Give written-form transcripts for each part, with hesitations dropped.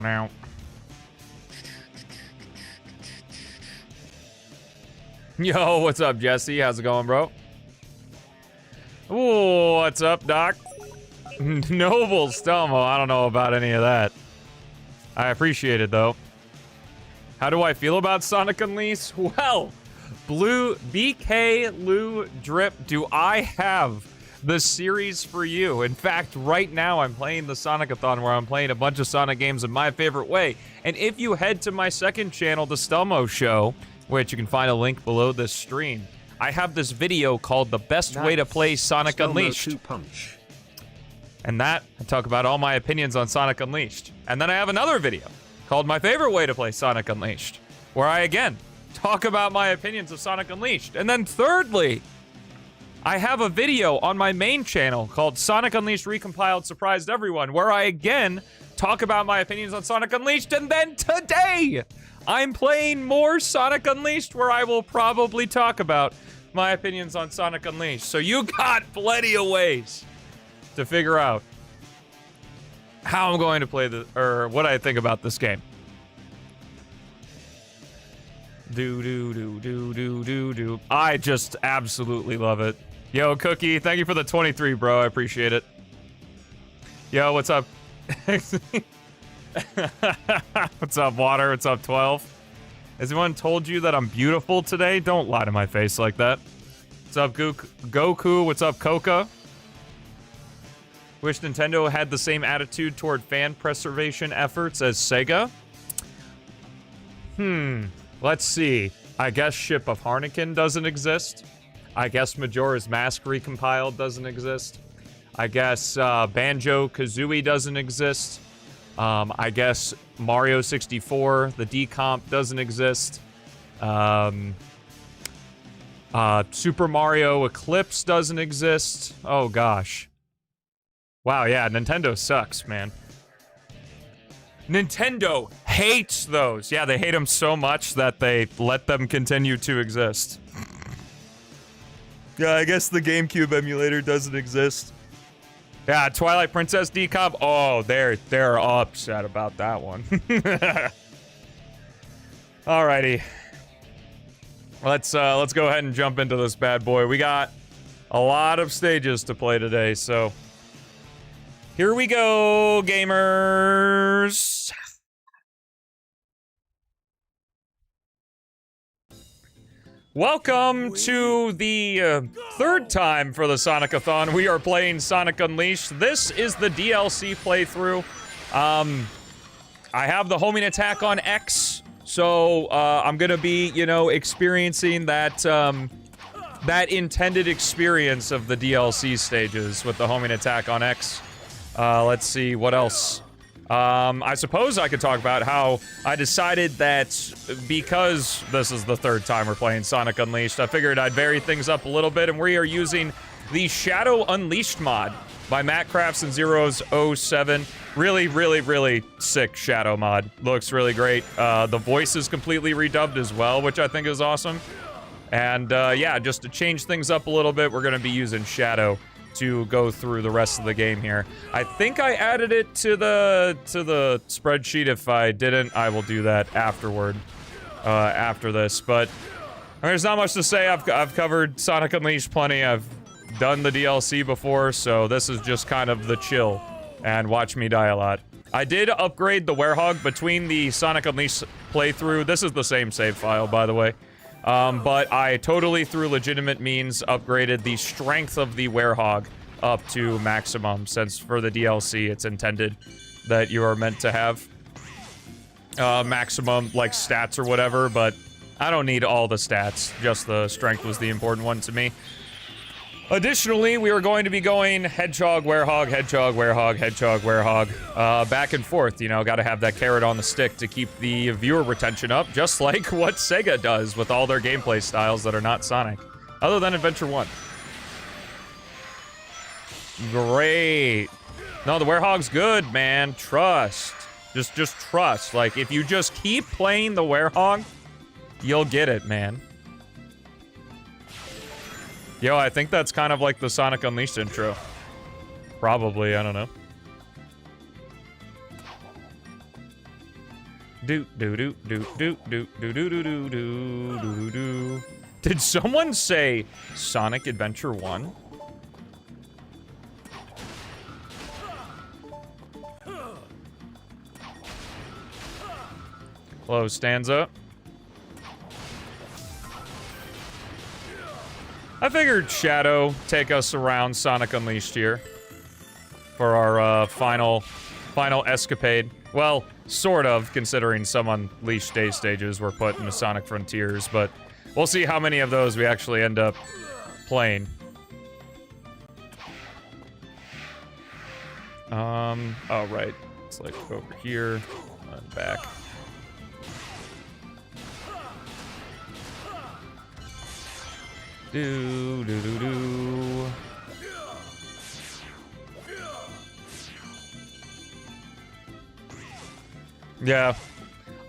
Now. Yo, what's up, Jesse? How's it going, bro? Ooh, what's up, Doc? Noble Stelmo. I don't know about any of that. I appreciate it, though. How do I feel about Sonic Unleashed? Well, Blue, BK, Lou, Drip, do I have the series for you? In fact, right now I'm playing the Sonic-A-Thon where I'm playing a bunch of Sonic games in my favorite way. And if you head to my second channel, the Stelmo Show, which you can find a link below this stream, I have this video called The Best Way to Play Sonic Unleashed. Punch. And that, I talk about all my opinions on Sonic Unleashed. And then I have another video called My Favorite Way to Play Sonic Unleashed, where I, again, talk about my opinions of Sonic Unleashed. And then thirdly, I have a video on my main channel called Sonic Unleashed Recompiled Surprised Everyone, where I, again, talk about my opinions on Sonic Unleashed. And then today, I'm playing more Sonic Unleashed, where I will probably talk about my opinions on Sonic Unleashed. So you got plenty of ways to figure out how I'm going to play or what I think about this game. Do. I just absolutely love it. Yo, Cookie, thank you for the 23, bro. I appreciate it. Yo, what's up? What's up, Water? What's up, 12? Has anyone told you that I'm beautiful today? Don't lie to my face like that. What's up, Goku? What's up, Coca? Wish Nintendo had the same attitude toward fan preservation efforts as Sega. Let's see. I guess Ship of Harnikin doesn't exist. I guess Majora's Mask Recompiled doesn't exist. I guess Banjo-Kazooie doesn't exist. I guess Mario 64, the decomp, doesn't exist. Super Mario Eclipse doesn't exist. Oh, gosh. Wow, yeah, Nintendo sucks, man. Nintendo hates those. Yeah, they hate them so much that they let them continue to exist. Yeah, I guess the GameCube emulator doesn't exist. Yeah, Twilight Princess decomp. Oh, they're upset about that one. Alrighty. Let's go ahead and jump into this bad boy. We got a lot of stages to play today, so here we go, gamers. Welcome to the third time for the Sonic-A-Thon. We are playing Sonic Unleashed. This is the DLC playthrough. I have the homing attack on X, so I'm gonna be, you know, experiencing that that intended experience of the DLC stages with the homing attack on X. Let's see, what else? I suppose I could talk about how I decided that because this is the third time we're playing Sonic Unleashed, I figured I'd vary things up a little bit, and we are using the Shadow Unleashed mod by Mattcrafts and Zeros 07. Really, really, really sick Shadow mod. Looks really great. The voice is completely redubbed as well, which I think is awesome. And yeah, just to change things up a little bit, we're gonna be using Shadow to go through the rest of the game here. I think I added it to the spreadsheet. If I didn't, I will do that afterward, after this. But there's not much to say. I've covered Sonic Unleashed plenty. I've done the DLC before, so this is just kind of the chill and watch me die a lot. I did upgrade the Werehog between the Sonic Unleashed playthrough. This is the same save file, by the way. But I totally, through legitimate means, upgraded the strength of the Werehog up to maximum, since for the DLC it's intended that you are meant to have maximum, like, stats or whatever, but I don't need all the stats, just the strength was the important one to me. Additionally, we are going to be going Hedgehog, Werehog, Hedgehog, Werehog, Hedgehog, Werehog, back and forth, you know, gotta have that carrot on the stick to keep the viewer retention up, just like what Sega does with all their gameplay styles that are not Sonic, other than Adventure 1. Great. No, the Werehog's good, man, trust. Just trust, like, if you just keep playing the Werehog, you'll get it, man. Yo, I think that's kind of like the Sonic Unleashed intro. Probably, I don't know. Do do do do do do do do do do do do do. Did someone say Sonic Adventure 1? Hello, stanza. I figured Shadow take us around Sonic Unleashed here for our final escapade. Well, sort of, considering some Unleashed Day stages were put into Sonic Frontiers, but we'll see how many of those we actually end up playing. Oh, right. It's like over here and back. Do do do do. Yeah.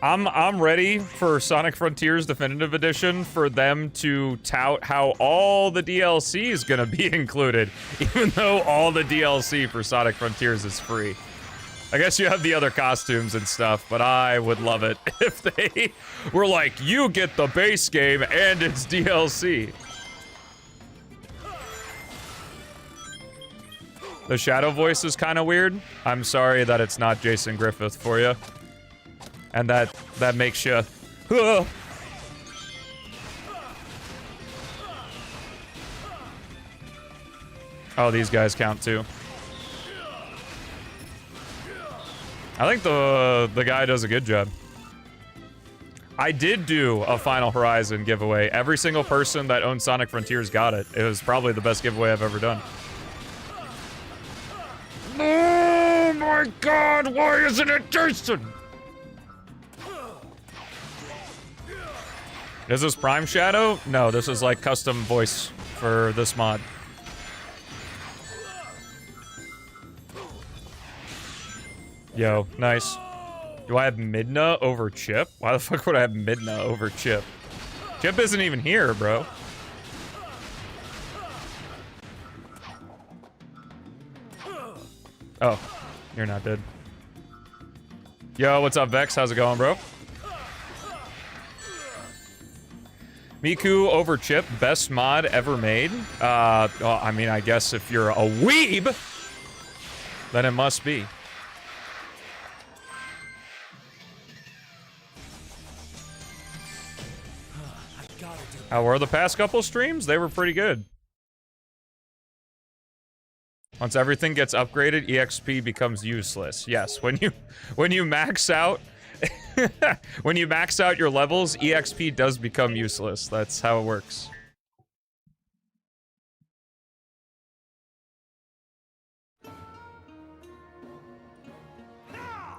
I'm ready for Sonic Frontiers Definitive Edition for them to tout how all the DLC is gonna be included, even though all the DLC for Sonic Frontiers is free. I guess you have the other costumes and stuff, but I would love it if they were like, you get the base game and its DLC. The Shadow voice is kind of weird. I'm sorry that it's not Jason Griffith for you. And that makes you... Oh, these guys count too. I think the guy does a good job. I did do a Final Horizon giveaway. Every single person that owned Sonic Frontiers got it. It was probably the best giveaway I've ever done. Oh my god, why isn't it Jason? Is this Prime Shadow? No, this is like custom voice for this mod. Yo, nice. Do I have Midna over Chip? Why the fuck would I have Midna over Chip? Chip isn't even here, bro. Oh, you're not dead. Yo, what's up, Vex? How's it going, bro? Miku over Chip, best mod ever made. Well, I mean, I guess if you're a weeb, then it must be. How were the past couple streams? They were pretty good. Once everything gets upgraded, EXP becomes useless. Yes, when you max out when you max out your levels, EXP does become useless. That's how it works.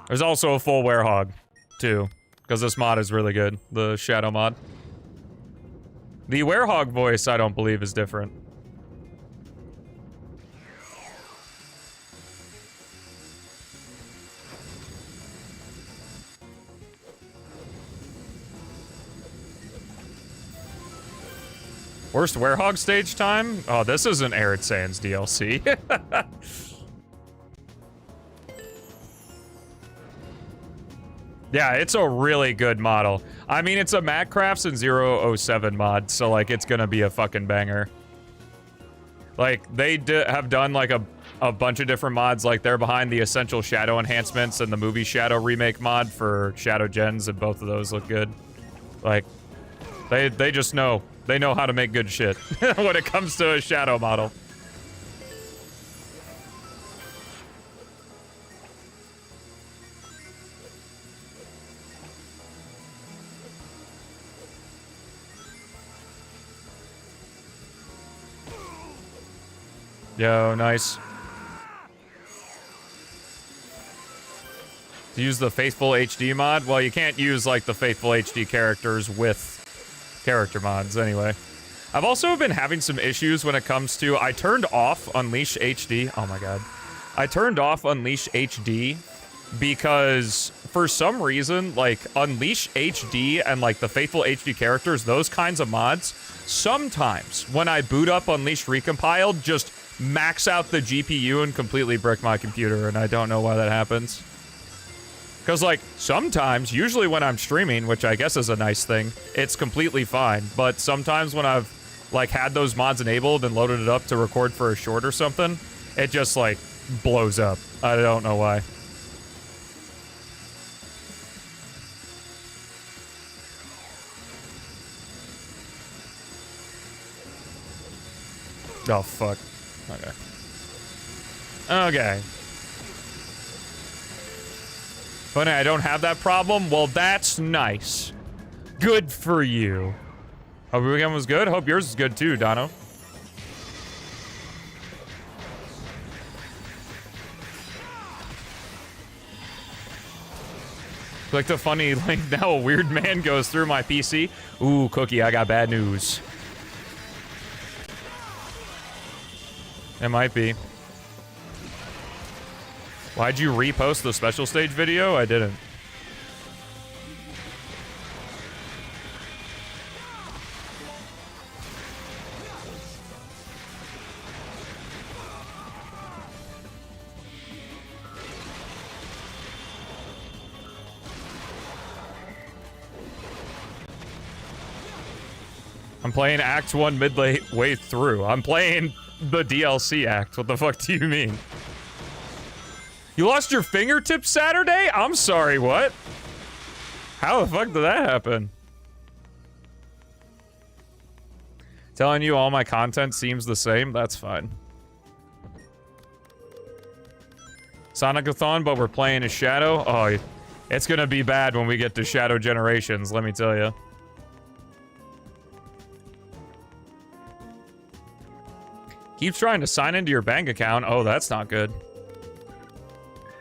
There's also a full werehog, too, because this mod is really good, the Shadow mod. The werehog voice, I don't believe, is different. Worst werehog stage time? Oh, this isn't Arid Sands DLC. Yeah, it's a really good model. I mean, it's a Matt Crafts and 007 mod, so, like, it's gonna be a fucking banger. Like, they have done, like, a bunch of different mods. Like, they're behind the Essential Shadow enhancements and the movie Shadow remake mod for Shadow Gens, and both of those look good. Like, they just know. They know how to make good shit when it comes to a Shadow model. Yo, nice. To use the Faithful HD mod? Well, you can't use, like, the Faithful HD characters with character mods, anyway. I've also been having some issues when it comes to... I turned off Unleash HD. Oh, my God. I turned off Unleash HD because, for some reason, like, Unleash HD and, like, the Faithful HD characters, those kinds of mods, sometimes, when I boot up Unleash Recompiled, just max out the GPU and completely brick my computer, and I don't know why that happens. Because, like, sometimes, usually when I'm streaming, which I guess is a nice thing, it's completely fine. But sometimes when I've, like, had those mods enabled and loaded it up to record for a short or something, it just, like, blows up. I don't know why. Oh, fuck. Okay. Okay. Funny, I don't have that problem? Well, that's nice. Good for you. Hope your weekend was good. Hope yours is good too, Dono. Click the funny link now. A weird man goes through my PC. Ooh, Cookie, I got bad news. It might be. Why'd you repost the special stage video? I didn't. I'm playing Act 1 midway through. I'm playing the DLC act. What the fuck do you mean? You lost your fingertips Saturday? I'm sorry, what? How the fuck did that happen? Telling you all my content seems the same? That's fine. Sonic-A-Thon, but we're playing as Shadow? Oh, it's gonna be bad when we get to Shadow Generations, let me tell you. Keeps trying to sign into your bank account. Oh, that's not good.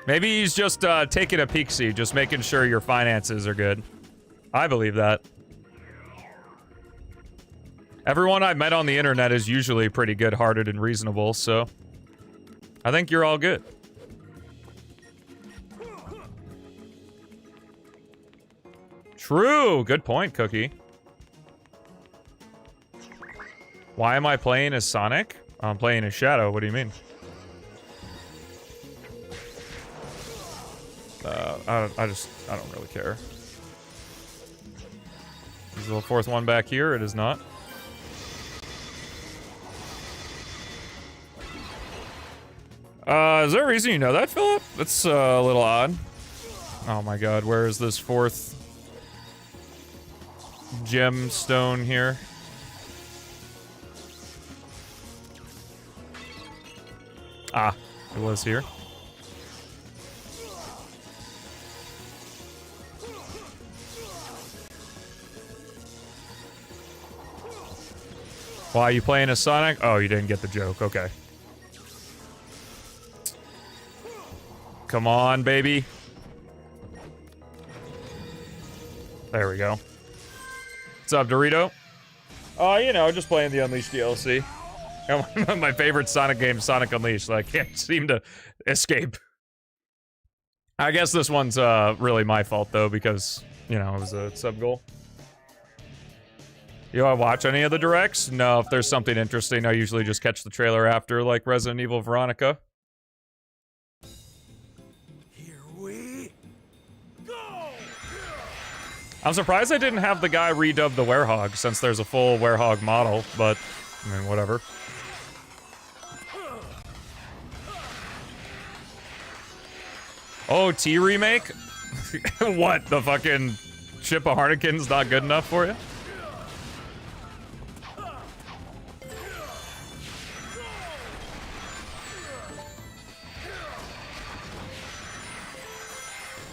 Maybe he's just taking a peek-see, just making sure your finances are good. I believe that. Everyone I've met on the internet is usually pretty good-hearted and reasonable, so I think you're all good. True! Good point, Cookie. Why am I playing as Sonic? I'm playing as Shadow, what do you mean? I don't really care. Is the fourth one back here? It is not. Is there a reason you know that, Philip? That's a little odd. Oh my god, where is this fourth gemstone here? Ah, it was here. Why, are you playing as Sonic? Oh, you didn't get the joke. Okay. Come on, baby. There we go. What's up, Dorito? You know, just playing the Unleashed DLC. My favorite Sonic game, Sonic Unleashed. I can't seem to escape. I guess this one's really my fault, though, because, you know, it was a sub-goal. You wanna watch any of the directs? No, if there's something interesting, I usually just catch the trailer after, like Resident Evil Veronica. Here we go. I'm surprised I didn't have the guy redub the Werehog, since there's a full Werehog model, but, I mean, whatever. Oh, T remake? What, the fucking Ship of Harnikin's not good enough for you?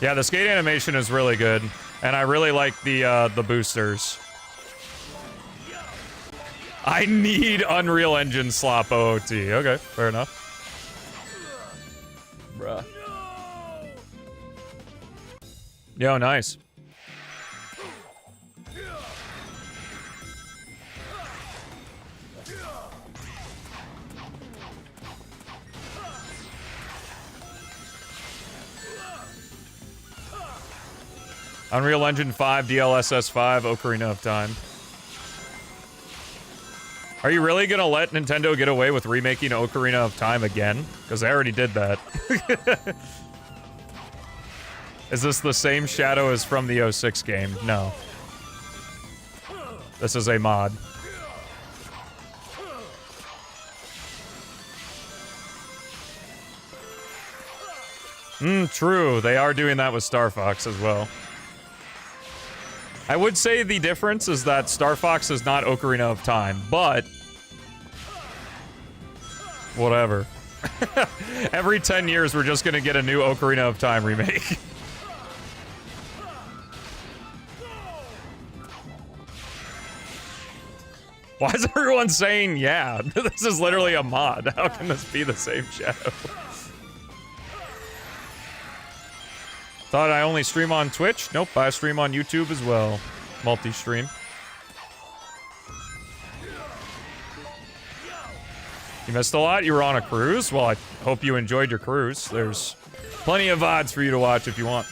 Yeah, the skate animation is really good, and I really like the boosters. I need Unreal Engine slop OOT. Okay, fair enough. Bruh. Yo, nice. Unreal Engine 5, DLSS 5, Ocarina of Time. Are you really gonna let Nintendo get away with remaking Ocarina of Time again? Because they already did that. Is this the same shadow as from the 06 game? No. This is a mod. True. They are doing that with Star Fox as well. I would say the difference is that Star Fox is not Ocarina of Time, but... whatever. Every 10 years, we're just gonna get a new Ocarina of Time remake. Why is everyone saying, yeah? This is literally a mod. How can this be the same shadow? Thought I only stream on Twitch? Nope, I stream on YouTube as well. Multi-stream. You missed a lot? You were on a cruise? Well, I hope you enjoyed your cruise. There's plenty of VODs for you to watch if you want.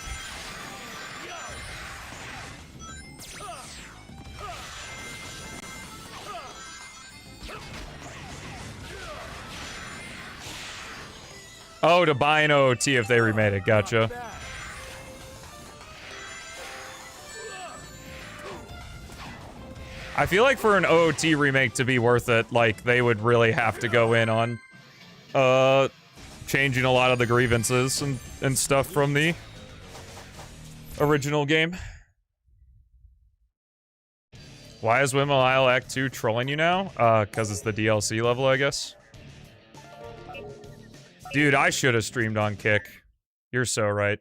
Oh, to buy an OOT if they remade it. Gotcha. I feel like for an OOT remake to be worth it, like, they would really have to go in on, changing a lot of the grievances and stuff from the original game. Why is Wimmelisle Act 2 trolling you now? Cause it's the DLC level, I guess. Dude, I should have streamed on Kick. You're so right.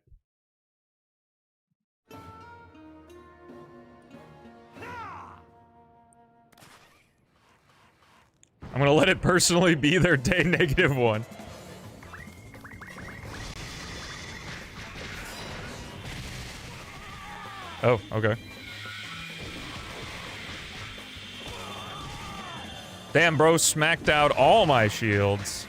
I'm gonna let it personally be their day -1. Oh, okay. Damn, bro, smacked out all my shields.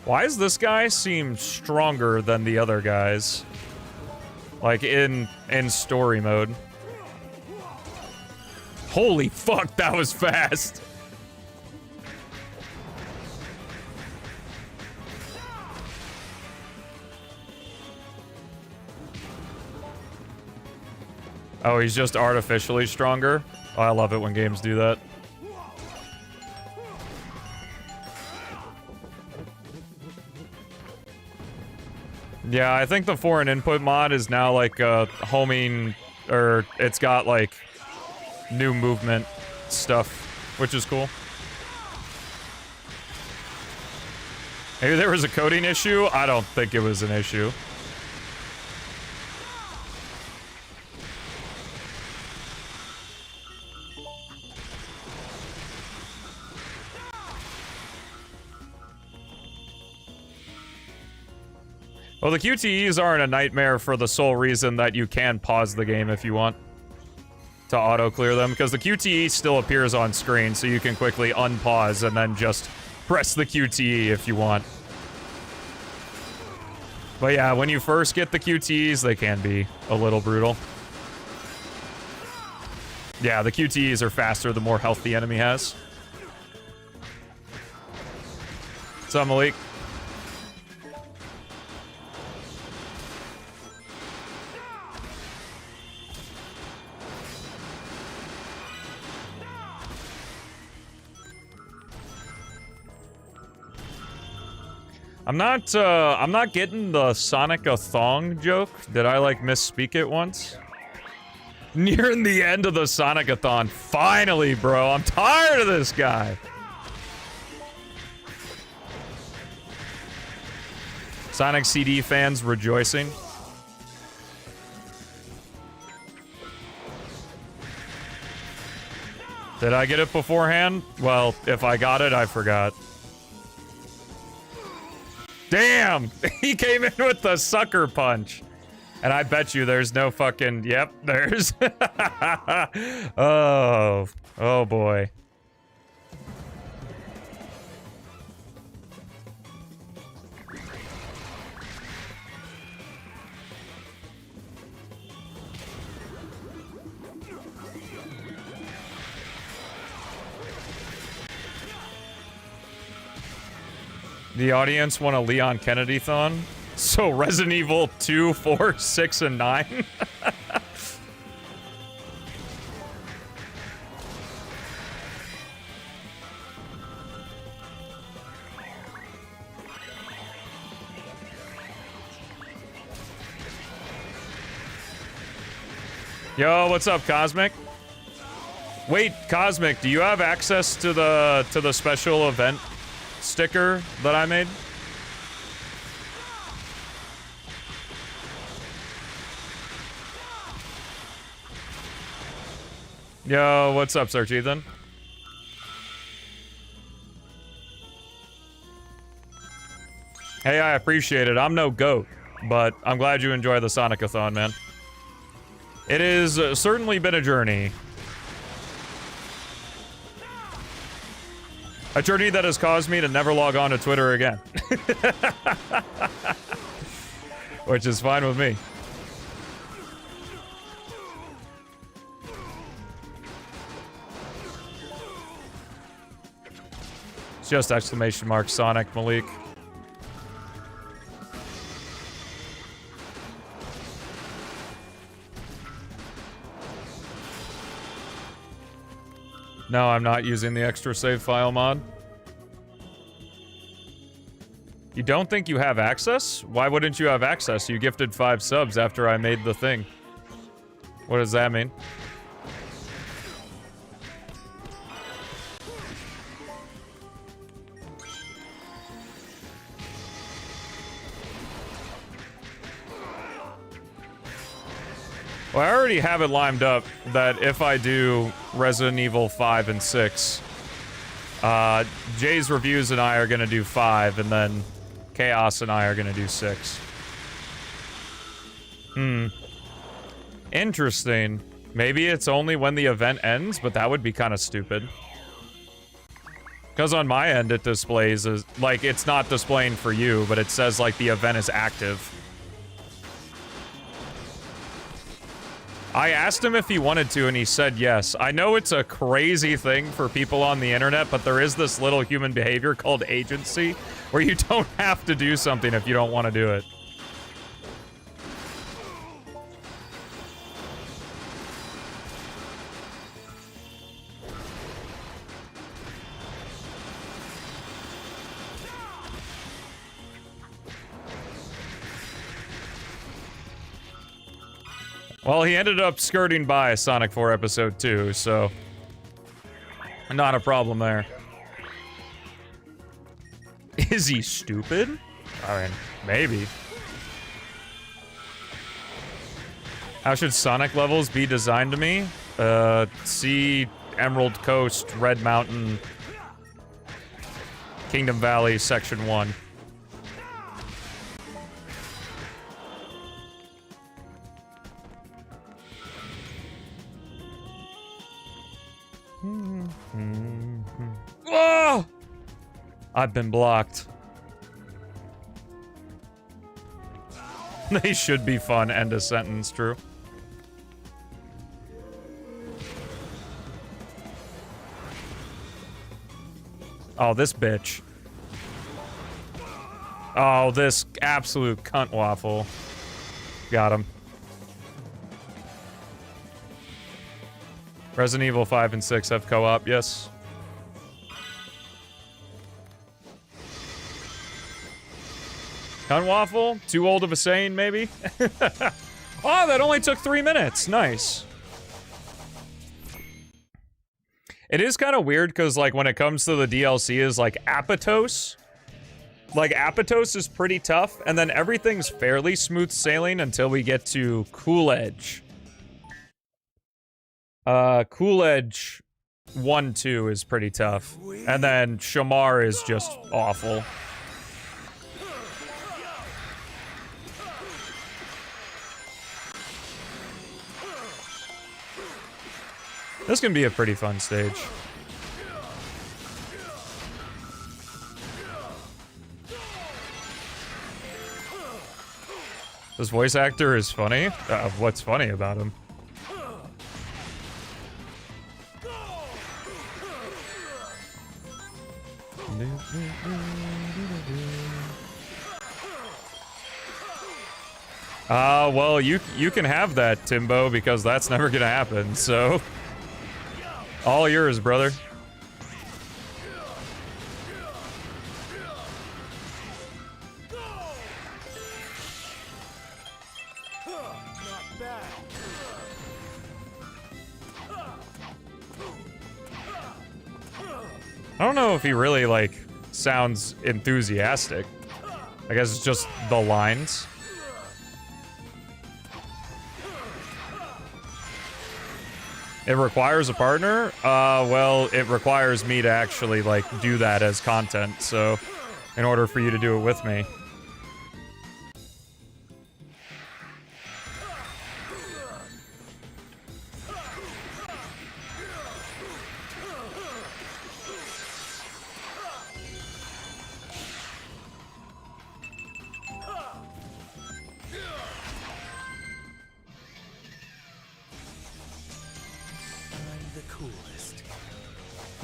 Why does this guy seem stronger than the other guys? Like, in story mode. Holy fuck, that was fast! Oh, he's just artificially stronger? Oh, I love it when games do that. Yeah, I think the foreign input mod is now like homing, or it's got like new movement stuff, which is cool. Maybe there was a coding issue? I don't think it was an issue. Well, the QTEs aren't a nightmare for the sole reason that you can pause the game if you want to auto-clear them, because the QTE still appears on screen, so you can quickly unpause and then just press the QTE if you want. But yeah, when you first get the QTEs, they can be a little brutal. Yeah, the QTEs are faster the more health the enemy has. What's up, Malik? I'm not getting the Sonic-A-Thon joke. Did I, like, misspeak it once? Nearing the end of the Sonic-A-Thon. Finally, bro. I'm tired of this guy. Sonic CD fans rejoicing. Did I get it beforehand? Well, if I got it, I forgot. Damn! He came in with the sucker punch. And I bet you there's no fucking... Yep, there's... Oh. Oh, boy. The audience want a Leon Kennedy-thon? So Resident Evil 2, 4, 6, and 9? Yo, what's up, Cosmic? Wait, Cosmic, do you have access to the special event sticker that I made? Yo, what's up, Search Ethan? Hey, I appreciate it. I'm no goat, but I'm glad you enjoy the Sonic-A-Thon, man. It has certainly been a journey. A journey that has caused me to never log on to Twitter again. Which is fine with me. It's just exclamation mark Sonic Malik. No, I'm not using the extra save file mod. You don't think you have access? Why wouldn't you have access? You gifted 5 subs after I made the thing. What does that mean? Well, I already have it lined up that if I do Resident Evil 5 and 6, Jay's reviews and I are gonna do 5, and then Chaos and I are gonna do 6. Interesting. Maybe it's only when the event ends, but that would be kind of stupid. Because on my end, it displays as, like, it's not displaying for you, but it says, like, the event is active. I asked him if he wanted to, and he said yes. I know it's a crazy thing for people on the internet, but there is this little human behavior called agency, where you don't have to do something if you don't want to do it. Well, he ended up skirting by Sonic 4 Episode 2, so... not a problem there. Is he stupid? I mean, maybe. How should Sonic levels be designed to me? See Emerald Coast, Red Mountain, Kingdom Valley, Section 1. Oh! I've been blocked. They should be fun. End of sentence, true. Oh, this bitch. Oh, this absolute cunt waffle. Got him. Resident Evil 5 and 6 have co-op, yes. Cunt waffle? Too old of a saying, maybe? Oh, that only took 3 minutes. Nice. It is kind of weird, because, like, when it comes to the DLC is, like, Apatow. Like, Apatow is pretty tough, and then everything's fairly smooth sailing until we get to Cool Edge. Cool Edge 1-2 is pretty tough. And then Shamar is just awful. This can be a pretty fun stage. This voice actor is funny? What's funny about him? Well, you can have that, Timbo, because that's never gonna happen, so... All yours, brother. I don't know if he really, like, sounds enthusiastic. I guess it's just the lines. It requires a partner? Well, it requires me to actually, like, do that as content, so... In order for you to do it with me.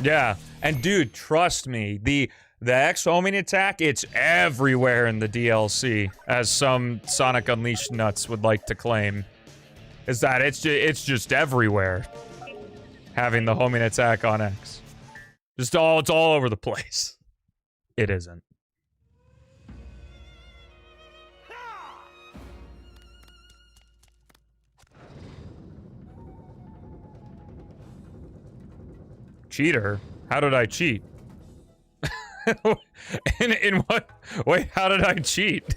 Yeah, and dude, trust me, the X-homing attack, it's everywhere in the DLC, as some Sonic Unleashed nuts would like to claim. Is that it's just everywhere. Having the homing attack on X. It's all over the place. It isn't. Cheater? How did I cheat? in what? Wait, how did I cheat?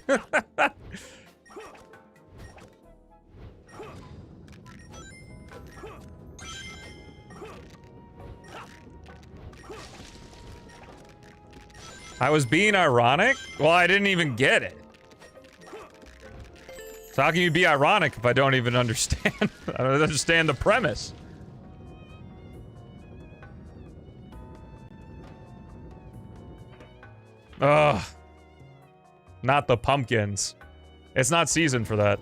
I was being ironic? Well, I didn't even get it. So how can you be ironic if I don't even understand? I don't understand the premise. Ugh. Not the pumpkins. It's not seasoned for that.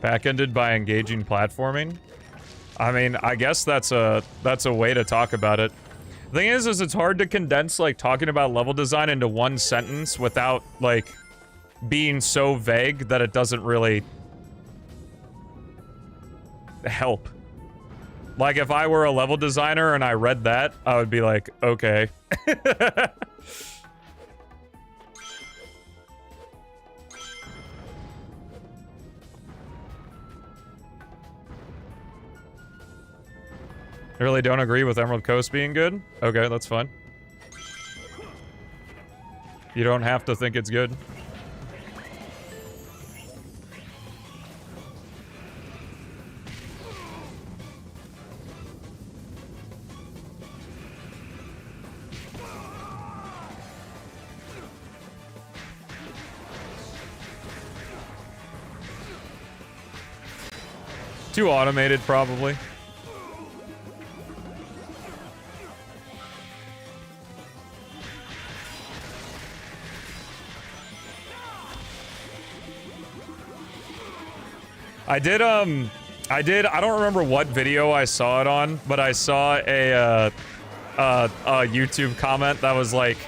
Back-ended by engaging platforming? I mean, I guess that's a way to talk about it. The thing is it's hard to condense, like, talking about level design into one sentence without, like, being so vague that it doesn't really help. Like, if I were a level designer and I read that, I would be like, okay. I really don't agree with Emerald Coast being good? Okay, that's fine. You don't have to think it's good. Too automated, probably. I don't remember what video I saw it on, but I saw a YouTube comment that was like,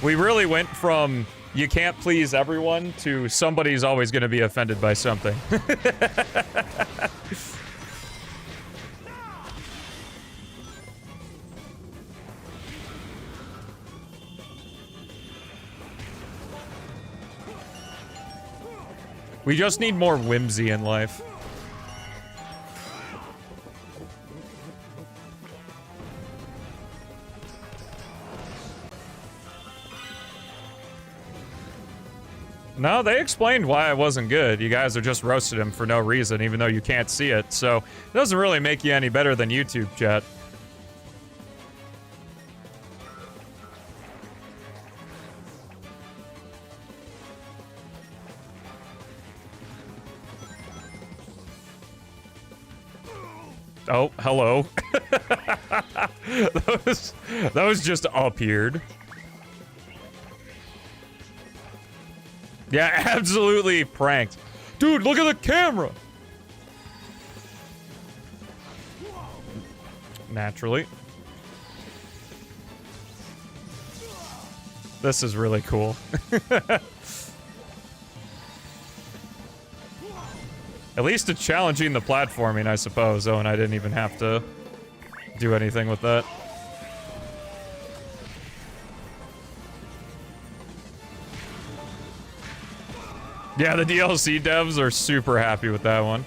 we really went from you can't please everyone to somebody's always gonna be offended by something. We just need more whimsy in life. No, they explained why I wasn't good. You guys are just roasted him for no reason, even though you can't see it. So, it doesn't really make you any better than YouTube chat. Oh, hello. that was just appeared. Yeah, absolutely pranked. Dude, look at the camera! Naturally. This is really cool. At least it's challenging the platforming, I suppose. Oh, and I didn't even have to do anything with that. Yeah, the DLC devs are super happy with that one.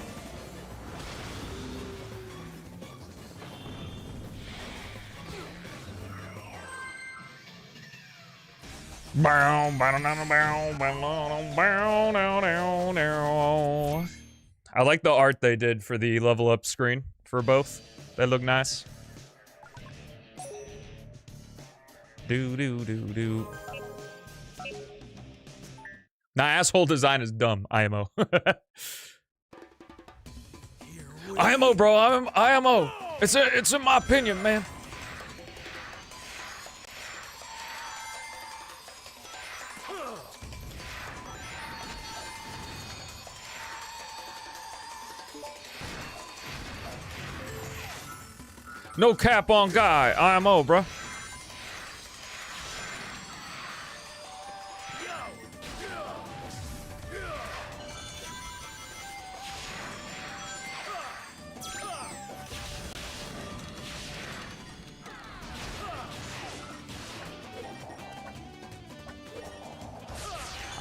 I like the art they did for the level up screen for both. They look nice. Do. Nah, asshole design is dumb, IMO. IMO, bro, IMO. It's in my opinion, man. No cap on guy, IMO, bro.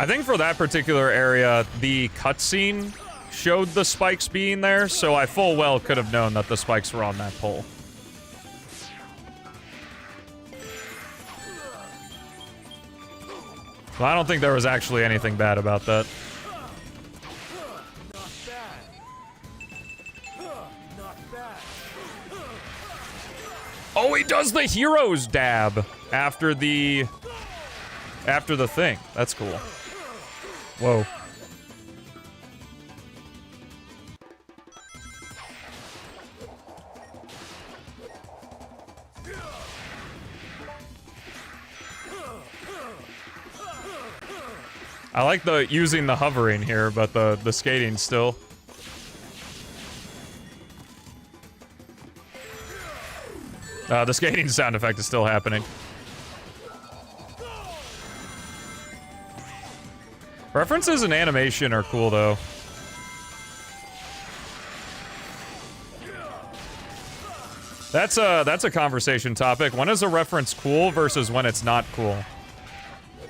I think for that particular area, the cutscene showed the spikes being there, so I full well could have known that the spikes were on that pole. Well, I don't think there was actually anything bad about that. Oh, he does the hero's dab after the thing. That's cool. Whoa. I like the using the hovering here, but the skating still. The skating sound effect is still happening. References and animation are cool though. That's a conversation topic. When is a reference cool versus when it's not cool?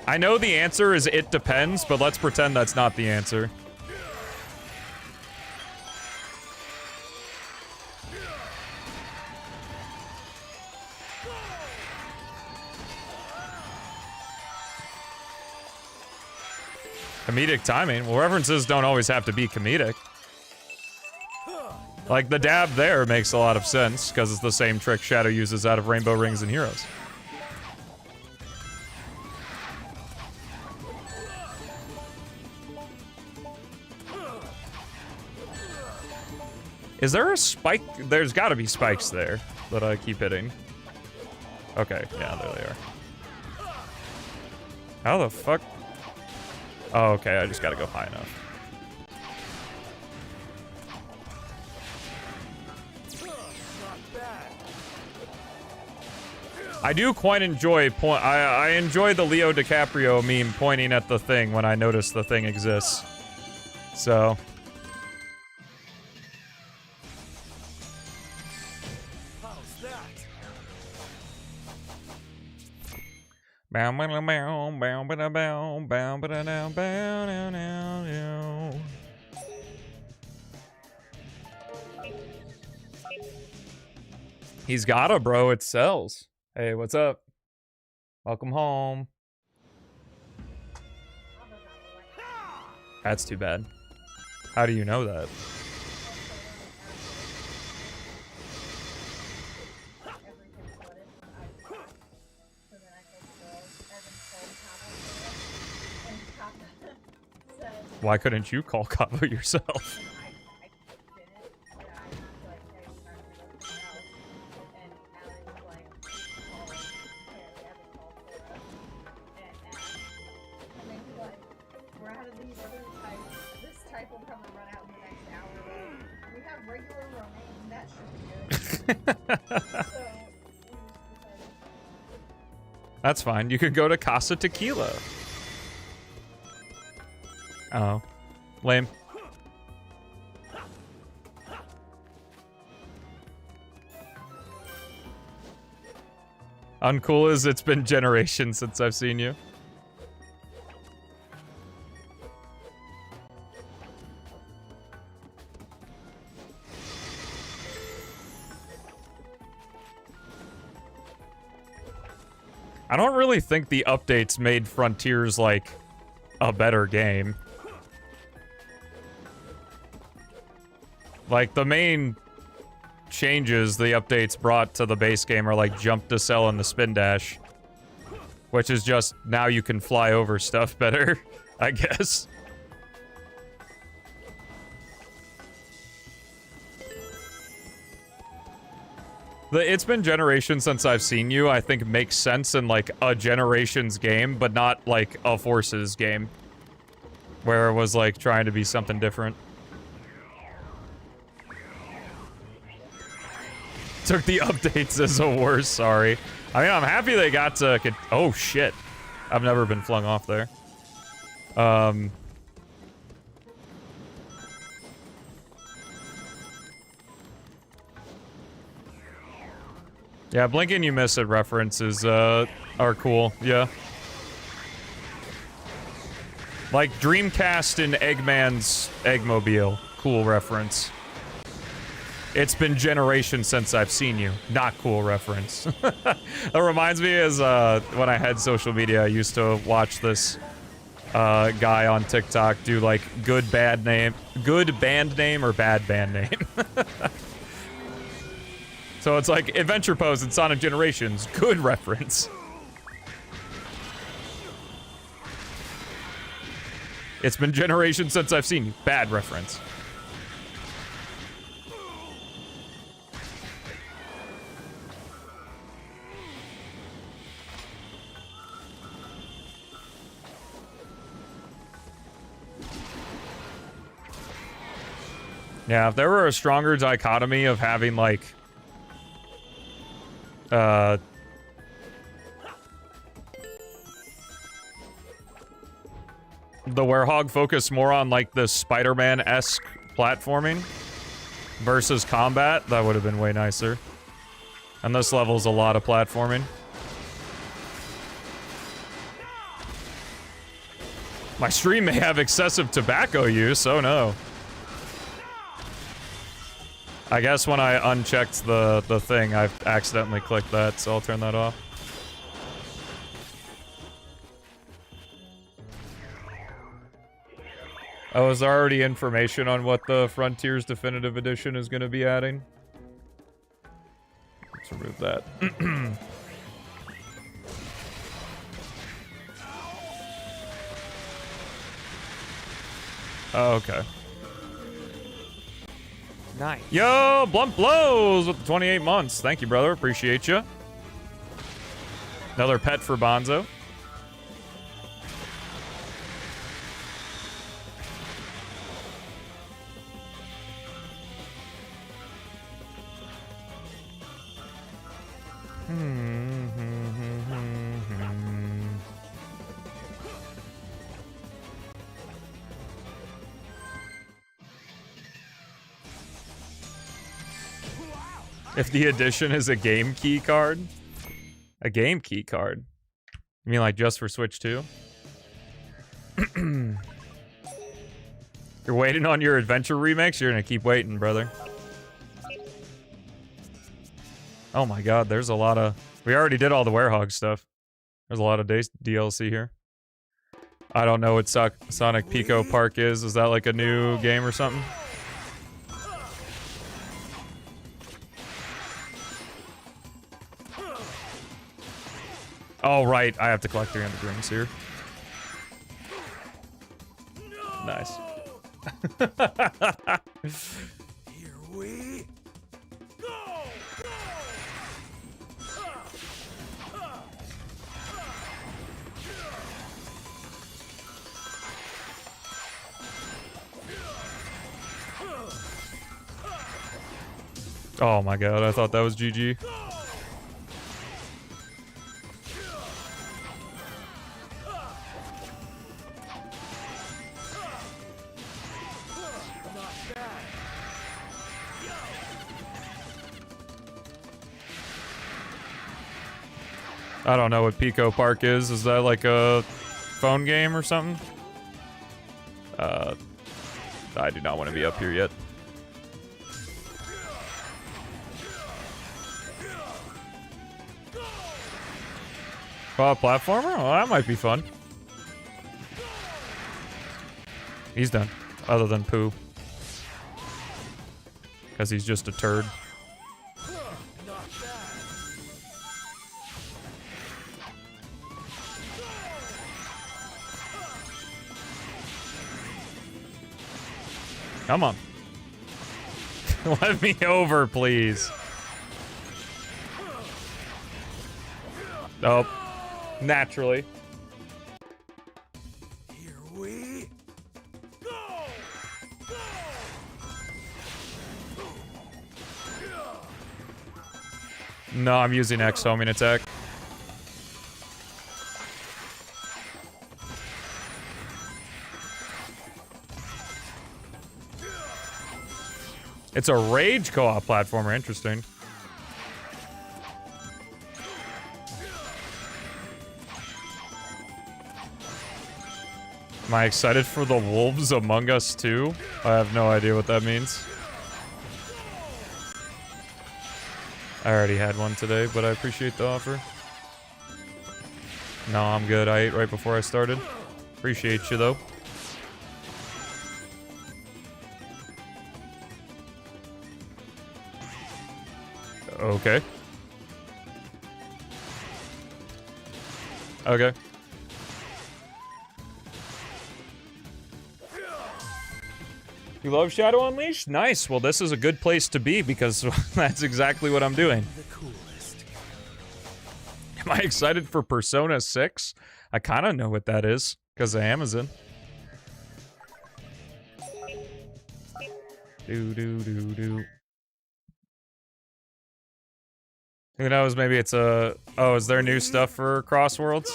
I know the answer is it depends, but let's pretend that's not the answer. Comedic timing? Well, references don't always have to be comedic. Like, the dab there makes a lot of sense, because it's the same trick Shadow uses out of Rainbow Rings and Heroes. Is there a spike? There's gotta be spikes there that I keep hitting. Okay, yeah, there they are. How the fuck? Oh, okay, I just gotta go high enough. I do quite enjoy I enjoy the Leo DiCaprio meme pointing at the thing when I notice the thing exists. So. He's got a bro, it sells. Hey, what's up? Welcome home. That's too bad. How do you know that? Why couldn't you call Cabo yourself? That's fine. You could go to Casa Tequila. Oh. Lame. Uncool as it's been generations since I've seen you. I don't really think the updates made Frontiers, like, a better game. Like, the main changes the updates brought to the base game are, like, jump to sell and the spin dash. Which is just, now you can fly over stuff better, I guess. The It's Been Generations Since I've Seen You, I think makes sense in, like, a Generations game, but not, like, a Forces game. Where it was, like, trying to be something different. Took the updates as a worse, sorry. I mean, I'm happy they got to... Oh, shit. I've never been flung off there. Yeah, Blink and You Miss It references, are cool, yeah. Like, Dreamcast and Eggman's Eggmobile. Cool reference. It's been generations since I've seen you. Not cool reference. That reminds me as, when I had social media, I used to watch this, guy on TikTok do, like, good band name or bad band name. So it's like Adventure Pose in Sonic Generations. Good reference. It's been generations since I've seen you. Bad reference. Yeah, if there were a stronger dichotomy of having, like... the Werehog focus more on, like, the Spider-Man-esque platforming versus combat, that would have been way nicer. And this level's a lot of platforming. My stream may have excessive tobacco use, oh no. I guess when I unchecked the thing, I accidentally clicked that, so I'll turn that off. Oh, is there already information on what the Frontiers Definitive Edition is going to be adding? Let's remove that. Oh, okay. Nice. Yo, Blunt Blows with the 28 months. Thank you, brother. Appreciate you. Another pet for Bonzo. If the edition is a game key card? A game key card? You mean like just for Switch 2? You're waiting on your adventure remakes? You're gonna keep waiting, brother. Oh my god, there's a lot of... We already did all the Werehog stuff. There's a lot of DLC here. I don't know what Sonic Pico Park is. Is that like a new game or something? Oh, right. I have to collect 300 rings here. Nice. Here we go! Oh my god, I thought that was GG. I don't know what Pico Park is. Is that like a phone game or something? I do not want to be up here yet. Oh, platformer? Oh, that might be fun. He's done. Other than poo. Because he's just a turd. Come on. Let me over, please. Oh. Naturally. Here we go. No, I'm using X homing attack. It's a rage co-op platformer. Interesting. Am I excited for the Wolves Among Us 2? I have no idea what that means. I already had one today, but I appreciate the offer. No, I'm good. I ate right before I started. Appreciate you, though. Okay. Okay. You love Shadow Unleashed? Nice. Well, this is a good place to be because that's exactly what I'm doing. The coolest. Am I excited for Persona 6? I kind of know what that is because of Amazon. Do. Who knows? Maybe it's a... Oh, is there new stuff for Crossworlds?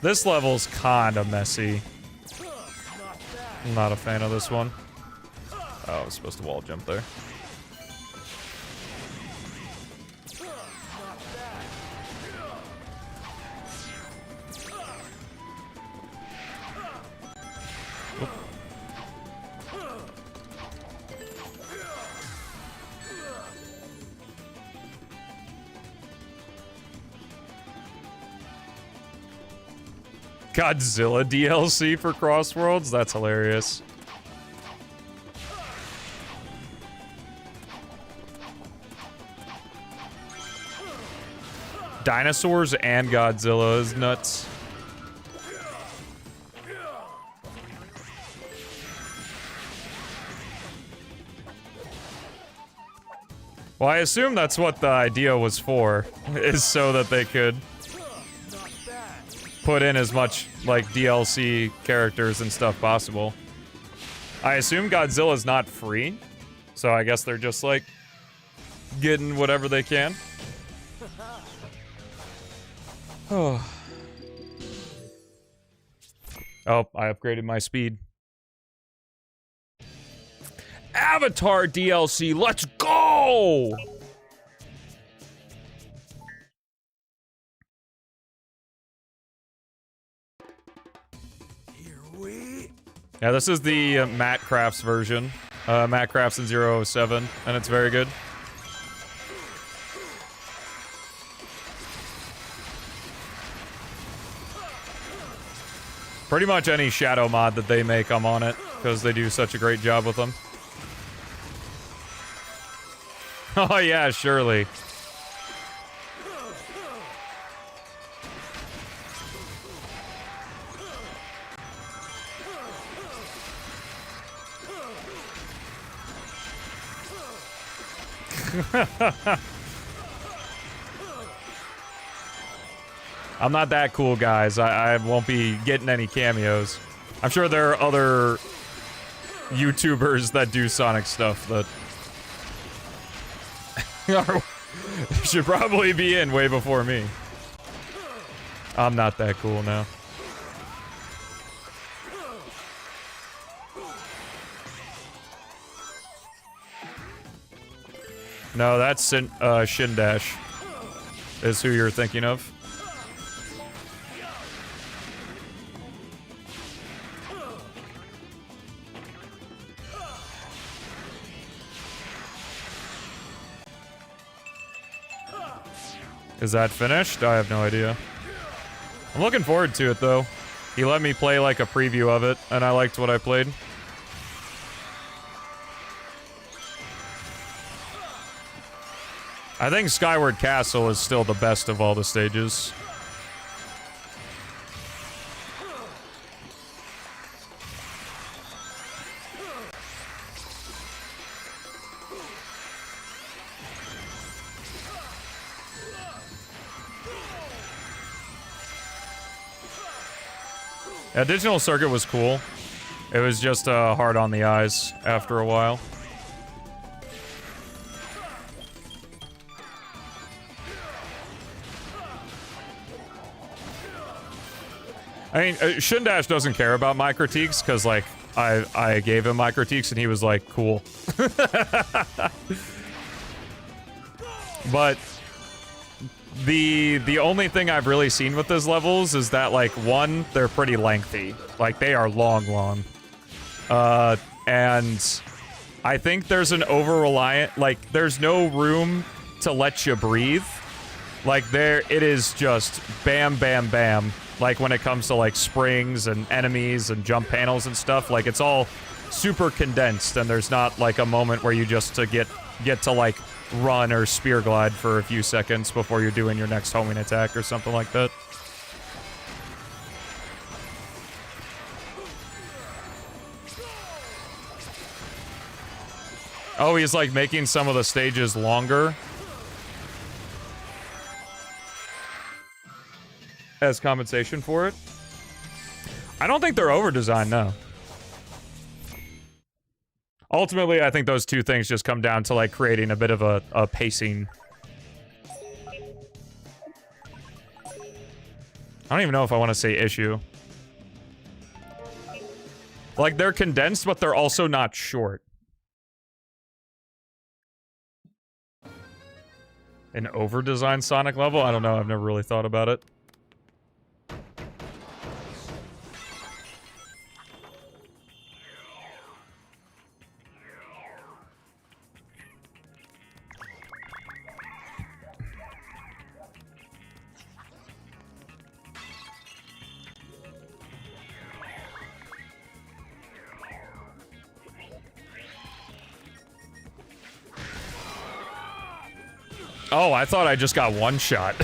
This level's kinda messy. I'm not a fan of this one. Oh, I was supposed to wall jump there. Godzilla DLC for Crossworlds? That's hilarious. Dinosaurs and Godzilla is nuts. Well, I assume that's what the idea was for, is so that they could put in as much, like, DLC characters and stuff possible. I assume Godzilla's not free, so I guess they're just, like, getting whatever they can. Oh. Oh, I upgraded my speed. Avatar DLC, let's go! Yeah, this is the Matt Crafts version. Matt Crafts in 007, and it's very good. Pretty much any Shadow mod that they make, I'm on it, because they do such a great job with them. Oh yeah, surely. I'm not that cool, guys. I won't be getting any cameos. I'm sure there are other YouTubers that do Sonic stuff that should probably be in way before me. I'm not that cool now. No, that's Shindash is who you're thinking of. Is that finished? I have no idea. I'm looking forward to it, though. He let me play, like, a preview of it, and I liked what I played. I think Skyward Castle is still the best of all the stages. Yeah, Digital Circuit was cool. It was just hard on the eyes after a while. I mean, Shindash doesn't care about my critiques, because, like, I gave him my critiques, and he was like, cool. But the only thing I've really seen with those levels is that, like, one, they're pretty lengthy. Like, they are long. And I think there's an over-reliant, like, there's no room to let you breathe. Like, it is just bam, bam, bam. Like, when it comes to, like, springs and enemies and jump panels and stuff, like, it's all super condensed, and there's not, like, a moment where you just get to, like, run or spear glide for a few seconds before you're doing your next homing attack or something like that. Oh, he's, like, making some of the stages longer as compensation for it. I don't think they're over-designed, no. Ultimately, I think those two things just come down to, like, creating a bit of a pacing. I don't even know if I want to say issue. Like, they're condensed, but they're also not short. An over-designed Sonic level? I don't know, I've never really thought about it. Oh, I thought I just got one shot.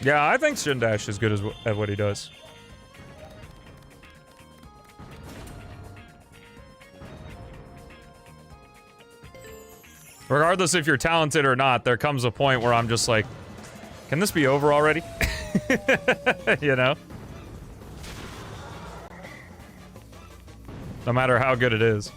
Yeah, I think Shindash is good at what he does. Regardless if you're talented or not, there comes a point where I'm just like, can this be over already? You know? No matter how good it is.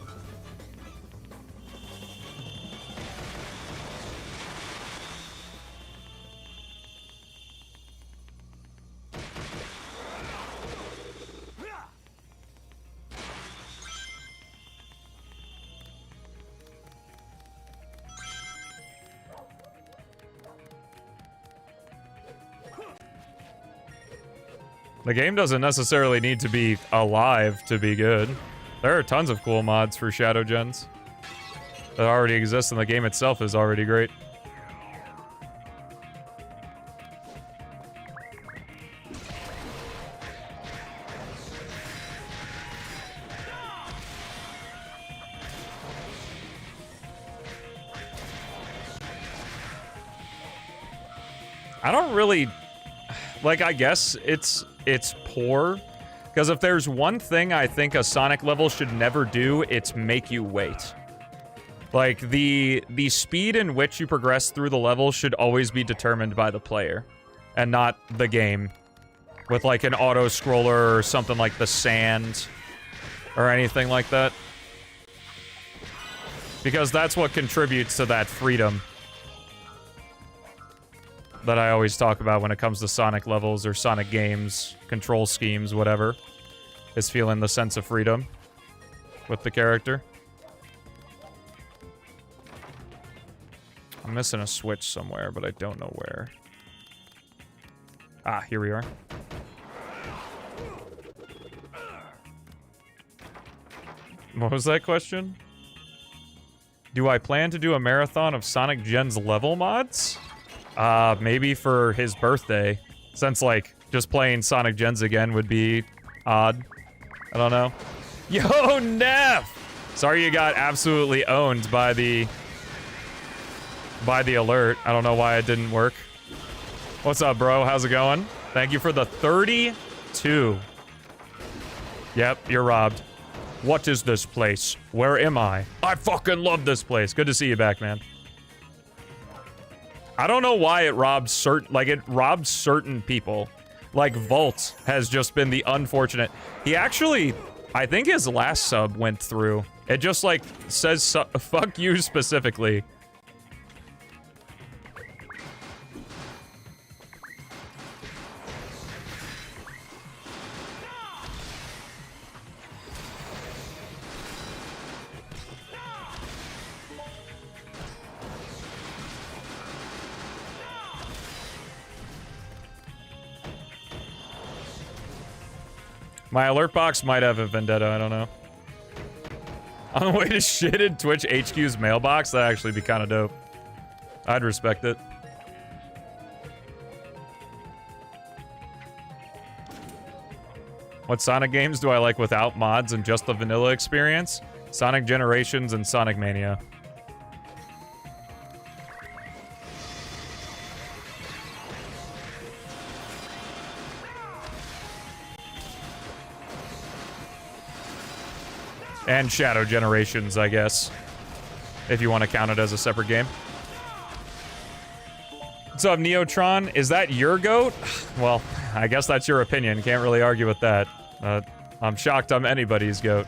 The game doesn't necessarily need to be alive to be good. There are tons of cool mods for Shadow Gens that already exist, and the game itself is already great. I don't really... Like, I guess it's poor. Because if there's one thing I think a Sonic level should never do, it's make you wait. Like, the speed in which you progress through the level should always be determined by the player. And not the game. With, like, an auto-scroller or something like the sand. Or anything like that. Because that's what contributes to that freedom that I always talk about when it comes to Sonic levels or Sonic games, control schemes, whatever. Is feeling the sense of freedom with the character. I'm missing a switch somewhere, but I don't know where. Ah, here we are. What was that question? Do I plan to do a marathon of Sonic Gen's level mods? Maybe for his birthday. Since, like, just playing Sonic Gens again would be odd. I don't know. Yo, Neff! Sorry you got absolutely owned by the alert. I don't know why it didn't work. What's up, bro? How's it going? Thank you for the 32. Yep, you're robbed. What is this place? Where am I? I fucking love this place. Good to see you back, man. I don't know why it robs certain people. Like, Volt has just been the unfortunate. He actually, I think his last sub went through. It just, like, says fuck you specifically. My alert box might have a vendetta, I don't know. On the way to shit in Twitch HQ's mailbox, that'd actually be kind of dope. I'd respect it. What Sonic games do I like without mods and just the vanilla experience? Sonic Generations and Sonic Mania. And Shadow Generations, I guess. If you want to count it as a separate game. What's up, Neotron? Is that your goat? Well, I guess that's your opinion. Can't really argue with that. I'm shocked I'm anybody's goat.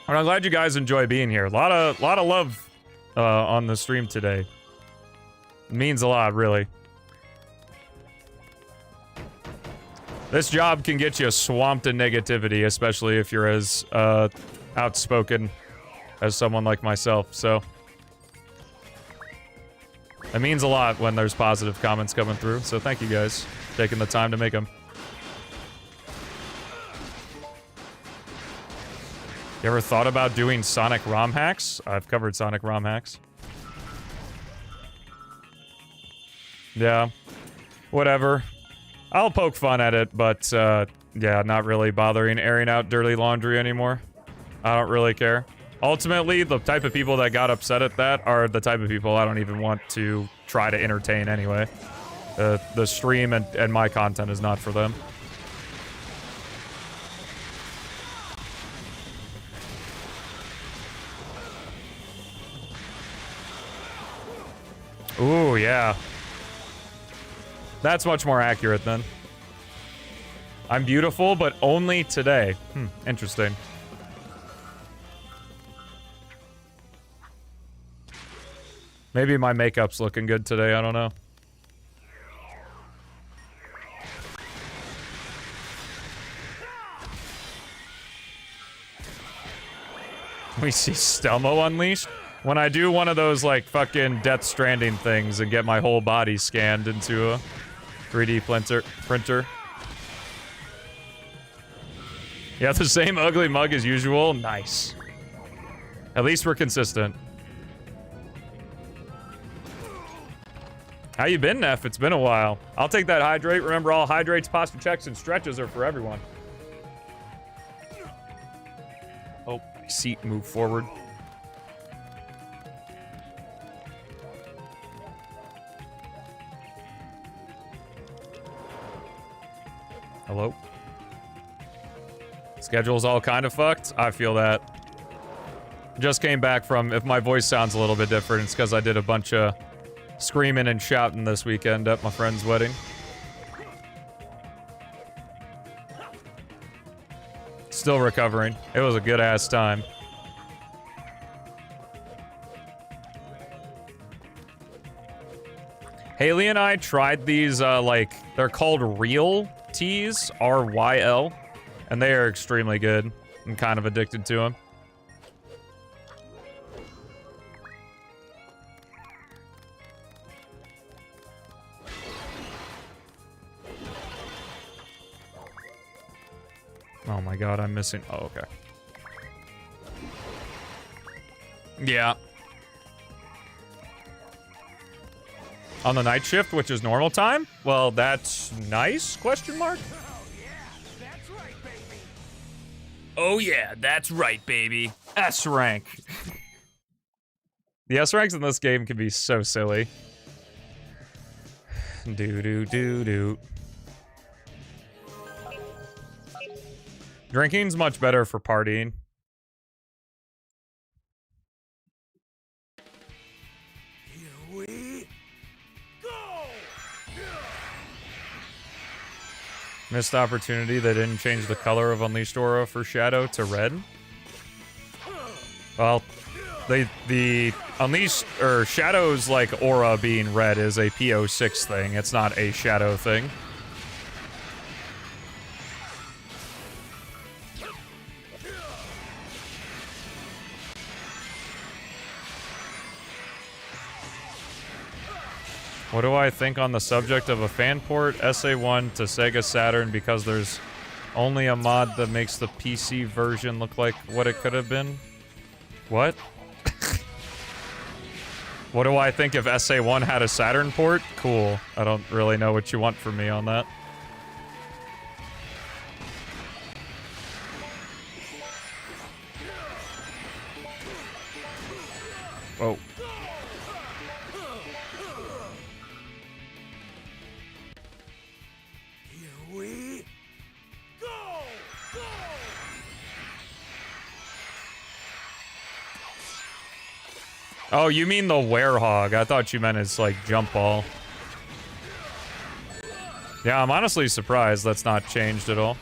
And I'm glad you guys enjoy being here. A lot of love on the stream today. It means a lot, really. This job can get you swamped in negativity, especially if you're as outspoken as someone like myself, so. It means a lot when there's positive comments coming through, so thank you guys for taking the time to make them. You ever thought about doing Sonic ROM hacks? I've covered Sonic ROM hacks. Yeah. Whatever. I'll poke fun at it, but, yeah, not really bothering airing out dirty laundry anymore. I don't really care. Ultimately, the type of people that got upset at that are the type of people I don't even want to try to entertain anyway. The stream and my content is not for them. Ooh, yeah. That's much more accurate then. I'm beautiful, but only today. Interesting. Maybe my makeup's looking good today, I don't know. We see Stelmo unleashed? When I do one of those, like, fucking Death Stranding things and get my whole body scanned into a 3D printer. Yeah, the same ugly mug as usual. Nice. At least we're consistent. How you been, Neff? It's been a while. I'll take that hydrate. Remember, all hydrates, posture checks, and stretches are for everyone. Oh, my seat moved forward. Hello? Schedule's all kind of fucked. I feel that. Just came back from, if my voice sounds a little bit different, it's because I did a bunch of screaming and shouting this weekend at my friend's wedding. Still recovering. It was a good ass time. Haley and I tried these, like, they're called Real Teas, R-Y-L, and they are extremely good. I'm kind of addicted to them. Oh my god, I'm missing... Oh, okay. Yeah. On the night shift, which is normal time? Well, that's nice, question mark? Oh yeah, that's right, baby. S rank. The S ranks in this game can be so silly. Do-do-do-do. Drinking's much better for partying. Here we go. Missed opportunity. They didn't change the color of Unleashed Aura for Shadow to red. Well, the Unleashed, or Shadow's, like, aura being red is a PO6 thing. It's not a Shadow thing. What do I think on the subject of a fan port SA1 to Sega Saturn, because there's only a mod that makes the PC version look like what it could have been? What? What do I think if SA1 had a Saturn port? Cool. I don't really know what you want from me on that. Whoa. Here we go. Oh, you mean the werehog. I thought you meant it's like jump ball. Yeah, I'm honestly surprised that's not changed at all.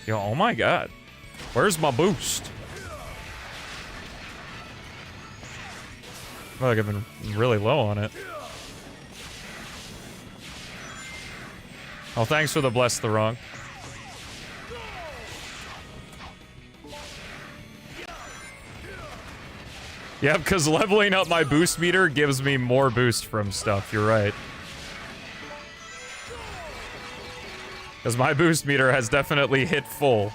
Yo, oh my god. Where's my boost? I feel like I've been really low on it. Oh, thanks for the bless the wrong. Yep, because leveling up my boost meter gives me more boost from stuff. You're right. Because my boost meter has definitely hit full.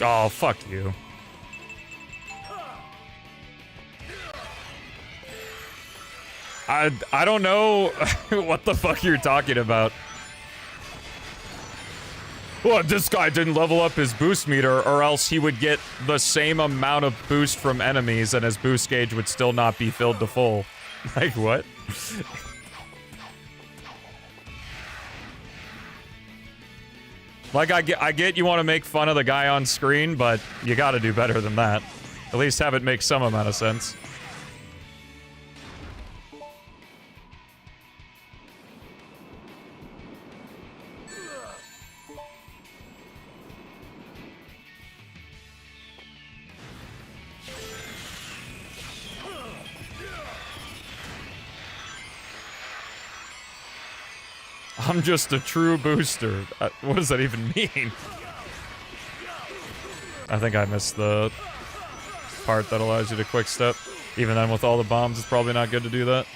Oh, fuck you. I don't know what the fuck you're talking about. Well, this guy didn't level up his boost meter, or else he would get the same amount of boost from enemies and his boost gauge would still not be filled to full. Like, what? Like, I get you want to make fun of the guy on screen, but you gotta do better than that. At least have it make some amount of sense. I'm just a true booster. What does that even mean? I think I missed the part that allows you to quick step. Even then, with all the bombs, it's probably not good to do that.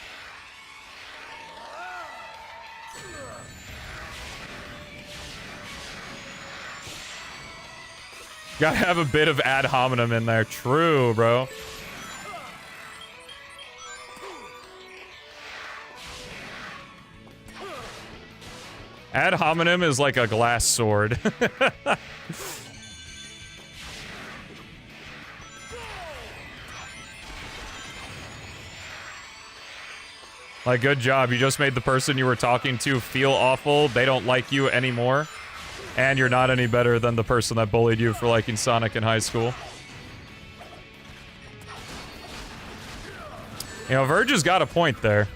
Gotta have a bit of ad hominem in there. True, bro. Ad hominem is like a glass sword. Like, good job. You just made the person you were talking to feel awful. They don't like you anymore. And you're not any better than the person that bullied you for liking Sonic in high school. You know, Verge has got a point there.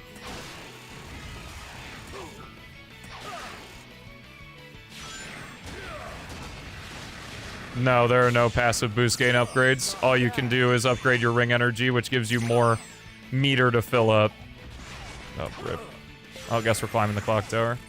No, there are no passive boost gain upgrades. All you can do is upgrade your ring energy, which gives you more meter to fill up. Oh, rip. Oh, I guess we're climbing the clock tower.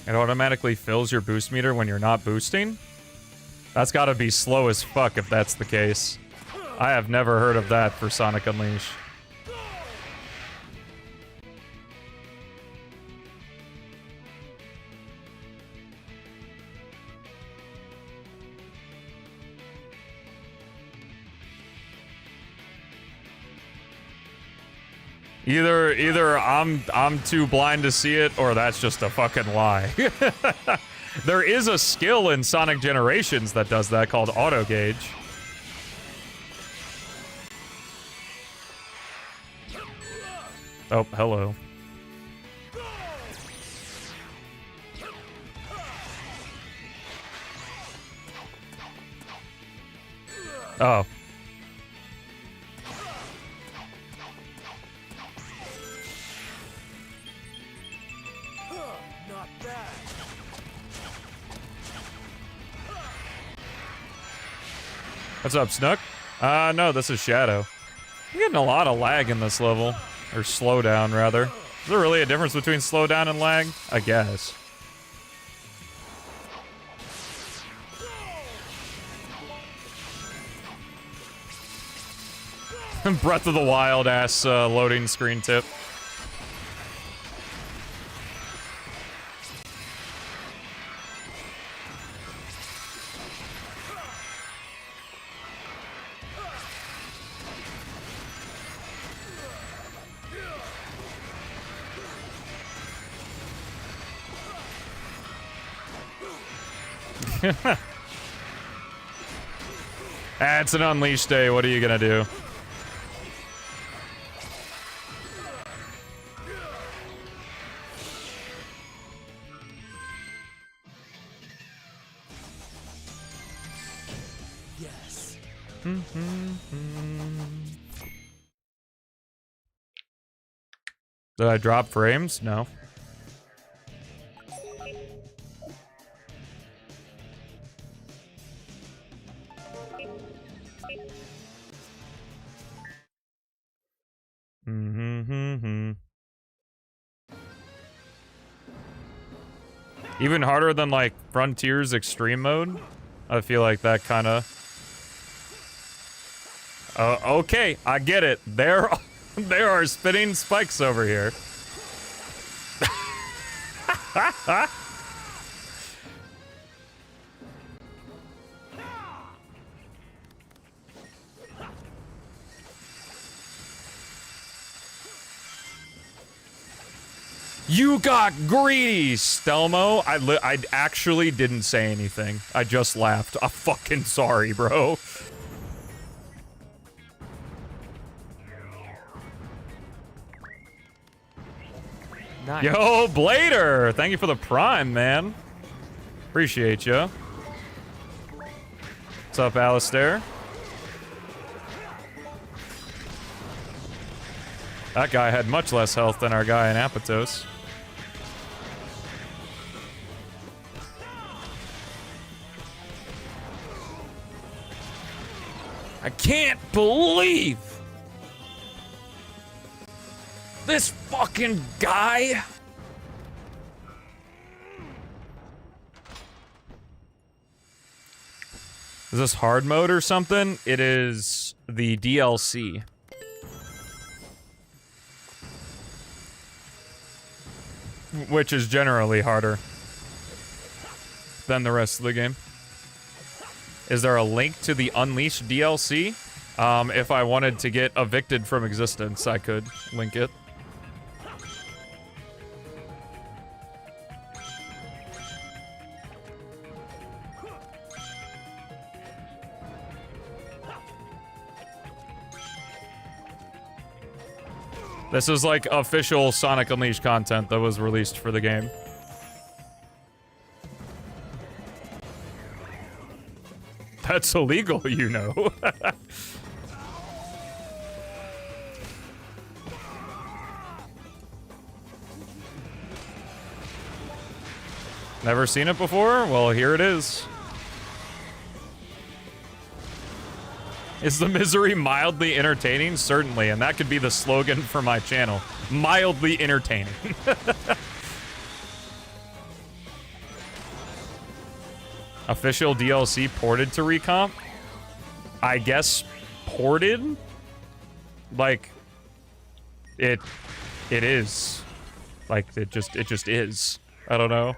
It automatically fills your boost meter when you're not boosting? That's gotta be slow as fuck if that's the case. I have never heard of that for Sonic Unleashed. Either I'm too blind to see it, or that's just a fucking lie. There is a skill in Sonic Generations that does that called Auto Gauge. Oh, hello. Oh. Not bad. What's up, Snook? No, this is Shadow. I'm getting a lot of lag in this level. Or slowdown, rather. Is there really a difference between slowdown and lag? I guess. Breath of the Wild ass loading screen tip. It's an Unleashed day. What are you gonna do? Yes. Did I drop frames? No. Even harder than, like, Frontiers Extreme Mode? I feel like that kind of... okay, I get it. There are spinning spikes over here. You got greedy, Stelmo. I actually didn't say anything. I just laughed. I'm fucking sorry, bro. Nice. Yo, Blader! Thank you for the prime, man. Appreciate you. What's up, Alistair? That guy had much less health than our guy in Apatos. I can't believe this fucking guy. Is this hard mode or something? It is the DLC. Which is generally harder than the rest of the game. Is there a link to the Unleashed DLC? If I wanted to get evicted from existence, I could link it. This is like official Sonic Unleashed content that was released for the game. That's illegal, you know. Never seen it before? Well, here it is. Is the misery mildly entertaining? Certainly, and that could be the slogan for my channel. Mildly entertaining. Official DLC ported to Recomp? I guess ported? Like, it is. Like, it just is. I don't know.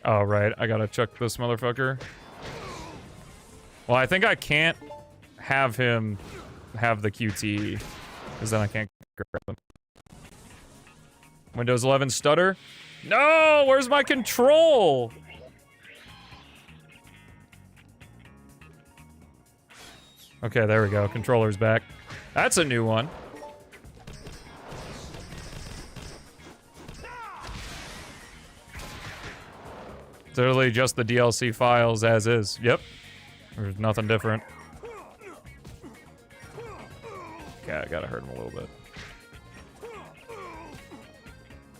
Oh, right. I gotta chuck this motherfucker. Well, I think I can't have him have the QTE, because then I can't grab him. Windows 11 stutter? No! Where's my control? Okay, there we go. Controller's back. That's a new one. It's literally just the DLC files as is. Yep. There's nothing different. Okay, I gotta hurt him a little bit.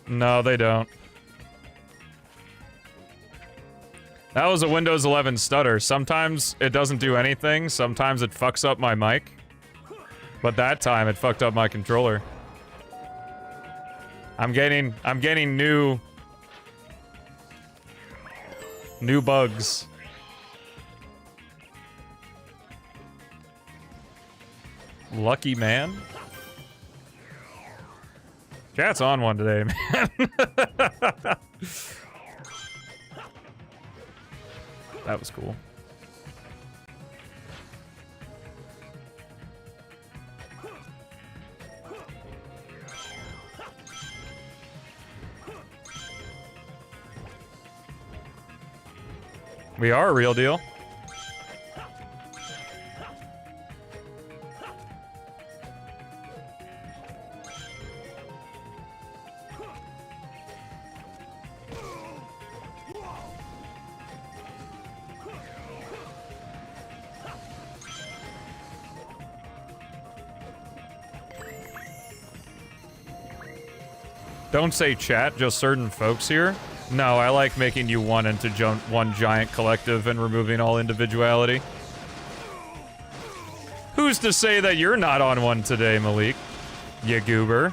No, they don't. That was a Windows 11 stutter. Sometimes it doesn't do anything. Sometimes it fucks up my mic. But that time it fucked up my controller. I'm getting new bugs. Lucky man. Chat's on one today, man. That was cool. We are a real deal. Don't say chat, just certain folks here. No, I like making you one into one giant collective and removing all individuality. Who's to say that you're not on one today, Malik? You goober.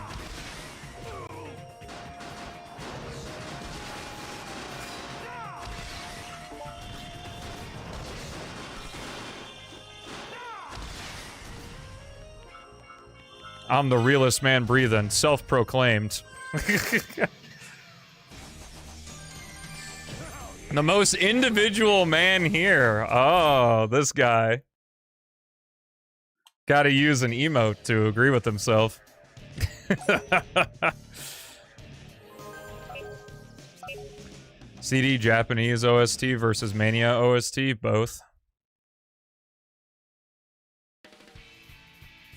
I'm the realest man breathing, self-proclaimed. The most individual man here. Oh, this guy. Gotta use an emote to agree with himself. CD Japanese OST versus Mania OST, both.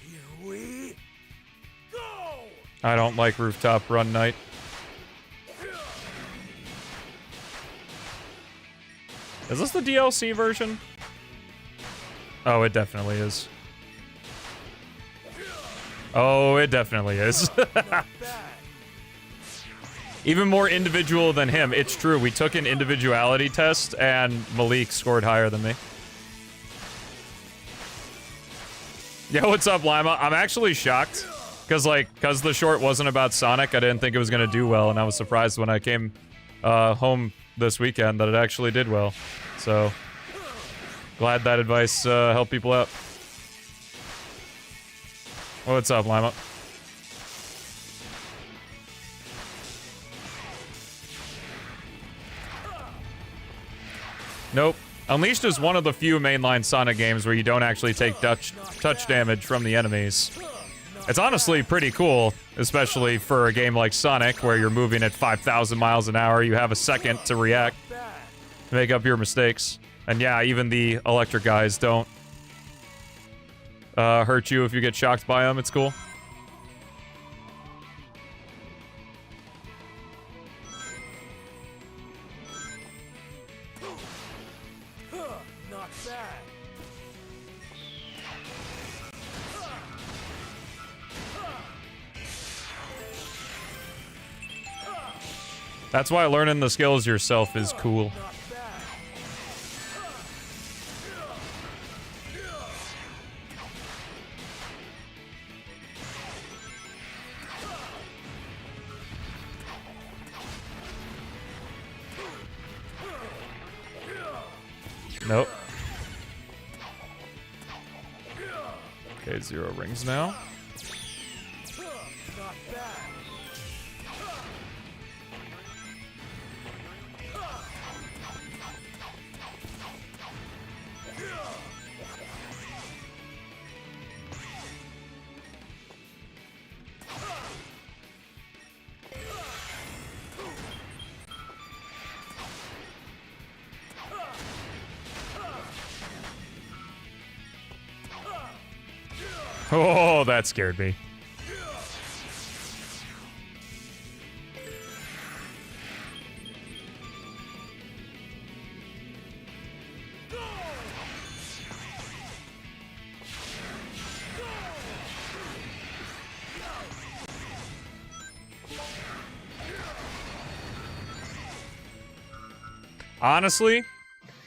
Here we go! I don't like Rooftop Run Night. Is this the DLC version? Oh, it definitely is. Oh, it definitely is. Even more individual than him. It's true. We took an individuality test, and Malik scored higher than me. Yo, what's up, Lima? I'm actually shocked Cause the short wasn't about Sonic, I didn't think it was gonna do well, and I was surprised when I came home this weekend that it actually did well. So, glad that advice helped people out. What's up, Lima? Nope. Unleashed is one of the few mainline Sonic games where you don't actually take touch damage from the enemies. It's honestly pretty cool, especially for a game like Sonic, where you're moving at 5,000 miles an hour, you have a second to react, make up your mistakes. And yeah, even the electric guys don't hurt you if you get shocked by them, it's cool. Not bad. That's why learning the skills yourself is cool. Not bad. Nope. Okay, 0 rings now. Not bad. Oh, that scared me. Honestly,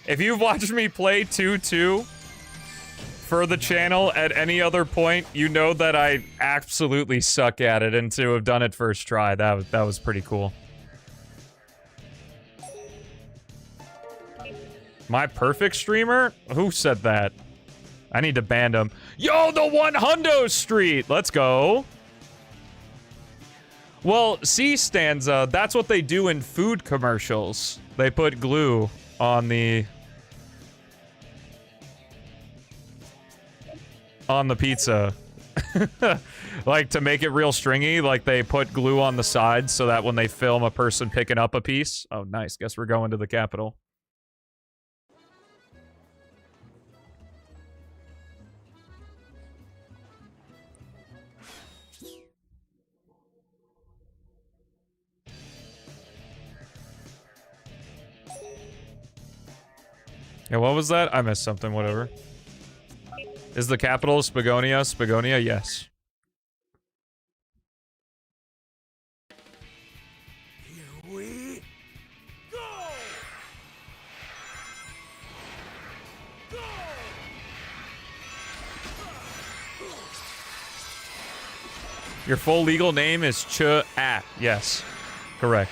if you've watched me play 2-2 for the channel at any other point, you know that I absolutely suck at it, and to have done it first try, that was pretty cool. My perfect streamer? Who said that? I need to ban him. Yo, the 100 Street! Let's go. Well, see, Stanza, that's what they do in food commercials. They put glue on the pizza. Like, to make it real stringy, like, they put glue on the sides so that when they film a person picking up a piece... Oh, nice. Guess we're going to the Capitol. Yeah, what was that? I missed something, whatever. Is the capital Spagonia? Spagonia, yes. Here we go! Go! Your full legal name is Ch-A. Yes. Correct.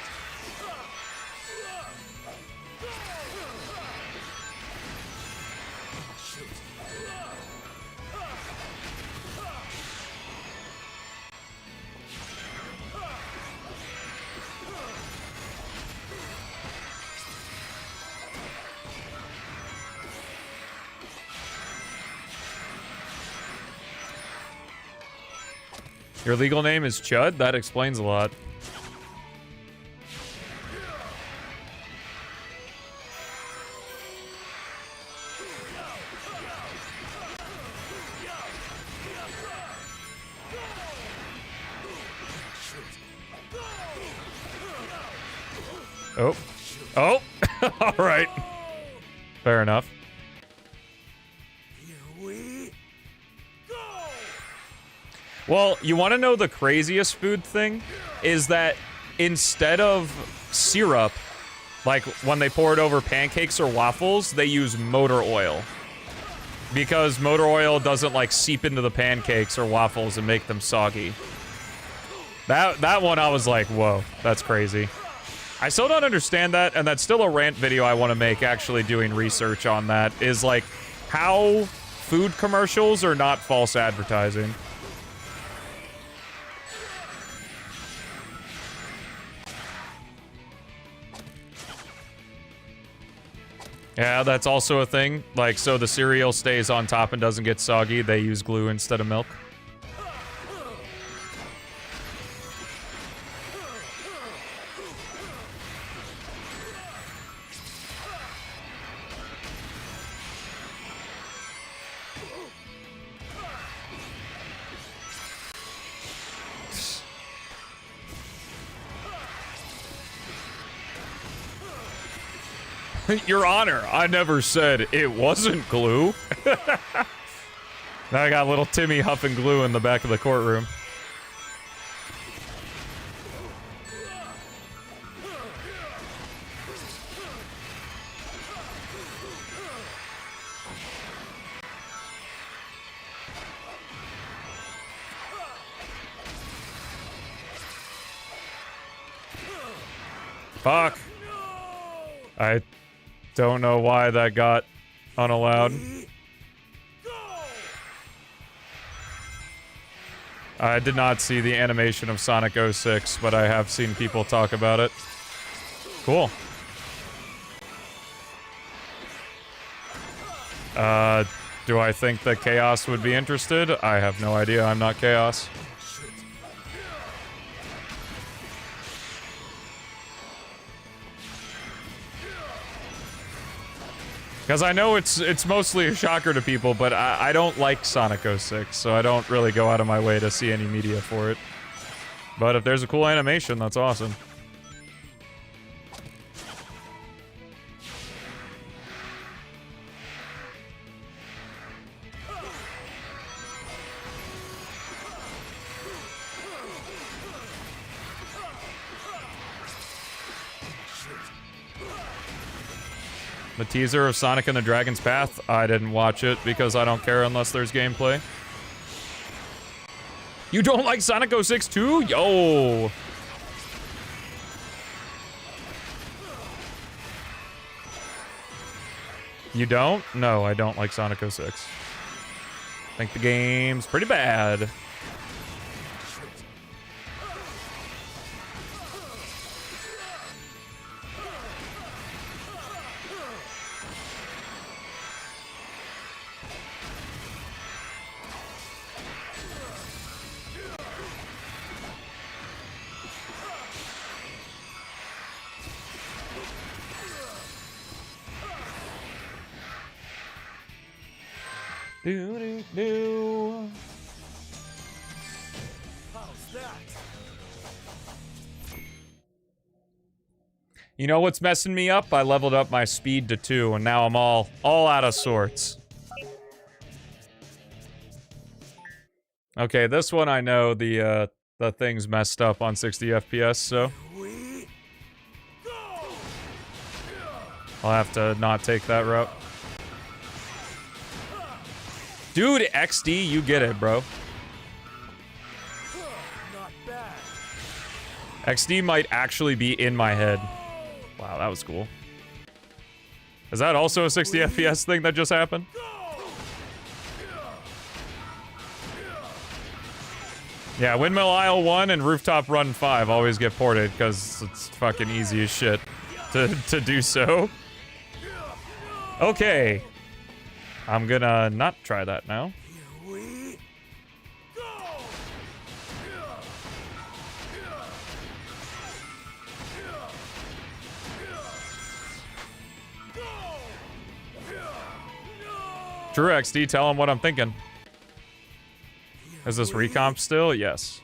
Your legal name is Chud? That explains a lot. Oh. Oh! Alright. Fair enough. Here we go! Well, you want to know the craziest food thing? Is that instead of syrup, like when they pour it over pancakes or waffles, they use motor oil. Because motor oil doesn't like seep into the pancakes or waffles and make them soggy. That one I was like, whoa, that's crazy. I still don't understand that, and that's still a rant video I want to make, actually doing research on that, is like how food commercials are not false advertising. Yeah, that's also a thing. Like, so the cereal stays on top and doesn't get soggy, they use glue instead of milk. Your Honor, I never said it wasn't glue. Now I got little Timmy huffing glue in the back of the courtroom. Fuck. I don't know why that got unallowed. I did not see the animation of Sonic 06, but I have seen people talk about it. Cool. Do I think that Chaos would be interested? I have no idea. I'm not Chaos. Because I know it's mostly a shocker to people, but I don't like Sonic 06, so I don't really go out of my way to see any media for it. But if there's a cool animation, that's awesome. The teaser of Sonic and the Dragon's Path, I didn't watch it because I don't care unless there's gameplay. You don't like Sonic 06 too? Yo! You don't? No, I don't like Sonic 06. I think the game's pretty bad. Do. How's that? You know what's messing me up? I leveled up my speed to 2, and now I'm all out of sorts. Okay, this one I know the thing's messed up on 60 FPS, so I'll have to not take that route. Dude, XD, you get it, bro. Not bad. XD might actually be in my head. Wow, that was cool. Is that also a 60 FPS thing that just happened? Yeah, Windmill Isle 1 and Rooftop Run 5 always get ported because it's fucking easy as shit to do so. Okay. I'm gonna not try that now. Here we go. True XD, tell him what I'm thinking. Is this recomp still? Yes.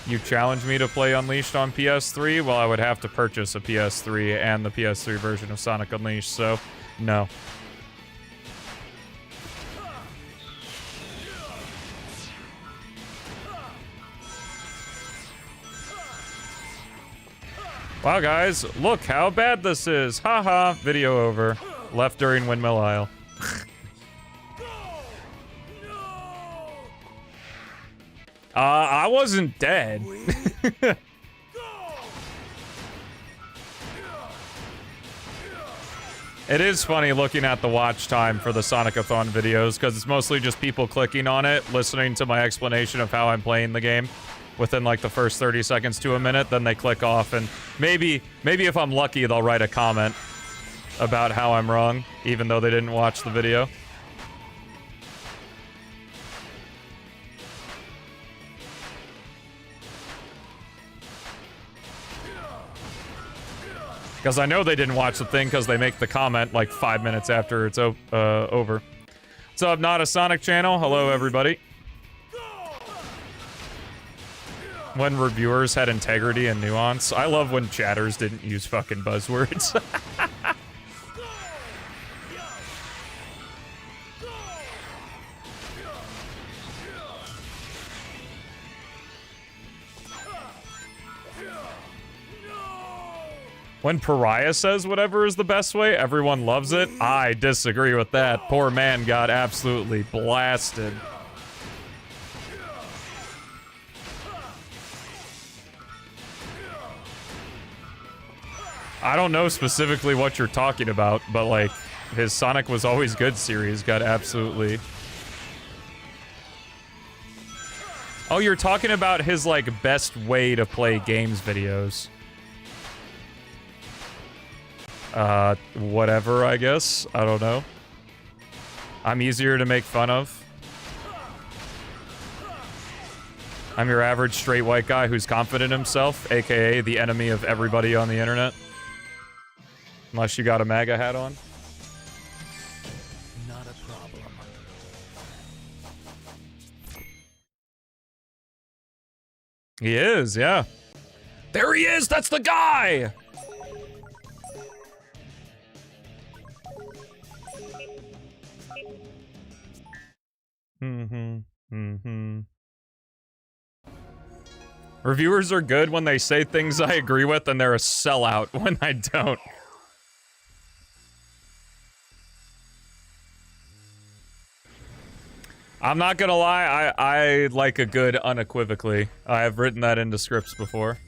You challenged me to play Unleashed on PS3? Well, I would have to purchase a PS3 and the PS3 version of Sonic Unleashed, so no. Wow, guys, look how bad this is. Haha, video over. Left during Windmill Isle. I wasn't dead. It is funny looking at the watch time for the Sonic-A-Thon videos, because it's mostly just people clicking on it, listening to my explanation of how I'm playing the game within like the first 30 seconds to a minute, then they click off, and maybe if I'm lucky, they'll write a comment about how I'm wrong, even though they didn't watch the video. Because I know they didn't watch the thing because they make the comment like 5 minutes after it's over. What's up, Not a Sonic channel? Hello, everybody. When reviewers had integrity and nuance. I love when chatters didn't use fucking buzzwords. When Pariah says whatever is the best way, everyone loves it. I disagree with that. Poor man got absolutely blasted. I don't know specifically what you're talking about, but like, his Sonic Was Always Good series got absolutely... Oh, you're talking about his like best way to play games videos. Whatever, I guess. I don't know. I'm easier to make fun of. I'm your average straight white guy who's confident in himself, aka the enemy of everybody on the internet. Unless you got a MAGA hat on. Not a problem. He is, yeah. There he is! That's the guy! Reviewers are good when they say things I agree with, and they're a sellout when I don't. I'm not gonna lie, I like a good unequivocally. I have written that into scripts before.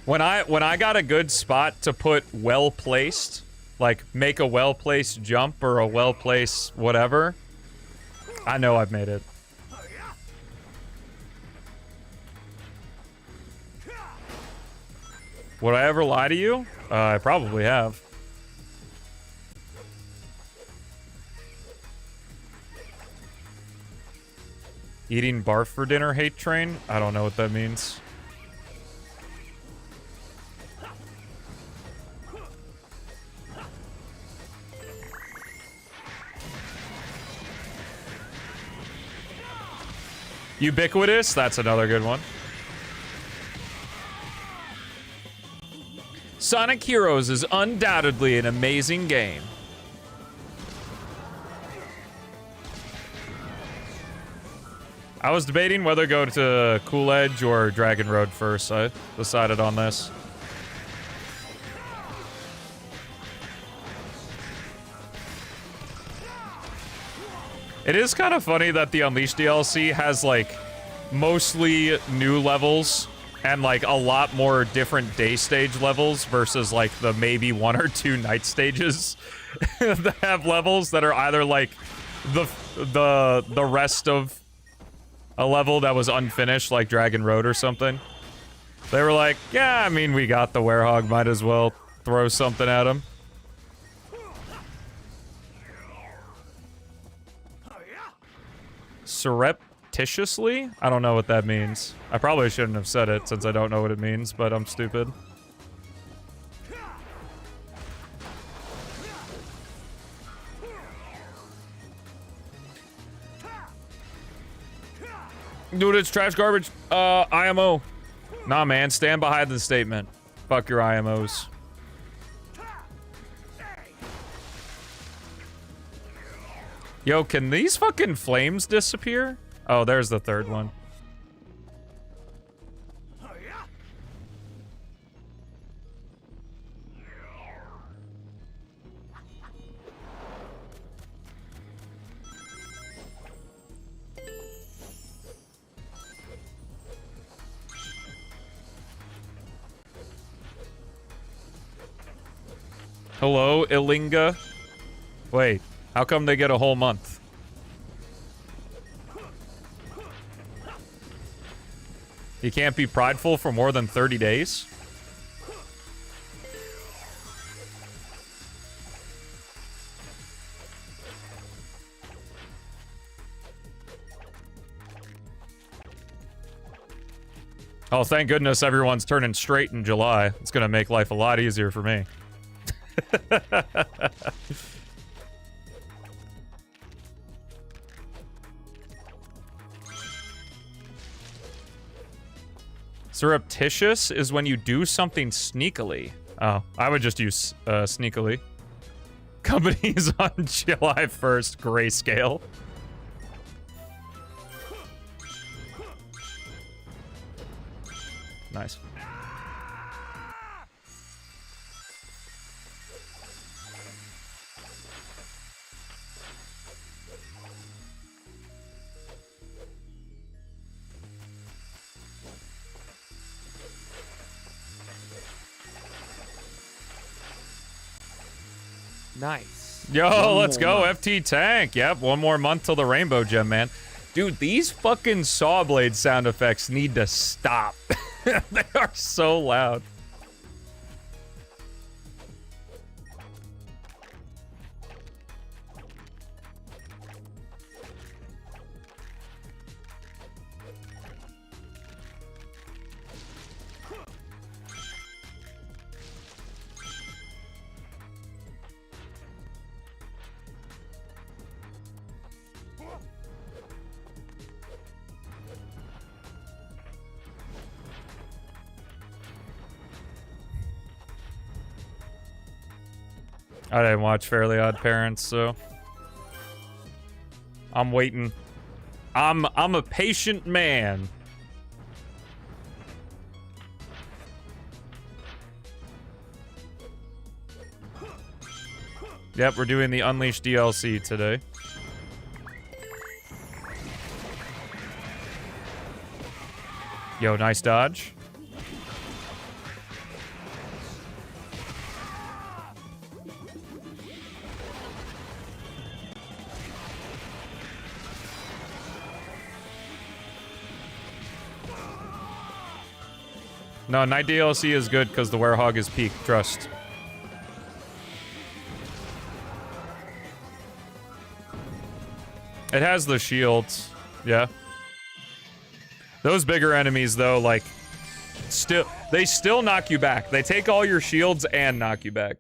When I got a good spot to put well-placed, like make a well-placed jump or a well-placed whatever, I know I've made it. Would I ever lie to you? I probably have. Eating barf for dinner, hate train? I don't know what that means. Ubiquitous? That's another good one. Sonic Heroes is undoubtedly an amazing game. I was debating whether to go to Cool Edge or Dragon Road first. I decided on this. It is kind of funny that the Unleashed DLC has, like, mostly new levels and, like, a lot more different day stage levels versus, like, the maybe 1 or 2 night stages that have levels that are either, like, the rest of a level that was unfinished, like Dragon Road or something. They were like, yeah, I mean, we got the Werehog, might as well throw something at him. Surreptitiously? I don't know what that means. I probably shouldn't have said it since I don't know what it means, but I'm stupid. Dude, it's trash garbage. IMO. Nah, man, stand behind the statement. Fuck your IMOs. Yo, can these fucking flames disappear? Oh, there's the third one. Hello, Ilinga. Wait, how come they get a whole month? You can't be prideful for more than 30 days? Oh, thank goodness everyone's turning straight in July. It's gonna make life a lot easier for me. Surreptitious is when you do something sneakily. Oh, I would just use sneakily. Companies on July 1st, grayscale. Nice. Nice. Yo, let's go, FT Tank. Yep, one more month till the rainbow gem, man. Dude, these fucking saw blade sound effects need to stop. They are so loud. I didn't watch Fairly Odd Parents, so I'm waiting. I'm a patient man. Yep, we're doing the Unleashed DLC today. Yo, nice dodge. No, Night DLC is good because the Werehog is peak. Trust. It has the shields. Yeah. Those bigger enemies, though, like, they still knock you back. They take all your shields and knock you back.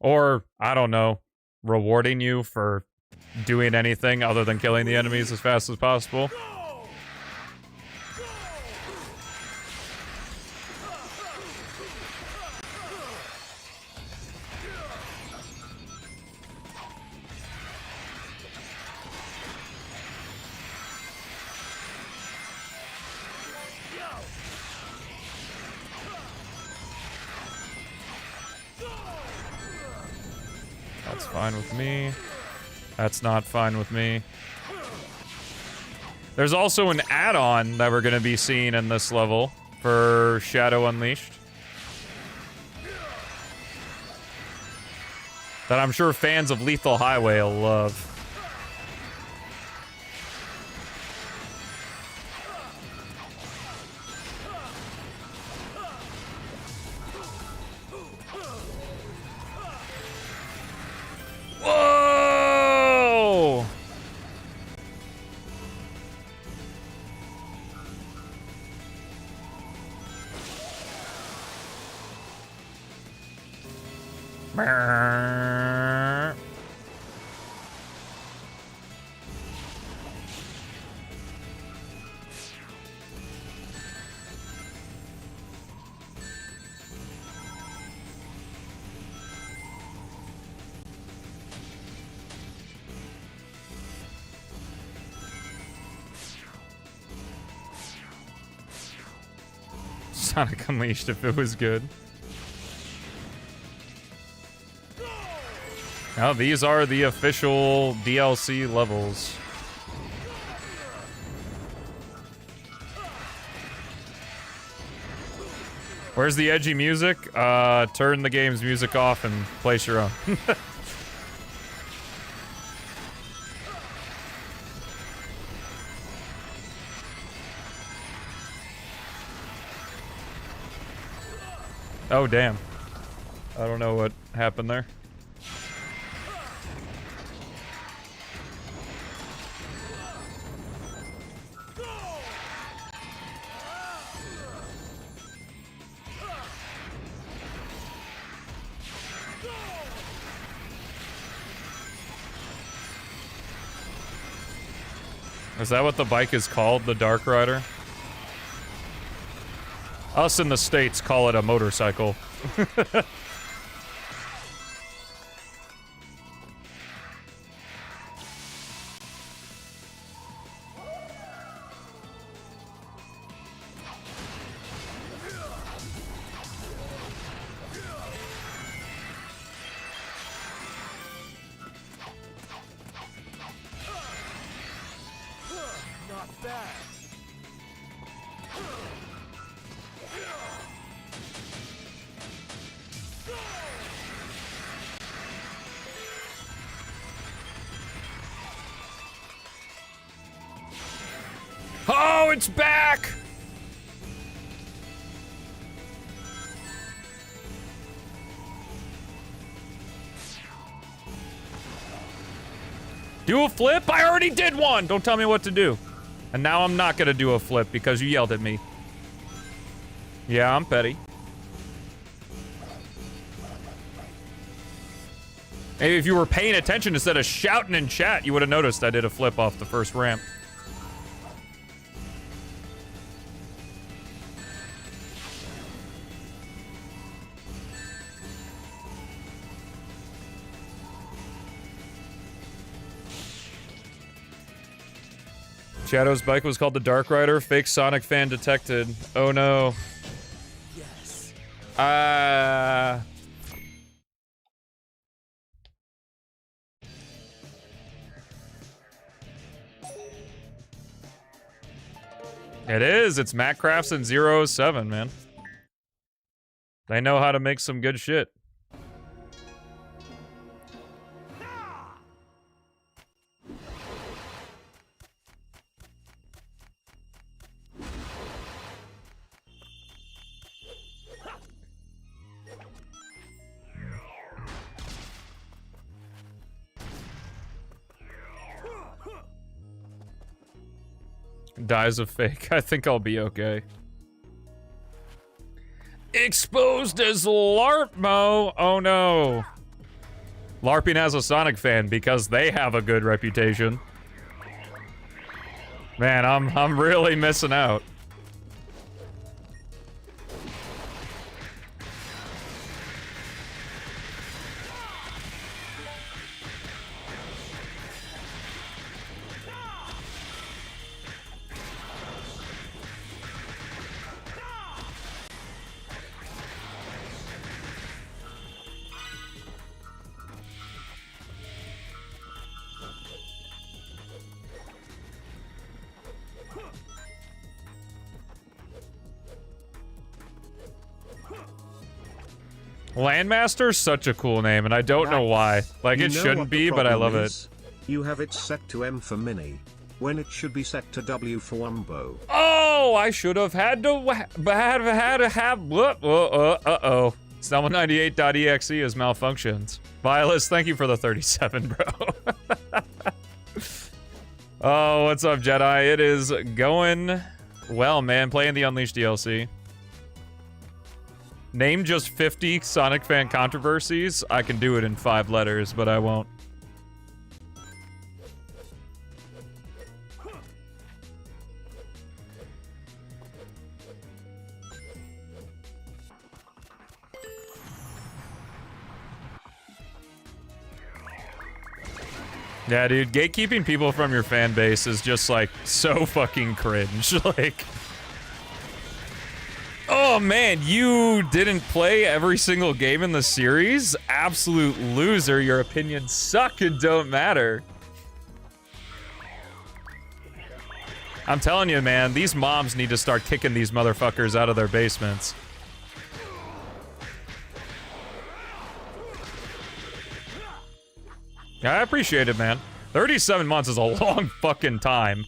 Or, I don't know, rewarding you for doing anything other than killing the enemies as fast as possible. That's fine with me. That's not fine with me. There's also an add-on that we're going to be seeing in this level for Shadow Unleashed that I'm sure fans of Lethal Highway will love. Whoa! Brrr. Sonic Unleashed if it was good. Now these are the official DLC levels. Where's the edgy music? Turn the game's music off and place your own. Oh, damn. I don't know what happened there. Is that what the bike is called, the Dark Rider? Us in the States call it a motorcycle. Not bad. Oh, it's back! Do a flip? I already did one! Don't tell me what to do. And now I'm not gonna do a flip because you yelled at me. Yeah, I'm petty. Maybe if you were paying attention instead of shouting in chat, you would have noticed I did a flip off the first ramp. Shadow's bike was called the Dark Rider. Fake Sonic fan detected. Oh no. Yes. It is. It's Matt Crafts and 007, man. They know how to make some good shit. Dies of fake. I think I'll be okay. Exposed as LARPmo. Oh no. LARPing as a Sonic fan because they have a good reputation. Man, I'm really missing out. Landmaster's such a cool name, and I don't know why. Like, it shouldn't be, but I love it. You have it set to M for mini, when it should be set to W for Wumbo. Oh, I should have had to uh-oh. Stelmo98.exe is malfunctions. Violus, thank you for the 37, bro. Oh, what's up, Jedi? It is going well, man. Playing the Unleashed DLC. Name just 50 Sonic fan controversies. I can do it in 5 letters, but I won't. Yeah, dude, gatekeeping people from your fan base is just, like, so fucking cringe. Like... Oh! Oh man, you didn't play every single game in the series? Absolute loser, your opinions suck and don't matter. I'm telling you, man, these moms need to start kicking these motherfuckers out of their basements. Yeah, I appreciate it, man. 37 months is a long fucking time.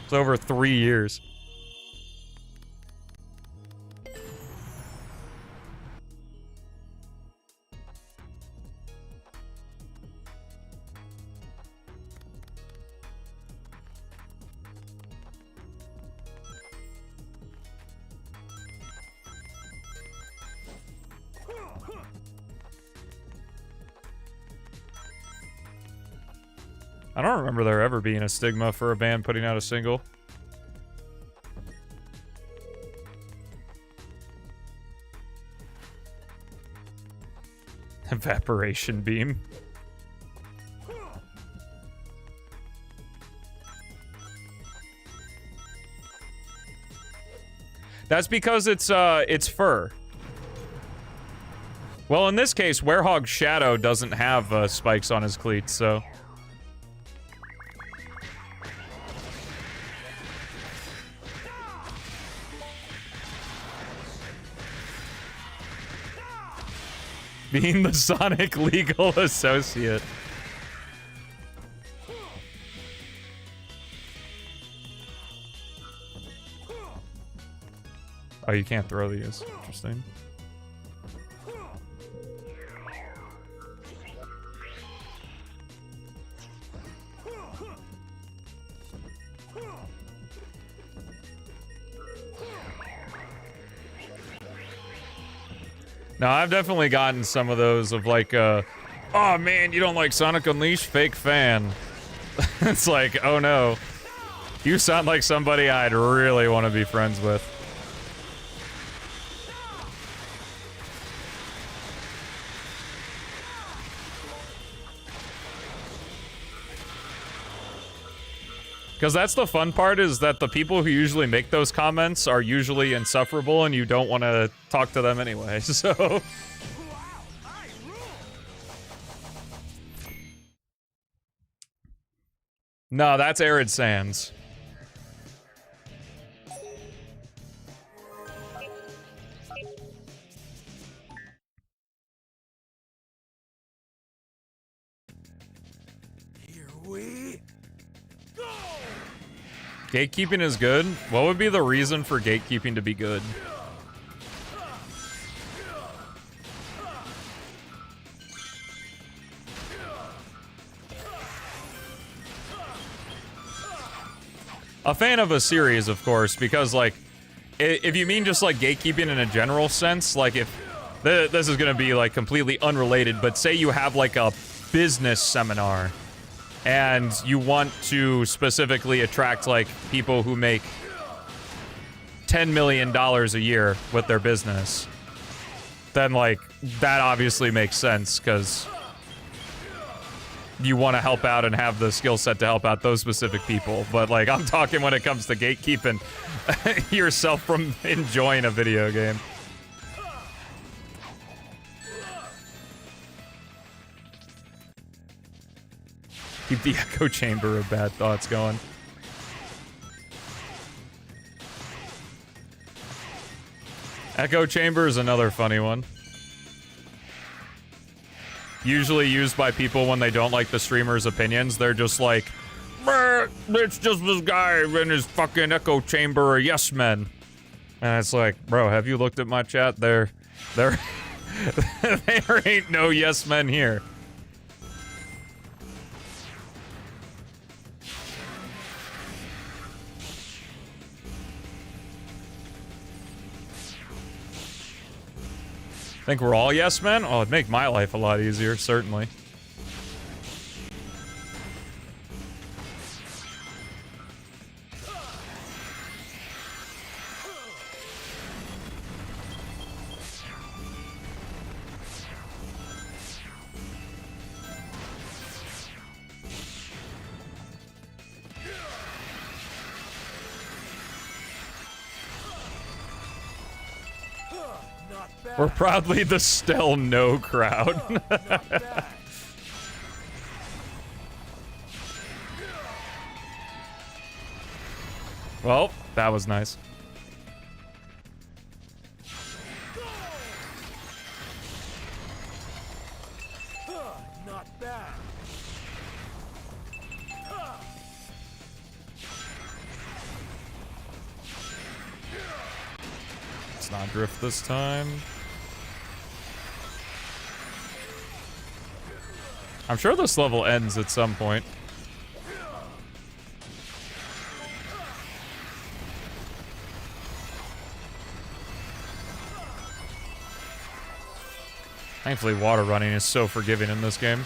It's over 3 years. I don't remember there ever being a stigma for a band putting out a single. Evaporation beam. That's because it's fur. Well, in this case, Werehog's Shadow doesn't have spikes on his cleats, so... Being the Sonic legal associate. Oh, you can't throw these. Interesting. No, I've definitely gotten some of those of like, oh man, you don't like Sonic Unleashed? Fake fan. It's like, oh no. You sound like somebody I'd really want to be friends with. Because that's the fun part, is that the people who usually make those comments are usually insufferable and you don't want to talk to them anyway, so... No, that's Arid Sands. Here we go. Gatekeeping is good? What would be the reason for gatekeeping to be good? A fan of a series, of course, because, like, if you mean just, like, gatekeeping in a general sense, like, if... This is gonna be, like, completely unrelated, but say you have, like, a business seminar, and you want to specifically attract, like, people who make $10 million a year with their business, then, like, that obviously makes sense, because you want to help out and have the skill set to help out those specific people. But, like, I'm talking when it comes to gatekeeping yourself from enjoying a video game. Keep the echo chamber of bad thoughts going. Echo chamber is another funny one. Usually used by people when they don't like the streamer's opinions. They're just like, it's just this guy in his fucking echo chamber of yes men. And it's like, bro, have you looked at my chat? There ain't no yes men here. Think we're all yes men? Oh, it'd make my life a lot easier, certainly. Not bad. We're proudly the Stelmo crowd. Not bad. Well, that was nice. Not bad. Let's not drift this time. I'm sure this level ends at some point. Thankfully, water running is so forgiving in this game.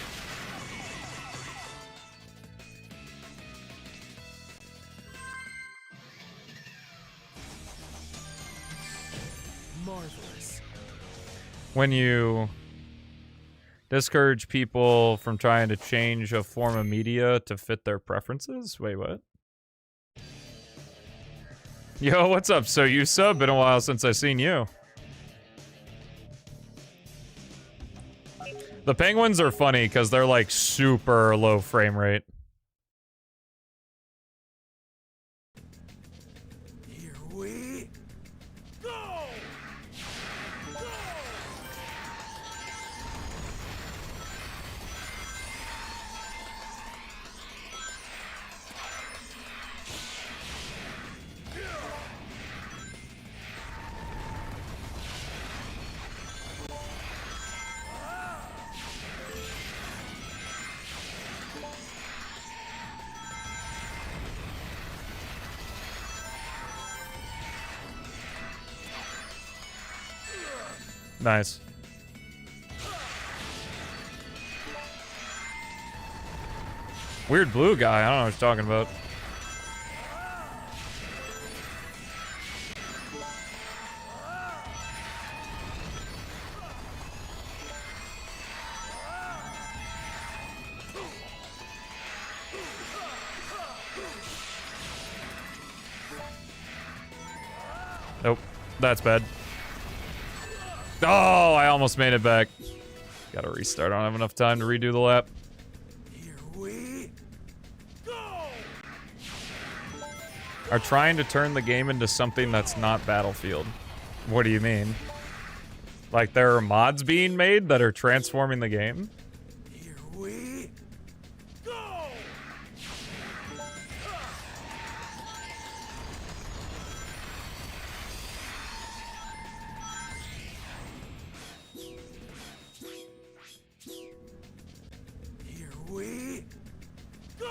Marvelous. When you discourage people from trying to change a form of media to fit their preferences? Wait, what? Yo, what's up? So you sub? Been a while since I seen you. The penguins are funny because they're like super low frame rate. Here we go. Nice. Weird blue guy. I don't know what you're talking about. Nope. That's bad. Oh, I almost made it back. Gotta restart. I don't have enough time to redo the lap. Here we go. Are trying to turn the game into something that's not Battlefield. What do you mean? Like there are mods being made that are transforming the game? Here we go. Here we go.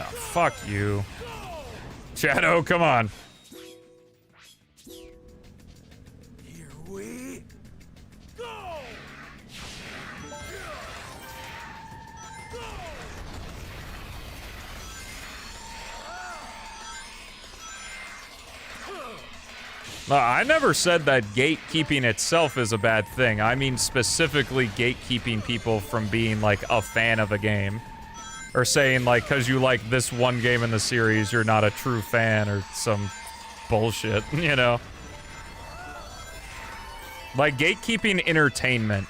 Oh, fuck you. Shadow, come on. Here we go. No, I never said that gatekeeping itself is a bad thing. I mean specifically gatekeeping people from being like a fan of a game. Or saying like, cause you like this one game in the series, you're not a true fan or some bullshit, you know? Like gatekeeping entertainment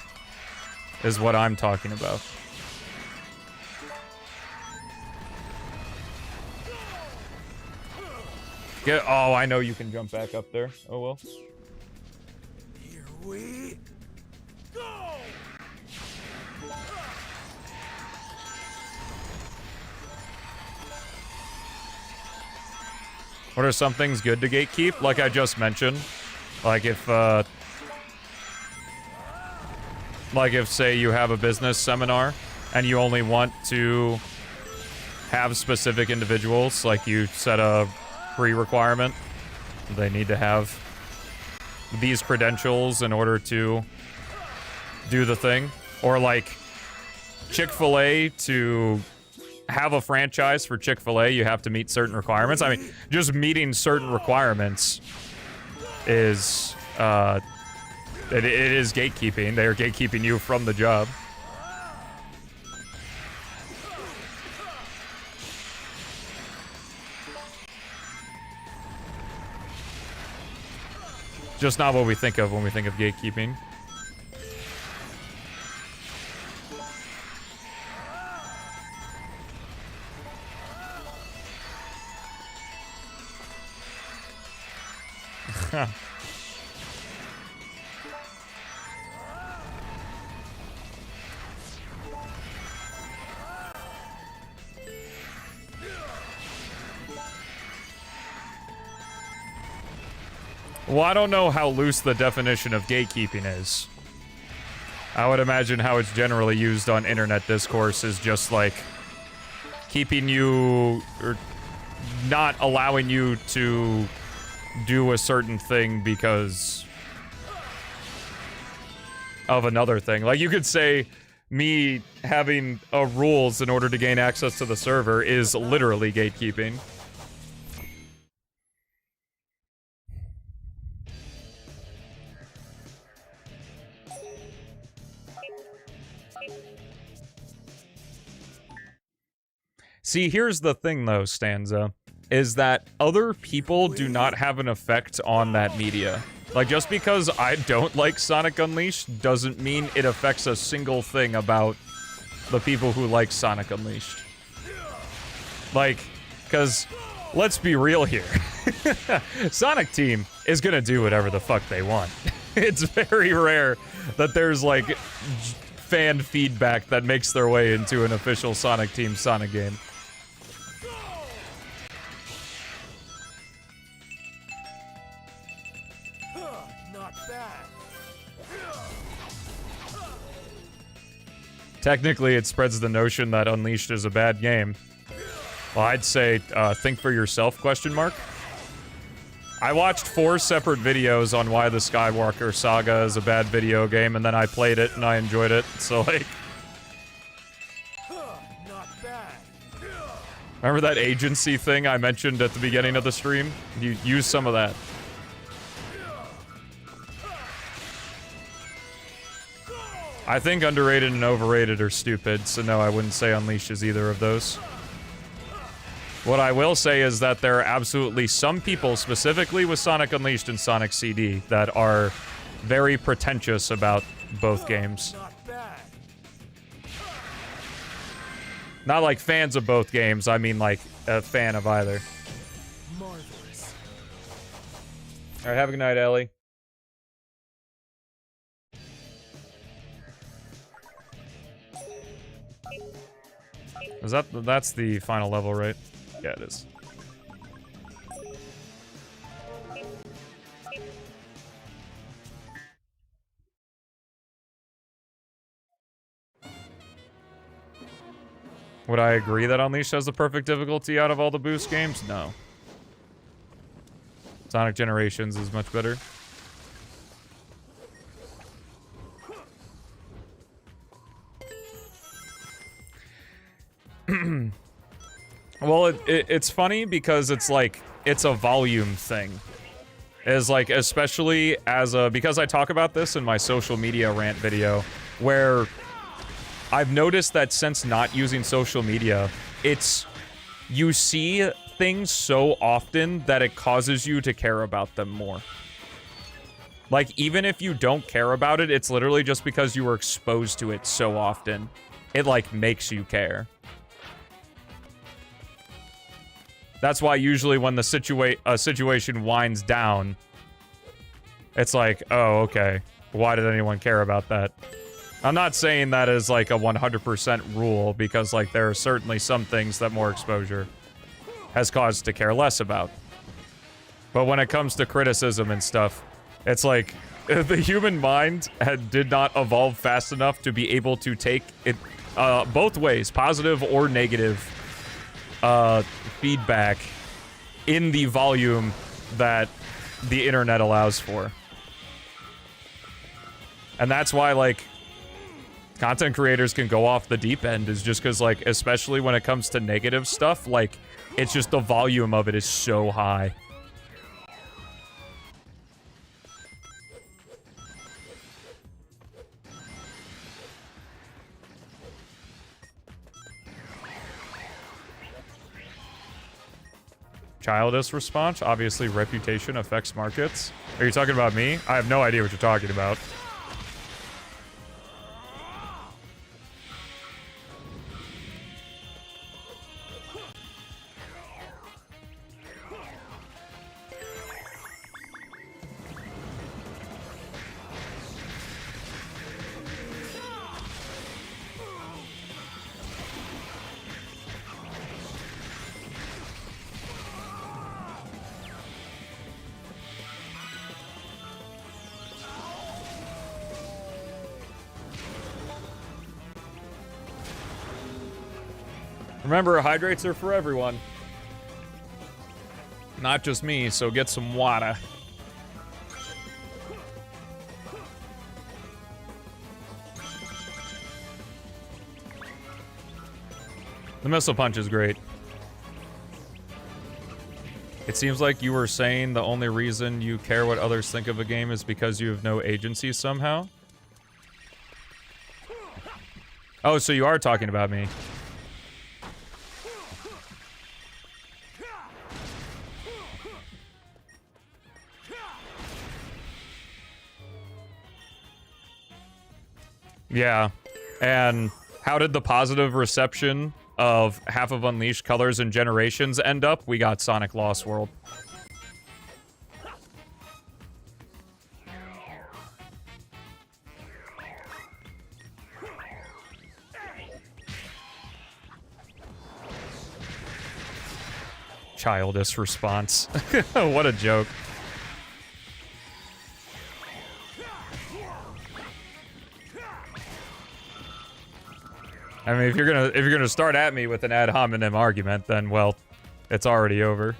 is what I'm talking about. Oh, I know you can jump back up there. Oh well. Here we go. What are some things good to gatekeep? Like I just mentioned. Like if say you have a business seminar and you only want to have specific individuals, like you set a pre-requirement, they need to have these credentials in order to do the thing. Or like Chick-fil-A to have a franchise for Chick-fil-A, you have to meet certain requirements. I mean, just meeting certain requirements is, it is gatekeeping. They are gatekeeping you from the job. Just not what we think of when we think of gatekeeping. Well, I don't know how loose the definition of gatekeeping is. I would imagine how it's generally used on internet discourse is just like keeping you, or not allowing you to do a certain thing because of another thing. Like, you could say me having rules in order to gain access to the server is literally gatekeeping. See, here's the thing, though, Stanza, is that other people do not have an effect on that media. Like, just because I don't like Sonic Unleashed doesn't mean it affects a single thing about the people who like Sonic Unleashed. Like, because, let's be real here. Sonic Team is gonna do whatever the fuck they want. It's very rare that there's, like, fan feedback that makes their way into an official Sonic Team Sonic game. Technically, it spreads the notion that Unleashed is a bad game. Well, I'd say, think for yourself, question mark. I watched 4 separate videos on why the Skywalker Saga is a bad video game, and then I played it, and I enjoyed it, so, like... Remember that agency thing I mentioned at the beginning of the stream? You use some of that. I think underrated and overrated are stupid, so no, I wouldn't say Unleashed is either of those. What I will say is that there are absolutely some people, specifically with Sonic Unleashed and Sonic CD, that are very pretentious about both games. Not like fans of both games, I mean like a fan of either. Marvelous. Alright, have a good night, Ellie. That's the final level, right? Yeah, it is. Would I agree that Unleashed has the perfect difficulty out of all the boost games? No. Sonic Generations is much better. Well, it's funny because it's like, it's a volume thing. Is like, especially as a, because I talk about this in my social media rant video, where I've noticed that since not using social media, it's, you see things so often that it causes you to care about them more. Like, even if you don't care about it, it's literally just because you were exposed to it so often. It, like, makes you care. That's why usually when the situation winds down, it's like, oh, okay. Why did anyone care about that? I'm not saying that is like a 100% rule, because like there are certainly some things that more exposure has caused to care less about. But when it comes to criticism and stuff, it's like the human mind did not evolve fast enough to be able to take it both ways, positive or negative feedback in the volume that the internet allows for. And that's why, like, content creators can go off the deep end is just because, like, especially when it comes to negative stuff, like, it's just the volume of it is so high. Childish response. Obviously, reputation affects markets. Are you talking about me? I have no idea what you're talking about. Remember, hydrates are for everyone. Not just me, so get some water. The missile punch is great. It seems like you were saying the only reason you care what others think of a game is because you have no agency somehow? Oh, so you are talking about me. Yeah, and how did the positive reception of half of Unleashed Colors and Generations end up? We got Sonic Lost World. Childish response. What a joke. I mean, if you're gonna start at me with an ad hominem argument, then, well, it's already over.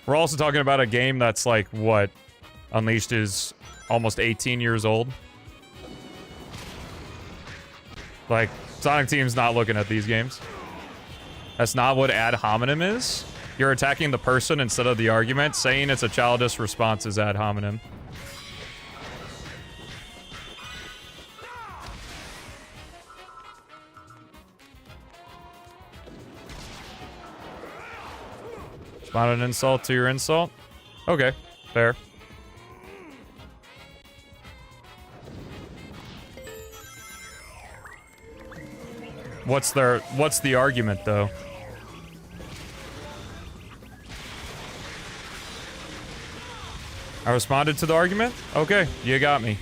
We're also talking about a game that's like, what? Unleashed is almost 18 years old. Like, Sonic Team's not looking at these games. That's not what ad hominem is. You're attacking the person instead of the argument. Saying it's a childish response is ad hominem. Respond an insult to your insult? Okay, fair. What's the argument, though? I responded to the argument? Okay, you got me.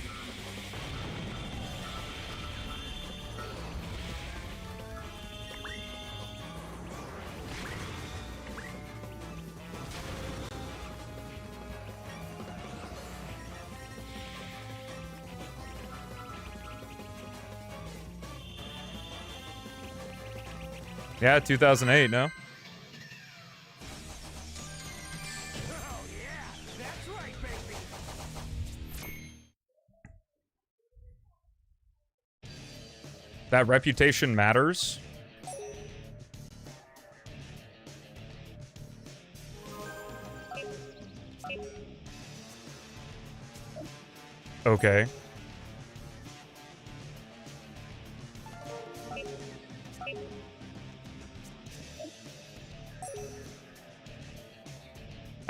Yeah, 2008, no? That reputation matters? Okay.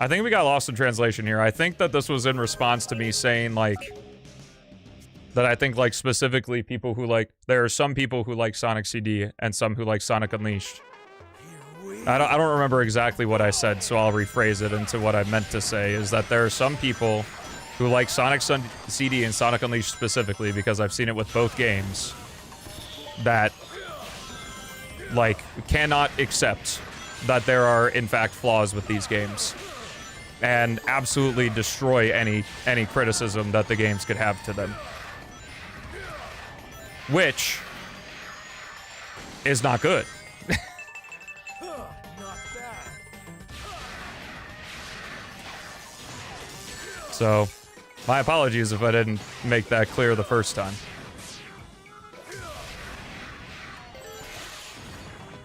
I think we got lost in translation here. I think that this was in response to me saying, like, that I think, like, specifically people who like... There are some people who like Sonic CD and some who like Sonic Unleashed. I don't remember exactly what I said, so I'll rephrase it into what I meant to say, is that there are some people who like Sonic CD and Sonic Unleashed specifically, because I've seen it with both games, that, like, cannot accept that there are, in fact, flaws with these games. And absolutely destroy any criticism that the games could have to them. Which is not good. Not bad. So, my apologies if I didn't make that clear the first time.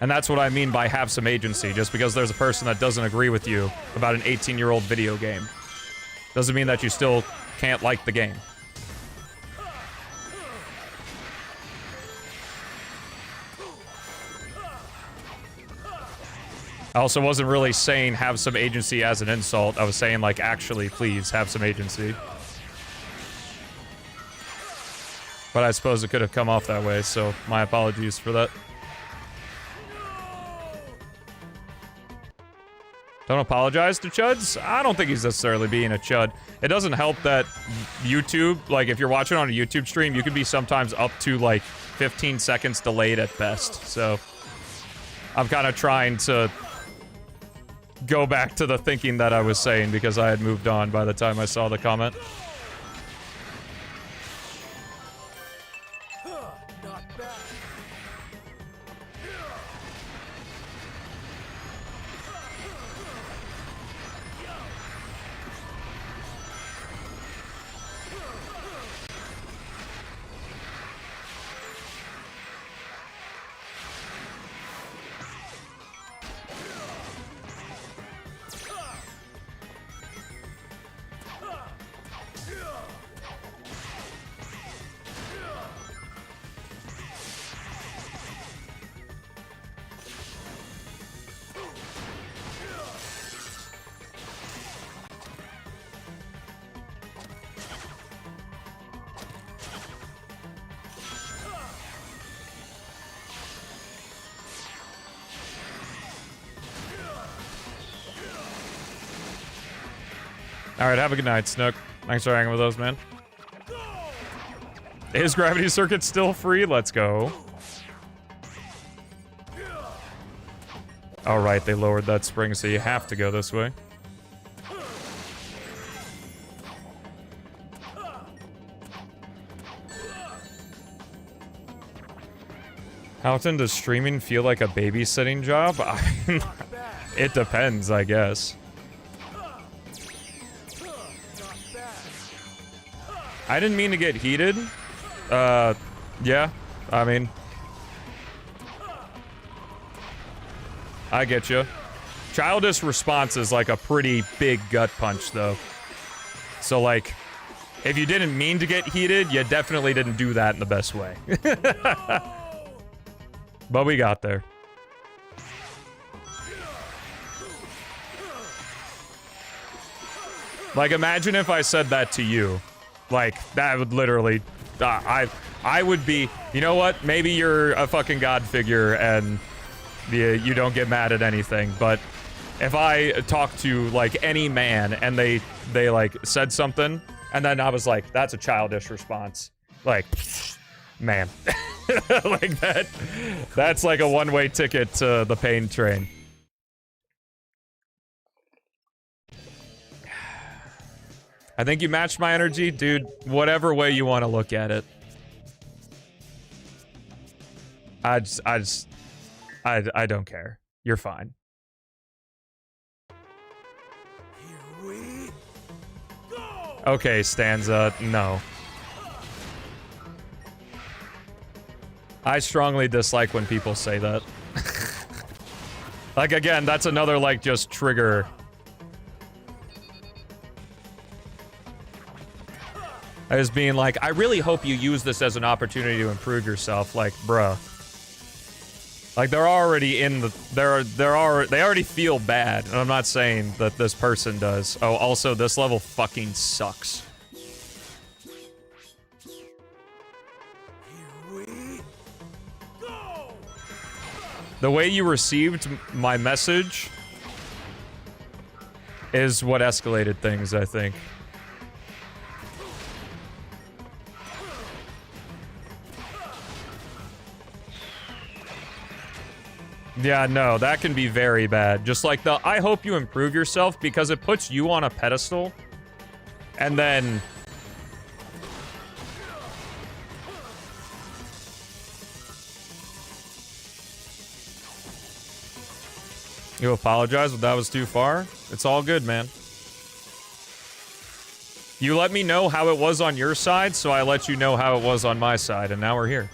And that's what I mean by have some agency. Just because there's a person that doesn't agree with you about an 18-year-old video game doesn't mean that you still can't like the game. I also wasn't really saying have some agency as an insult. I was saying, like, actually, please, have some agency. But I suppose it could have come off that way, so my apologies for that. Don't apologize to Chuds? I don't think he's necessarily being a Chud. It doesn't help that YouTube, like, if you're watching on a YouTube stream, you can be sometimes up to, like, 15 seconds delayed at best. So, I'm kind of trying to go back to the thinking that I was saying because I had moved on by the time I saw the comment. Not bad. Alright, have a good night, Snook. Thanks for hanging with us, man. Is Gravity Circuit still free? Let's go. Alright, they lowered that spring, so you have to go this way. How often does streaming feel like a babysitting job? It depends, I guess. I didn't mean to get heated. Yeah, I mean, I get you. Childish response is like a pretty big gut punch, though. So, like, if you didn't mean to get heated, you definitely didn't do that in the best way. But we got there. Like, imagine if I said that to you. Like, that would literally... I would be... You know what? Maybe you're a fucking god figure and you don't get mad at anything, but if I talk to, like, any man and they like, said something, and then I was like, that's a childish response. Like, man. Like, that's like a one-way ticket to the pain train. I think you matched my energy, dude. Whatever way you want to look at it. I don't care. You're fine. Here we go. Okay, Stanza, no. I strongly dislike when people say that. Like, again, that's another, like, just trigger. As being like, I really hope you use this as an opportunity to improve yourself. Like, bruh. Like, they're already in the... They already feel bad. And I'm not saying that this person does. Oh, also, this level fucking sucks. The way you received my message is what escalated things, I think. Yeah, no, that can be very bad. Just like the, I hope you improve yourself, because it puts you on a pedestal. And then... You apologize, but that was too far. It's all good, man. You let me know how it was on your side, so I let you know how it was on my side, and now we're here.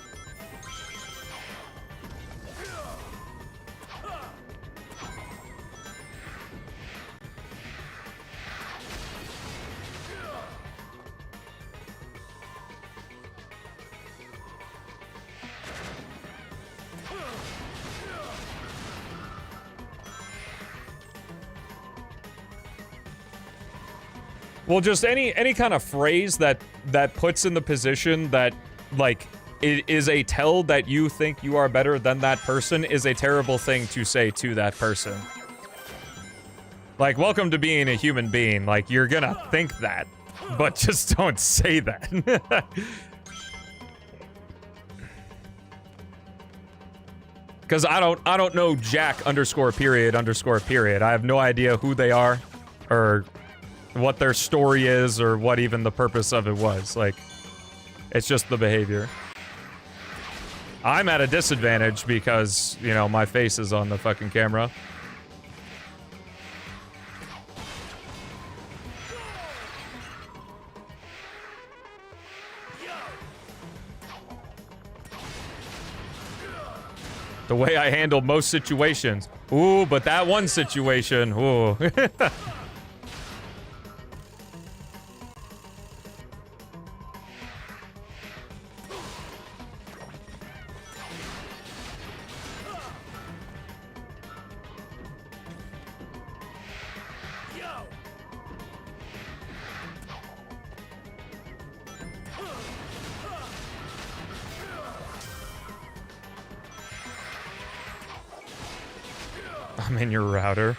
Well, just any kind of phrase that puts in the position that, like, it is a tell that you think you are better than that person is a terrible thing to say to that person. Like, welcome to being a human being. Like, you're gonna think that, but just don't say that. Because I don't know Jack underscore period underscore period. I have no idea who they are, or what their story is, or what even the purpose of it was. Like, it's just the behavior. I'm at a disadvantage because, you know, my face is on the fucking camera. The way I handle most situations. Ooh, but that one situation, ooh. I'm in your router.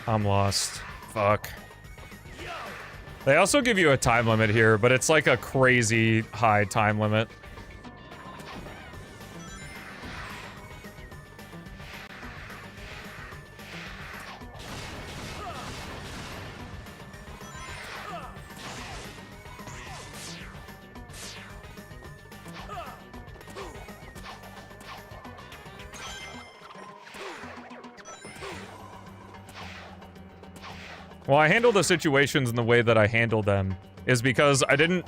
I'm lost. Fuck. They also give you a time limit here, but it's like a crazy high time limit. Well, I handle the situations in the way that I handle them is because I didn't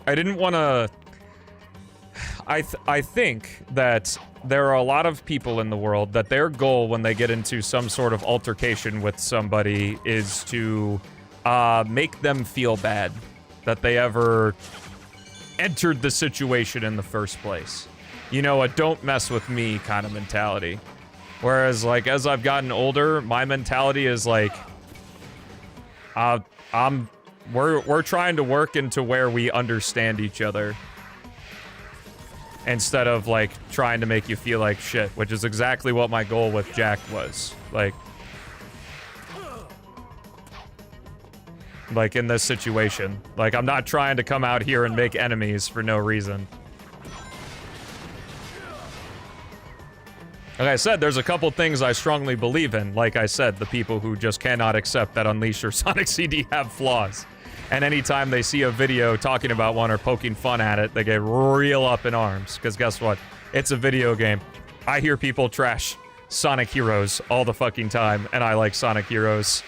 want to. I think that there are a lot of people in the world that their goal when they get into some sort of altercation with somebody is to make them feel bad that they ever entered the situation in the first place. You know, a don't mess with me kind of mentality. Whereas, like, as I've gotten older, my mentality is like, we're trying to work into where we understand each other. Instead of, like, trying to make you feel like shit, which is exactly what my goal with Jack was. Like in this situation. Like, I'm not trying to come out here and make enemies for no reason. Like I said, there's a couple things I strongly believe in. Like I said, the people who just cannot accept that Unleash or Sonic CD have flaws. And anytime they see a video talking about one or poking fun at it, they get real up in arms. Because guess what? It's a video game. I hear people trash Sonic Heroes all the fucking time, and I like Sonic Heroes.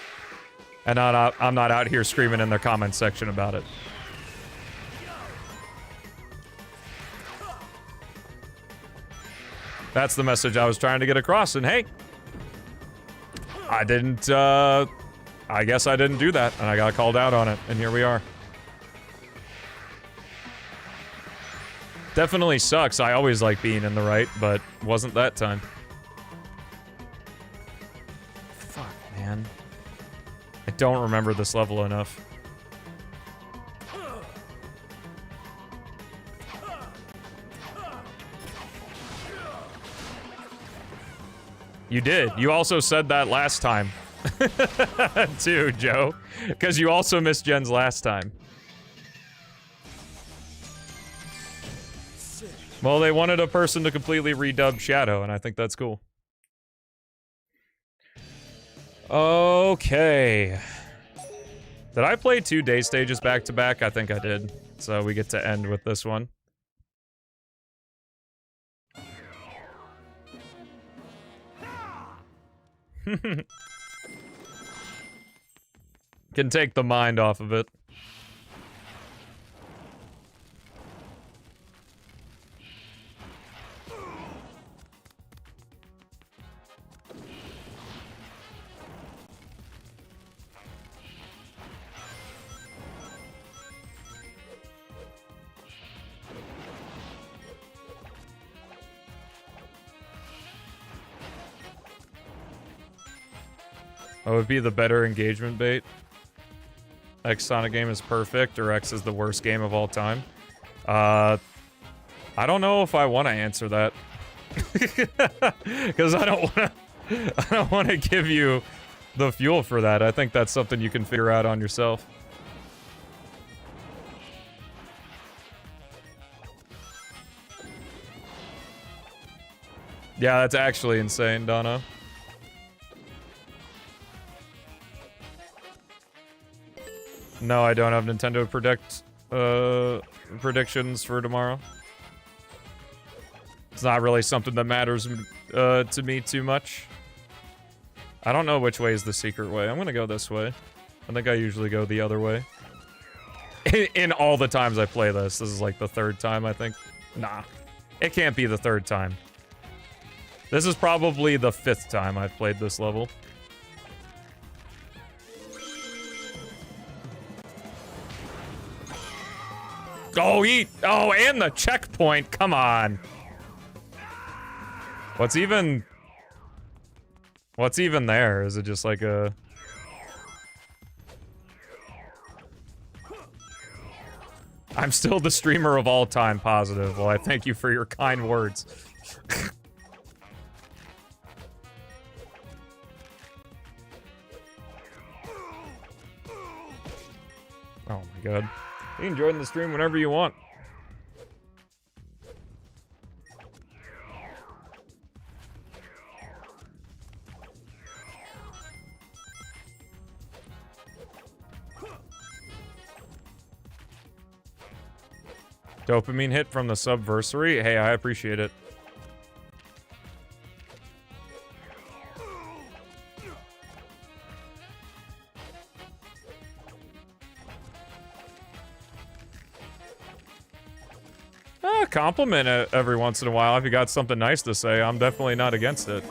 And I'm not out here screaming in their comment section about it. That's the message I was trying to get across, and hey, I didn't, I guess I didn't do that, and I got called out on it, and here we are. Definitely sucks. I always like being in the right, but wasn't that time. Fuck, man. I don't remember this level enough. You did. You also said that last time. Too, Joe. Because you also missed Jen's last time. Well, they wanted a person to completely redub Shadow, and I think that's cool. Okay. Did I play 2 day stages back to back? I think I did. So we get to end with this one. Can take the mind off of it. Oh, it would be the better engagement bait. X Sonic game is perfect, or X is the worst game of all time. I don't know if I want to answer that. Because I don't want to give you the fuel for that. I think that's something you can figure out on yourself. Yeah, that's actually insane, Donna. No, I don't have Nintendo predictions for tomorrow. It's not really something that matters to me too much. I don't know which way is the secret way. I'm gonna go this way. I think I usually go the other way. In all the times I play this. This is like the 3rd time, I think. Nah. It can't be the 3rd time. This is probably the 5th time I've played this level. Oh, eat! Oh, and the checkpoint! Come on! What's even there? Is it just like a... I'm still the streamer of all time positive. Well, I thank you for your kind words. Oh my god. You can join the stream whenever you want. Dopamine hit from the subversary? Hey, I appreciate it. Compliment it every once in a while if you got something nice to say. I'm definitely not against it.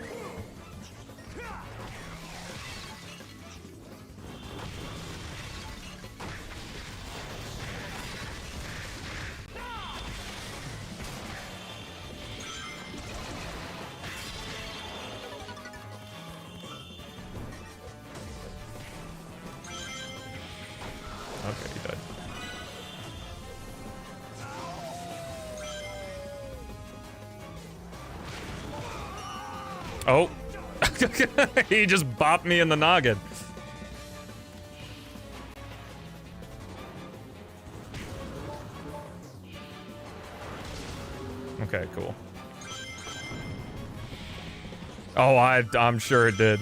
Okay, you died. Oh. He just bopped me in the noggin. Okay, cool. Oh, I'm sure it did.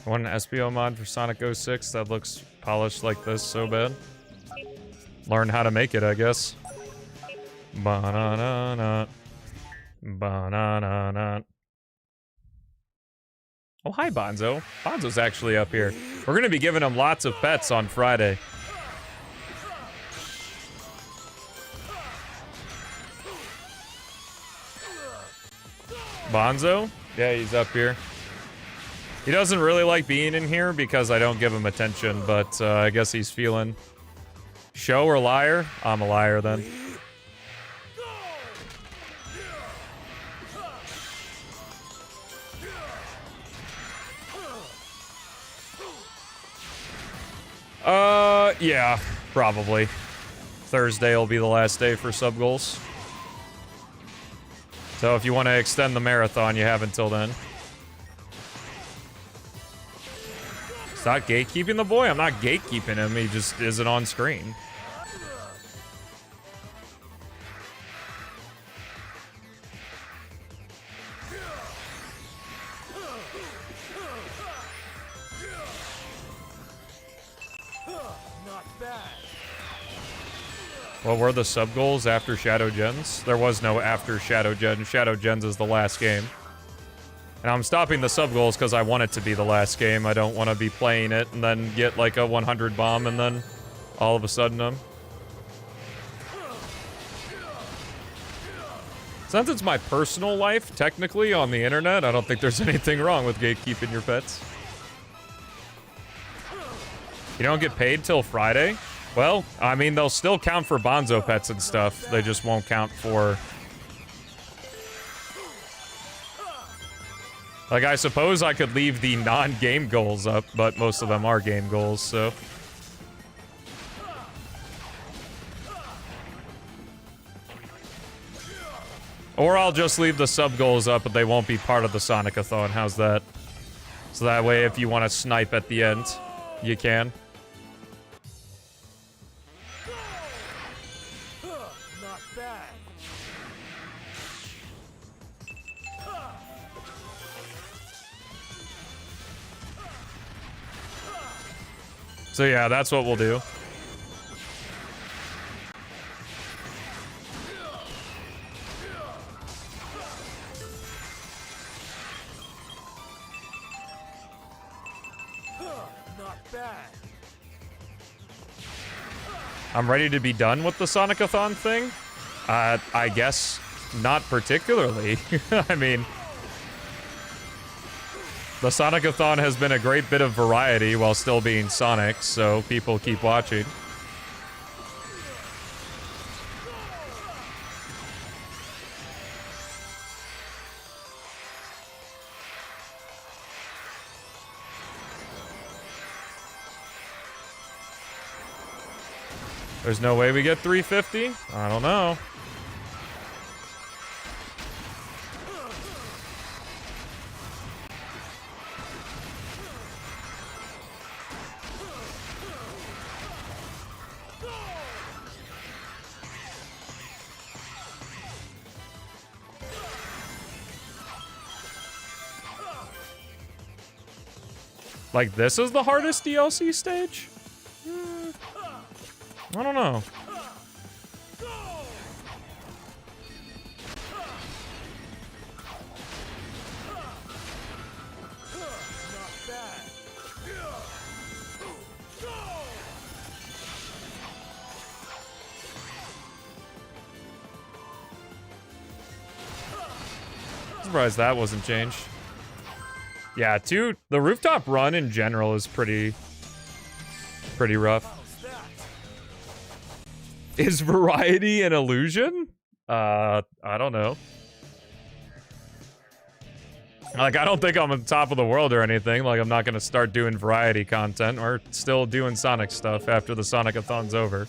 I want an SBO mod for Sonic 06 that looks polished like this so bad. Learn how to make it, I guess. Ba-na-na-na. Ba-na-na-na. Oh, hi, Bonzo. Bonzo's actually up here. We're gonna be giving him lots of pets on Friday. Bonzo? Yeah, he's up here. He doesn't really like being in here because I don't give him attention, but I guess he's feeling... Show or liar? I'm a liar then. Yeah, probably. Thursday will be the last day for sub goals. So if you want to extend the marathon, you have until then. It's not gatekeeping the boy. I'm not gatekeeping him. He just isn't on screen. Not bad. What were the sub goals after Shadow Gens? There was no after Shadow Gens. Shadow Gens is the last game. And I'm stopping the sub goals because I want it to be the last game. I don't want to be playing it and then get like a 100 bomb and then all of a sudden Since it's my personal life, technically, on the internet, I don't think there's anything wrong with gatekeeping your pets. You don't get paid till Friday? Well, I mean, they'll still count for Bonzo pets and stuff. They just won't count for... Like, I suppose I could leave the non-game goals up, but most of them are game goals, so... Or I'll just leave the sub goals up, but they won't be part of the Sonic-A-Thon. How's that? So that way, if you want to snipe at the end, you can. Not bad. So yeah, that's what we'll do. Not bad. I'm ready to be done with the Sonic-A-Thon thing. I guess not particularly. I mean, the Sonic-A-Thon has been a great bit of variety while still being Sonic, so people keep watching. There's no way we get 350? I don't know. Like, this is the hardest DLC stage? I don't know. Surprised that wasn't changed. Yeah, the rooftop run in general is pretty rough. Is variety an illusion? I don't know. Like, I don't think I'm on top of the world or anything. Like, I'm not gonna start doing variety content. We're still doing Sonic stuff after the Sonic-A-Thon's over.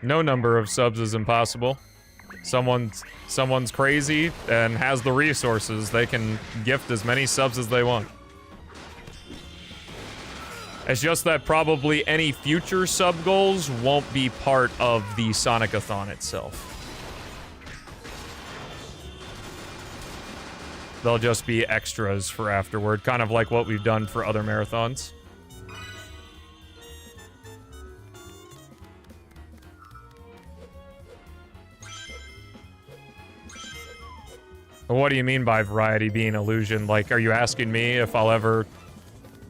No number of subs is impossible. Someone's crazy and has the resources. They can gift as many subs as they want. It's just that probably any future sub goals won't be part of the Sonic-A-Thon itself. They'll just be extras for afterward, kind of like what we've done for other marathons. What do you mean by variety being illusion? Like, are you asking me if I'll ever,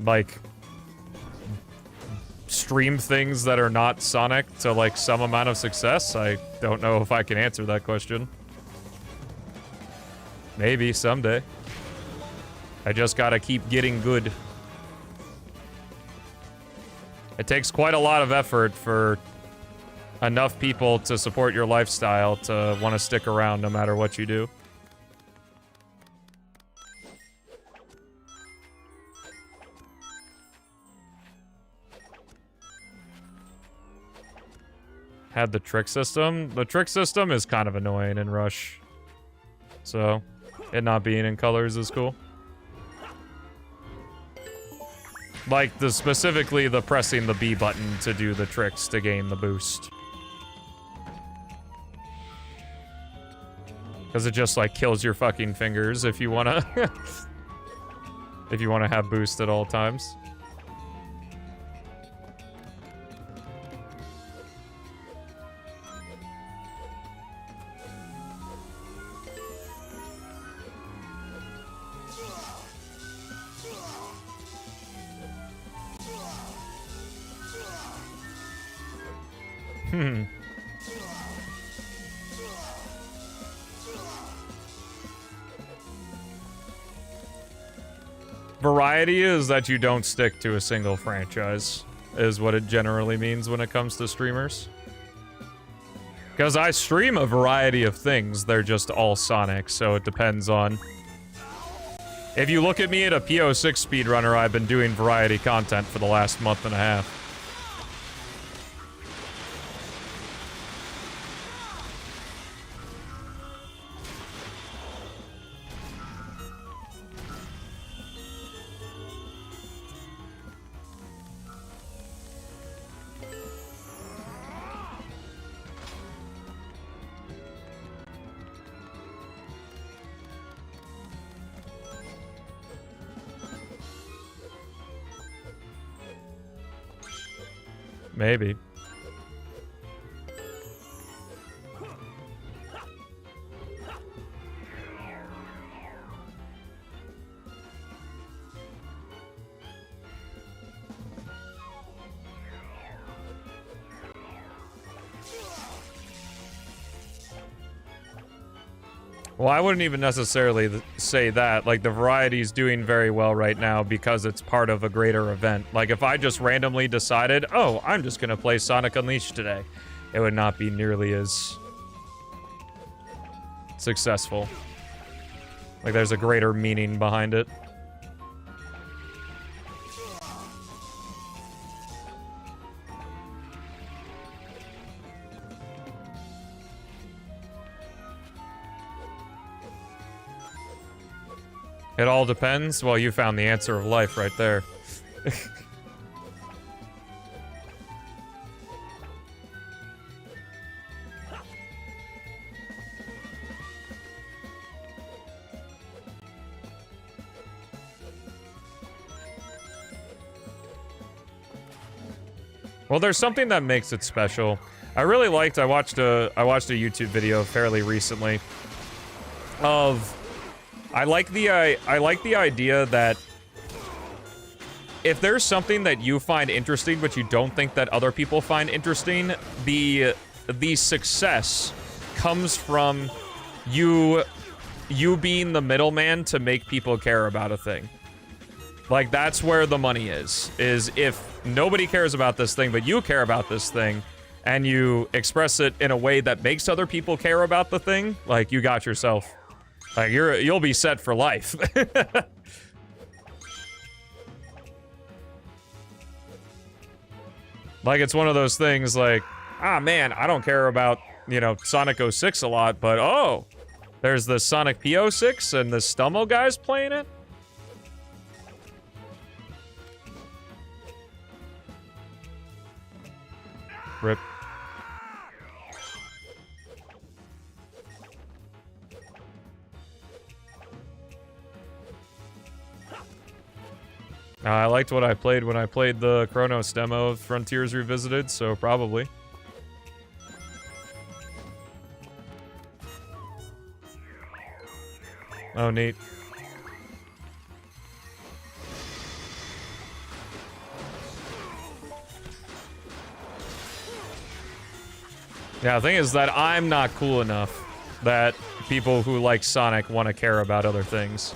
like, stream things that are not Sonic to, like, some amount of success? I don't know if I can answer that question. Maybe someday. I just gotta keep getting good. It takes quite a lot of effort for enough people to support your lifestyle to want to stick around no matter what you do. had the trick system. The trick system is kind of annoying in Rush. So, it not being in colors is cool. Like, specifically the pressing the B button to do the tricks to gain the boost. Because it just, like, kills your fucking fingers if you wanna... if you wanna have boost at all times. Variety is that you don't stick to a single franchise, is what it generally means when it comes to streamers. Because I stream a variety of things, they're just all Sonic, so it depends on... If you look at me at a PO6 speedrunner, I've been doing variety content for the last month and a half. Maybe. Well, I wouldn't even necessarily say that. Like, the variety's doing very well right now because it's part of a greater event. Like, if I just randomly decided, oh, I'm just gonna play Sonic Unleashed today, it would not be nearly as successful. Like, there's a greater meaning behind it. It all depends. Well, you found the answer of life right there. Well, there's something that makes it special. I really liked, I watched a YouTube video fairly recently of... I like the idea that if there's something that you find interesting but you don't think that other people find interesting, the success comes from you being the middleman to make people care about a thing. Like, that's where the money is if nobody cares about this thing but you care about this thing and you express it in a way that makes other people care about the thing, like, you got yourself. Like, you'll be set for life. Like, it's one of those things like, ah, man, I don't care about, you know, Sonic 06 a lot, but, oh, there's the Sonic P06 and the Stelmo guys playing it? Rip. I liked what I played when I played the Chronos demo of Frontiers Revisited, so probably. Oh, neat. Yeah, the thing is that I'm not cool enough that people who like Sonic want to care about other things.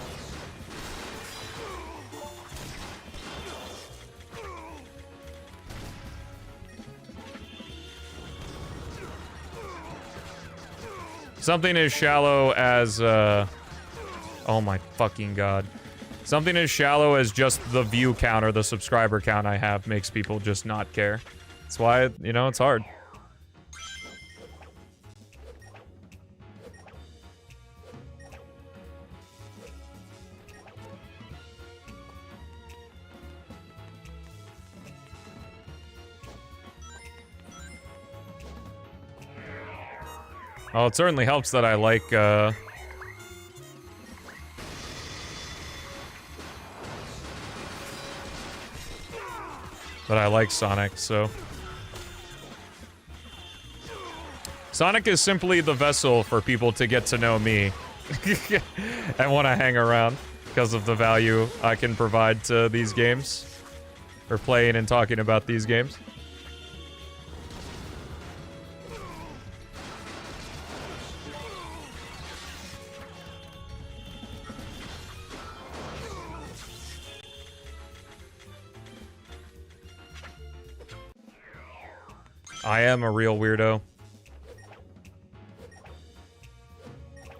Something as shallow as, oh my fucking god. Something as shallow as just the view count or the subscriber count I have makes people just not care. That's why, you know, it's hard. Well, it certainly helps that I like, that I like Sonic, so... Sonic is simply the vessel for people to get to know me and want to hang around because of the value I can provide to these games, or playing and talking about these games. I am a real weirdo.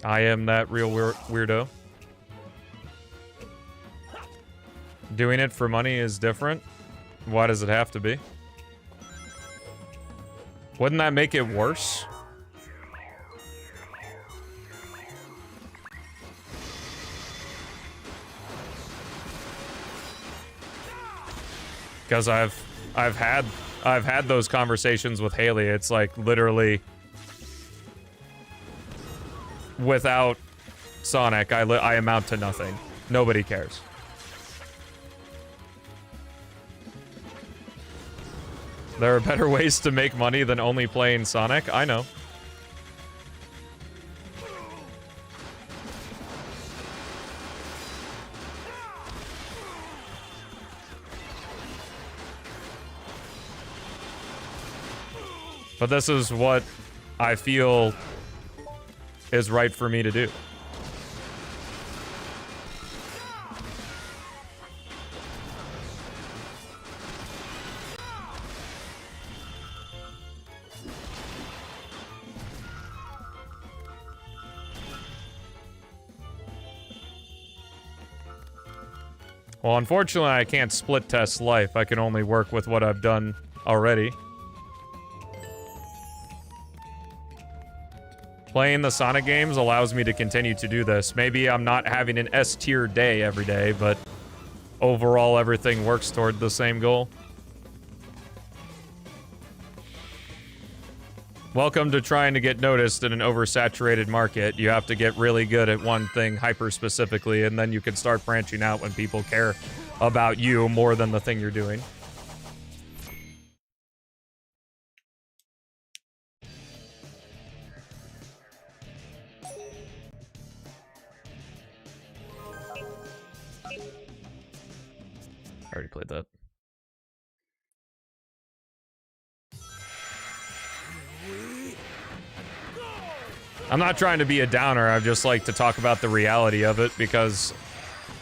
I am that real weirdo. Doing it for money is different. Why does it have to be? Wouldn't that make it worse? Because I've had those conversations with Haley. It's like literally without Sonic, I amount to nothing. Nobody cares. There are better ways to make money than only playing Sonic. I know. But this is what I feel is right for me to do. Well, unfortunately, I can't split test life. I can only work with what I've done already. Playing the Sonic games allows me to continue to do this. Maybe I'm not having an S-tier day every day, but overall everything works toward the same goal. Welcome to trying to get noticed in an oversaturated market. You have to get really good at one thing hyper-specifically, and then you can start branching out when people care about you more than the thing you're doing. I already played that. I'm not trying to be a downer, I just like to talk about the reality of it, because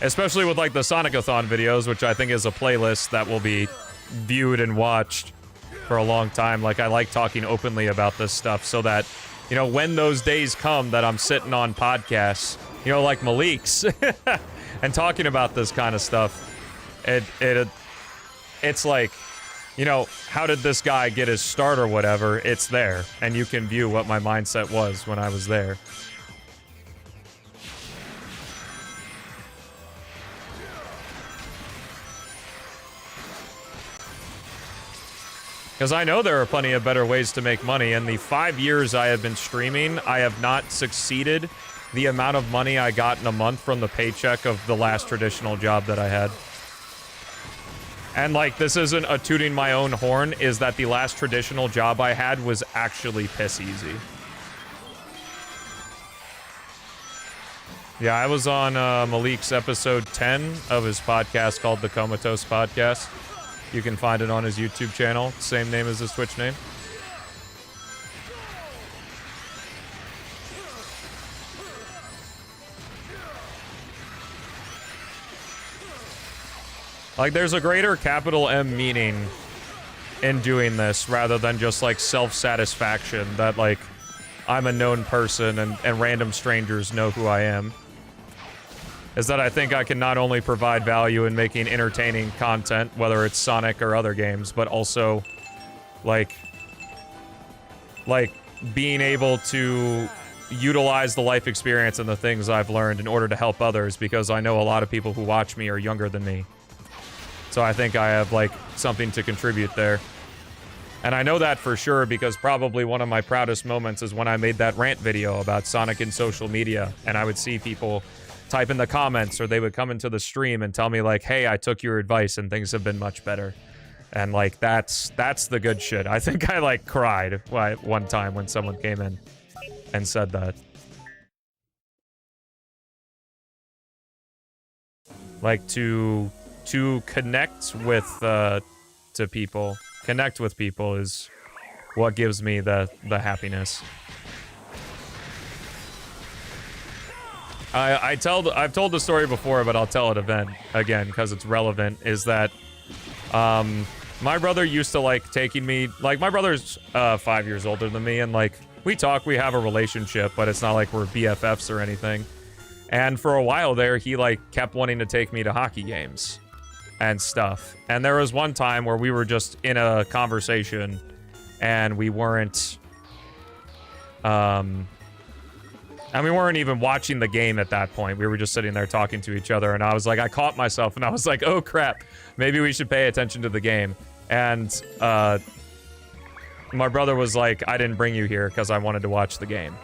especially with like the Sonic-A-Thon videos, which I think is a playlist that will be viewed and watched for a long time, like I like talking openly about this stuff so that, you know, when those days come that I'm sitting on podcasts, you know, like Malik's, and talking about this kind of stuff, it's like, you know, how did this guy get his start or whatever? It's there, and you can view what my mindset was when I was there. Because I know there are plenty of better ways to make money. In the 5 years I have been streaming, I have not succeeded the amount of money I got in a month from the paycheck of the last traditional job that I had. And, like, this isn't a tooting my own horn, is that the last traditional job I had was actually piss easy. Yeah, I was on Malik's episode 10 of his podcast called The Comatose Podcast. You can find it on his YouTube channel, same name as his Twitch name. Like, there's a greater capital M meaning in doing this, rather than just, like, self-satisfaction that, like, I'm a known person and random strangers know who I am. Is that I think I can not only provide value in making entertaining content, whether it's Sonic or other games, but also, like being able to utilize the life experience and the things I've learned in order to help others, because I know a lot of people who watch me are younger than me. So I think I have, like, something to contribute there. And I know that for sure because probably one of my proudest moments is when I made that rant video about Sonic and social media, and I would see people type in the comments, or they would come into the stream and tell me like, hey, I took your advice and things have been much better. And like, that's the good shit. I think I like cried one time when someone came in and said that. Like to connect with to people. Connect with people is what gives me the happiness. I've told the story before, but I'll tell it again because it's relevant. Is that my brother used to like taking me, like my brother's 5 years older than me, and like we talk, we have a relationship, but it's not like we're BFFs or anything. And for a while there, he like kept wanting to take me to hockey games and stuff. And there was one time where we were just in a conversation and we weren't and we weren't even watching the game at that point. We were just sitting there talking to each other, and I was like, I caught myself and I was like, oh crap, maybe we should pay attention to the game. And my brother was like, I didn't bring you here because I wanted to watch the game.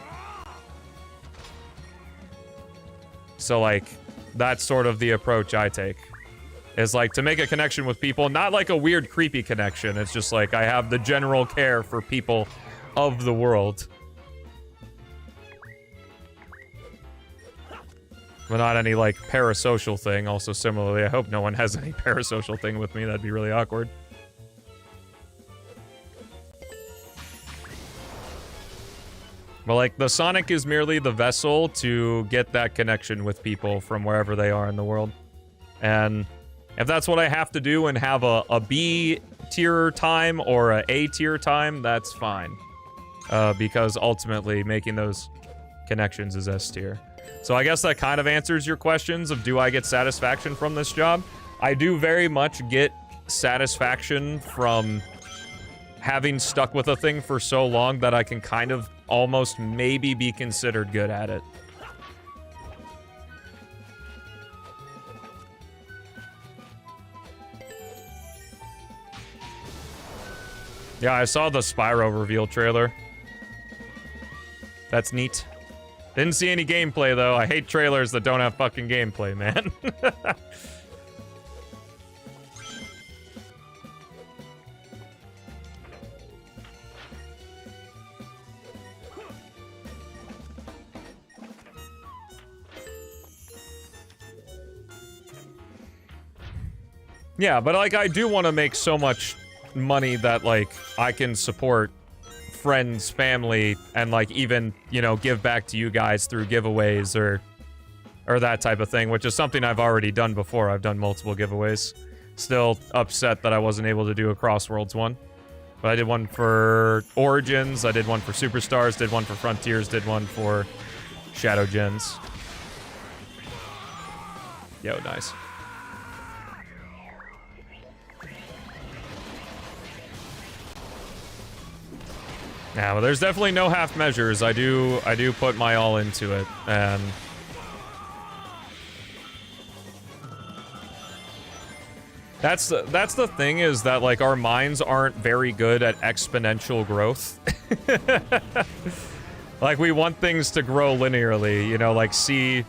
So like, that's sort of the approach I take. Is like to make a connection with people, not like a weird creepy connection. It's just like I have the general care for people of the world. But not any like parasocial thing. Also similarly, I hope no one has any parasocial thing with me. That'd be really awkward. But like, the Sonic is merely the vessel to get that connection with people from wherever they are in the world. And if that's what I have to do and have a B tier time or a A tier time, that's fine. Because ultimately making those connections is S tier. So I guess that kind of answers your questions of, do I get satisfaction from this job? I do very much get satisfaction from having stuck with a thing for so long that I can kind of almost maybe be considered good at it. Yeah, I saw the Spyro reveal trailer. That's neat. Didn't see any gameplay, though. I hate trailers that don't have fucking gameplay, man. Yeah, but like, I do want to make so much money that like I can support friends, family, and like even, you know, give back to you guys through giveaways or that type of thing, which is something I've already done before. I've done multiple giveaways. Still upset that I wasn't able to do a Crossworlds one. But I did one for Origins, I did one for Superstars, did one for Frontiers, did one for Shadow Gens. Yo, nice. Yeah, well, there's definitely no half measures. I do put my all into it, and that's the thing, is that like our minds aren't very good at exponential growth. Like, we want things to grow linearly, you know, like see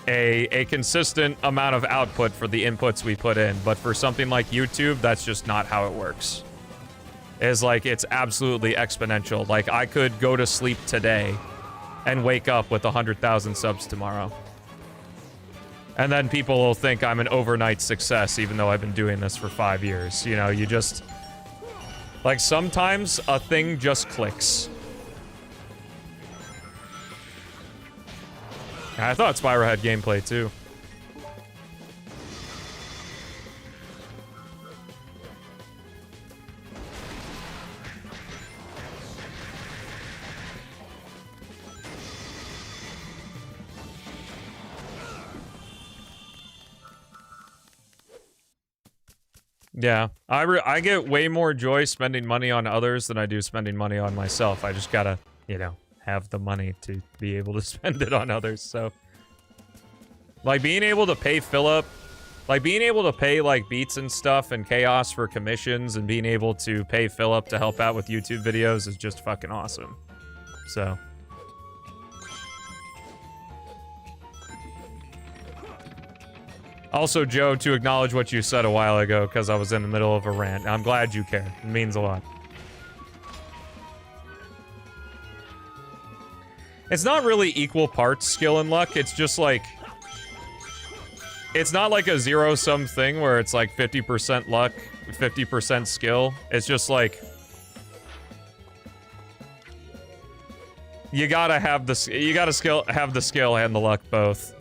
a consistent amount of output for the inputs we put in, but for something like YouTube, that's just not how it works. Is like, it's absolutely exponential. Like, I could go to sleep today and wake up with 100,000 subs tomorrow. And then people will think I'm an overnight success, even though I've been doing this for 5 years. You know, you just... like, sometimes a thing just clicks. I thought Spyro had gameplay, too. Yeah, I get way more joy spending money on others than I do spending money on myself. I just gotta, you know, have the money to be able to spend it on others, so... like, being able to pay Philip Like, being able to pay, like, Beats and stuff and Chaos for commissions and being able to pay Philip to help out with YouTube videos is just fucking awesome. So. Also, Joe, to acknowledge what you said a while ago, because I was in the middle of a rant. I'm glad you care. It means a lot. It's not really equal parts skill and luck. It's just like... It's not like a zero-sum thing where it's like 50% luck, 50% skill. It's just like... You gotta have the... You gotta have the skill and the luck both.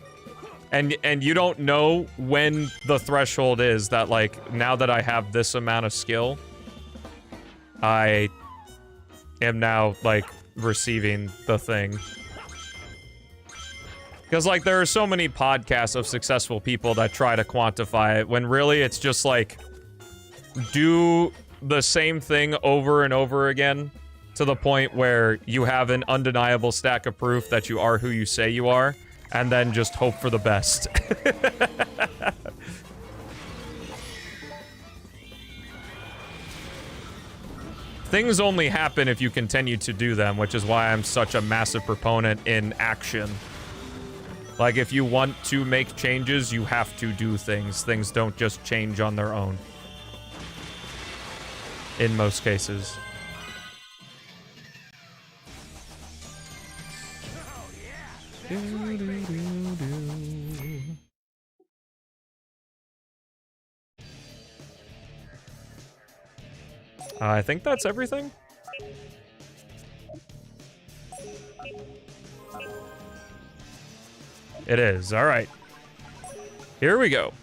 And you don't know when the threshold is that, like, now that I have this amount of skill, I am now, like, receiving the thing. Because, like, there are so many podcasts of successful people that try to quantify it, when really it's just, like, do the same thing over and over again to the point where you have an undeniable stack of proof that you are who you say you are, and then just hope for the best. Things only happen if you continue to do them, which is why I'm such a massive proponent in action. Like, if you want to make changes, you have to do things. Things don't just change on their own. In most cases. I think that's everything. It is. All right. Here we go.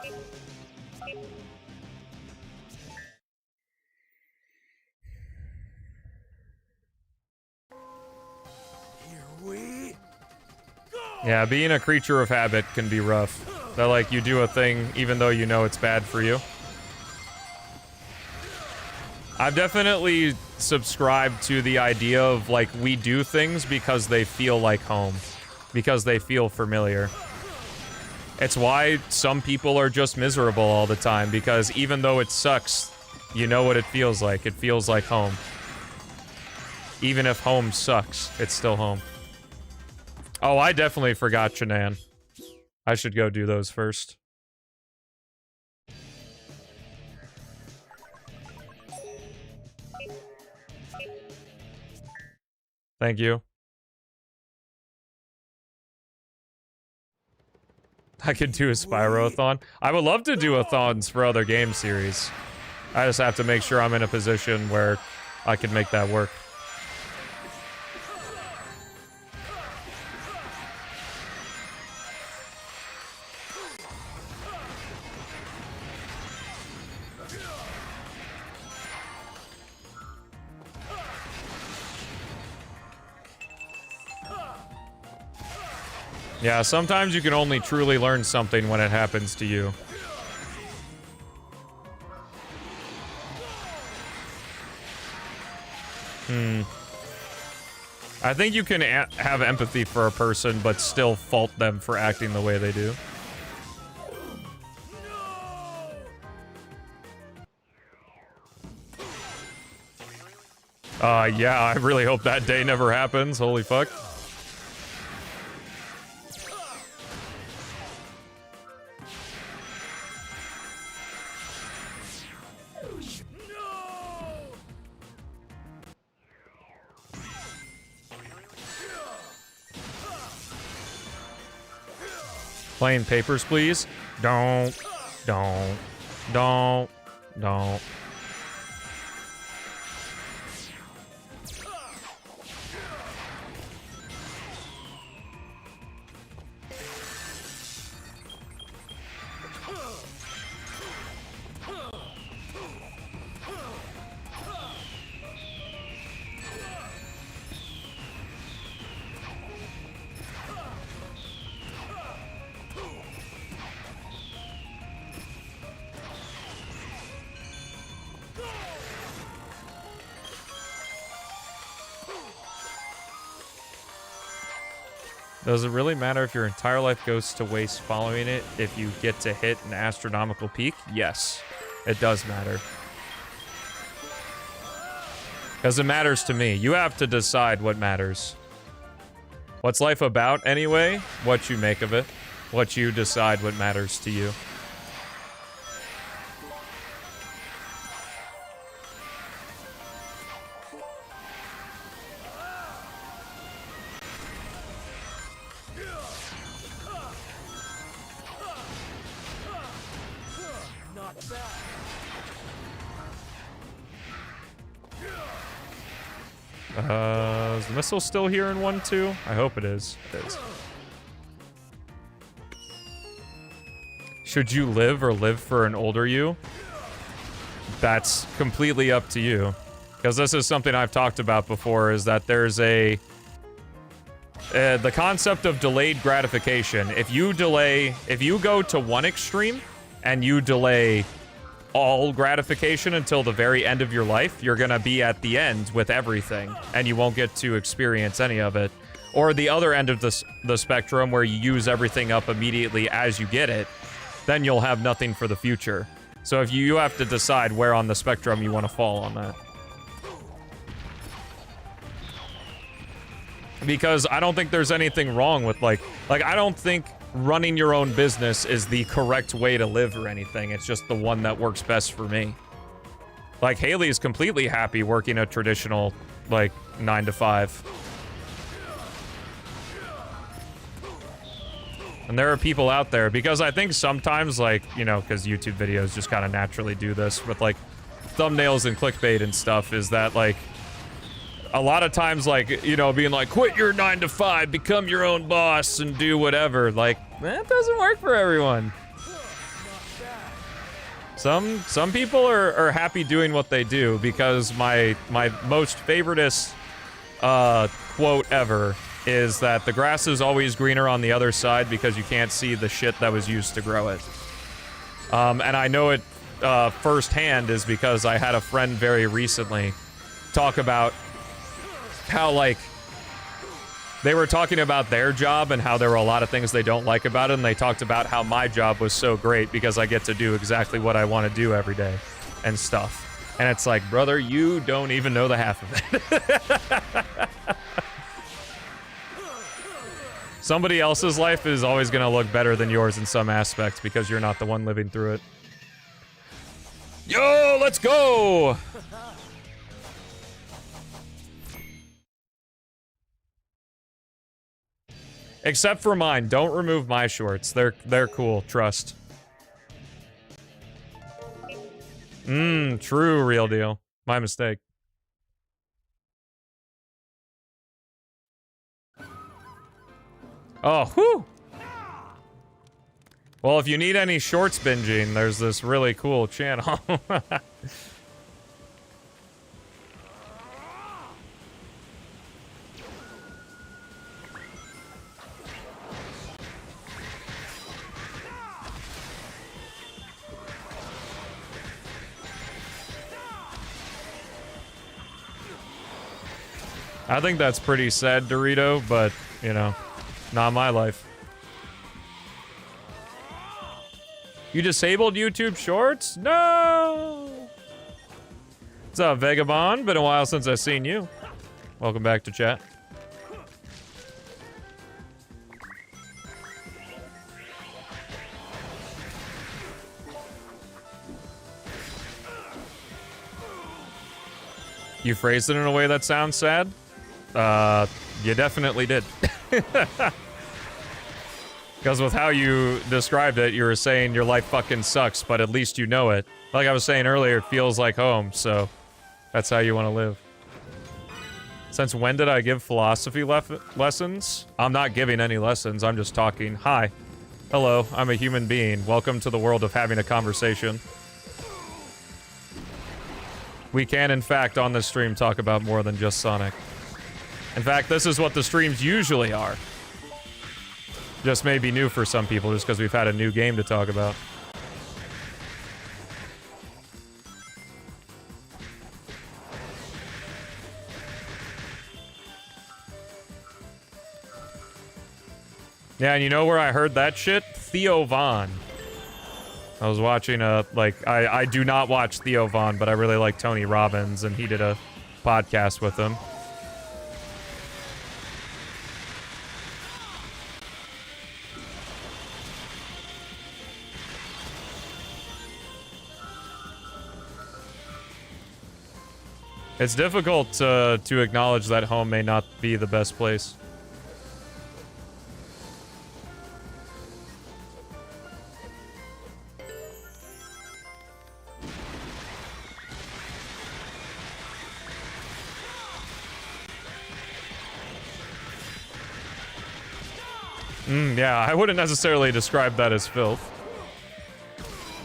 Here we go. Yeah, being a creature of habit can be rough. That, like, you do a thing even though you know it's bad for you. I've definitely subscribed to the idea of, like, we do things because they feel like home. Because they feel familiar. It's why some people are just miserable all the time, because even though it sucks, you know what it feels like. It feels like home. Even if home sucks, it's still home. Oh, I definitely forgot Shanann. I should go do those first. Thank you. I could do a Spyro-a-thon. I would love to do a-thons for other game series. I just have to make sure I'm in a position where I can make that work. Yeah, sometimes you can only truly learn something when it happens to you. I think you can have empathy for a person, but still fault them for acting the way they do. Yeah, I really hope that day never happens. Holy fuck. Playing papers, please. Don't. Does it really matter if your entire life goes to waste following it if you get to hit an astronomical peak? Yes, it does matter. Because it matters to me. You have to decide what matters. What's life about anyway? What you make of it. What you decide what matters to you. Is the missile still here in 1-2? I hope it is. It is. Should you live or live for an older you? That's completely up to you. Because this is something I've talked about before, is that there's a... the concept of delayed gratification. If you go to one extreme, and you delay all gratification until the very end of your life, you're gonna be at the end with everything, and you won't get to experience any of it. Or the other end of the spectrum, where you use everything up immediately as you get it, then you'll have nothing for the future. So if you have to decide where on the spectrum you want to fall on that. Because I don't think there's anything wrong with, like I don't think running your own business is the correct way to live or anything. It's just the one that works best for me. Like, Haley is completely happy working a traditional, like, 9 to 5. And there are people out there, because I think sometimes, like, you know, because YouTube videos just kind of naturally do this with, like, thumbnails and clickbait and stuff, is that, like, a lot of times, like, you know, being like, quit your 9 to 5, become your own boss, and do whatever. Like, that doesn't work for everyone. Some people are happy doing what they do, because my most favoriteest quote ever is that the grass is always greener on the other side because you can't see the shit that was used to grow it. And I know it firsthand is because I had a friend very recently talk about how, like, they were talking about their job and how there were a lot of things they don't like about it, and they talked about how my job was so great because I get to do exactly what I want to do every day and stuff. And it's like, brother, you don't even know the half of it. Somebody else's life is always going to look better than yours in some aspects because you're not the one living through it. Yo, let's go! Except for mine. Don't remove my shorts. They're cool. Trust. True, real deal. My mistake. Oh, whew! Well, if you need any shorts binging, there's this really cool channel. I think that's pretty sad, Dorito, but, you know, not my life. You disabled YouTube Shorts? No! What's up, Vagabond? Been a while since I've seen you. Welcome back to chat. You phrased it in a way that sounds sad? You definitely did. Because with how you described it, you were saying your life fucking sucks, but at least you know it. Like I was saying earlier, it feels like home, so that's how you want to live. Since when did I give philosophy lessons? I'm not giving any lessons, I'm just talking. Hi. Hello, I'm a human being. Welcome to the world of having a conversation. We can, in fact, on this stream talk about more than just Sonic. In fact, this is what the streams usually are. Just may be new for some people, just because we've had a new game to talk about. Yeah, and you know where I heard that shit? Theo Von. I was watching I do not watch Theo Von, but I really like Tony Robbins, and he did a podcast with him. It's difficult to acknowledge that home may not be the best place. Yeah, I wouldn't necessarily describe that as filth.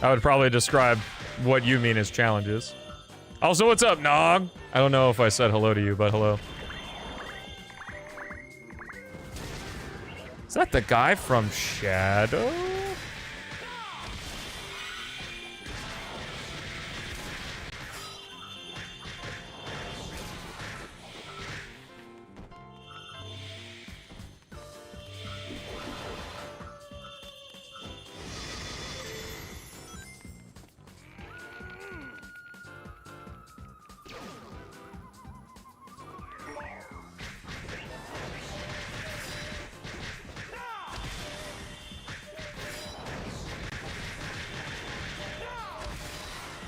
I would probably describe what you mean as challenges. Also, what's up, Nog? I don't know if I said hello to you, but hello. Is that the guy from Shadow?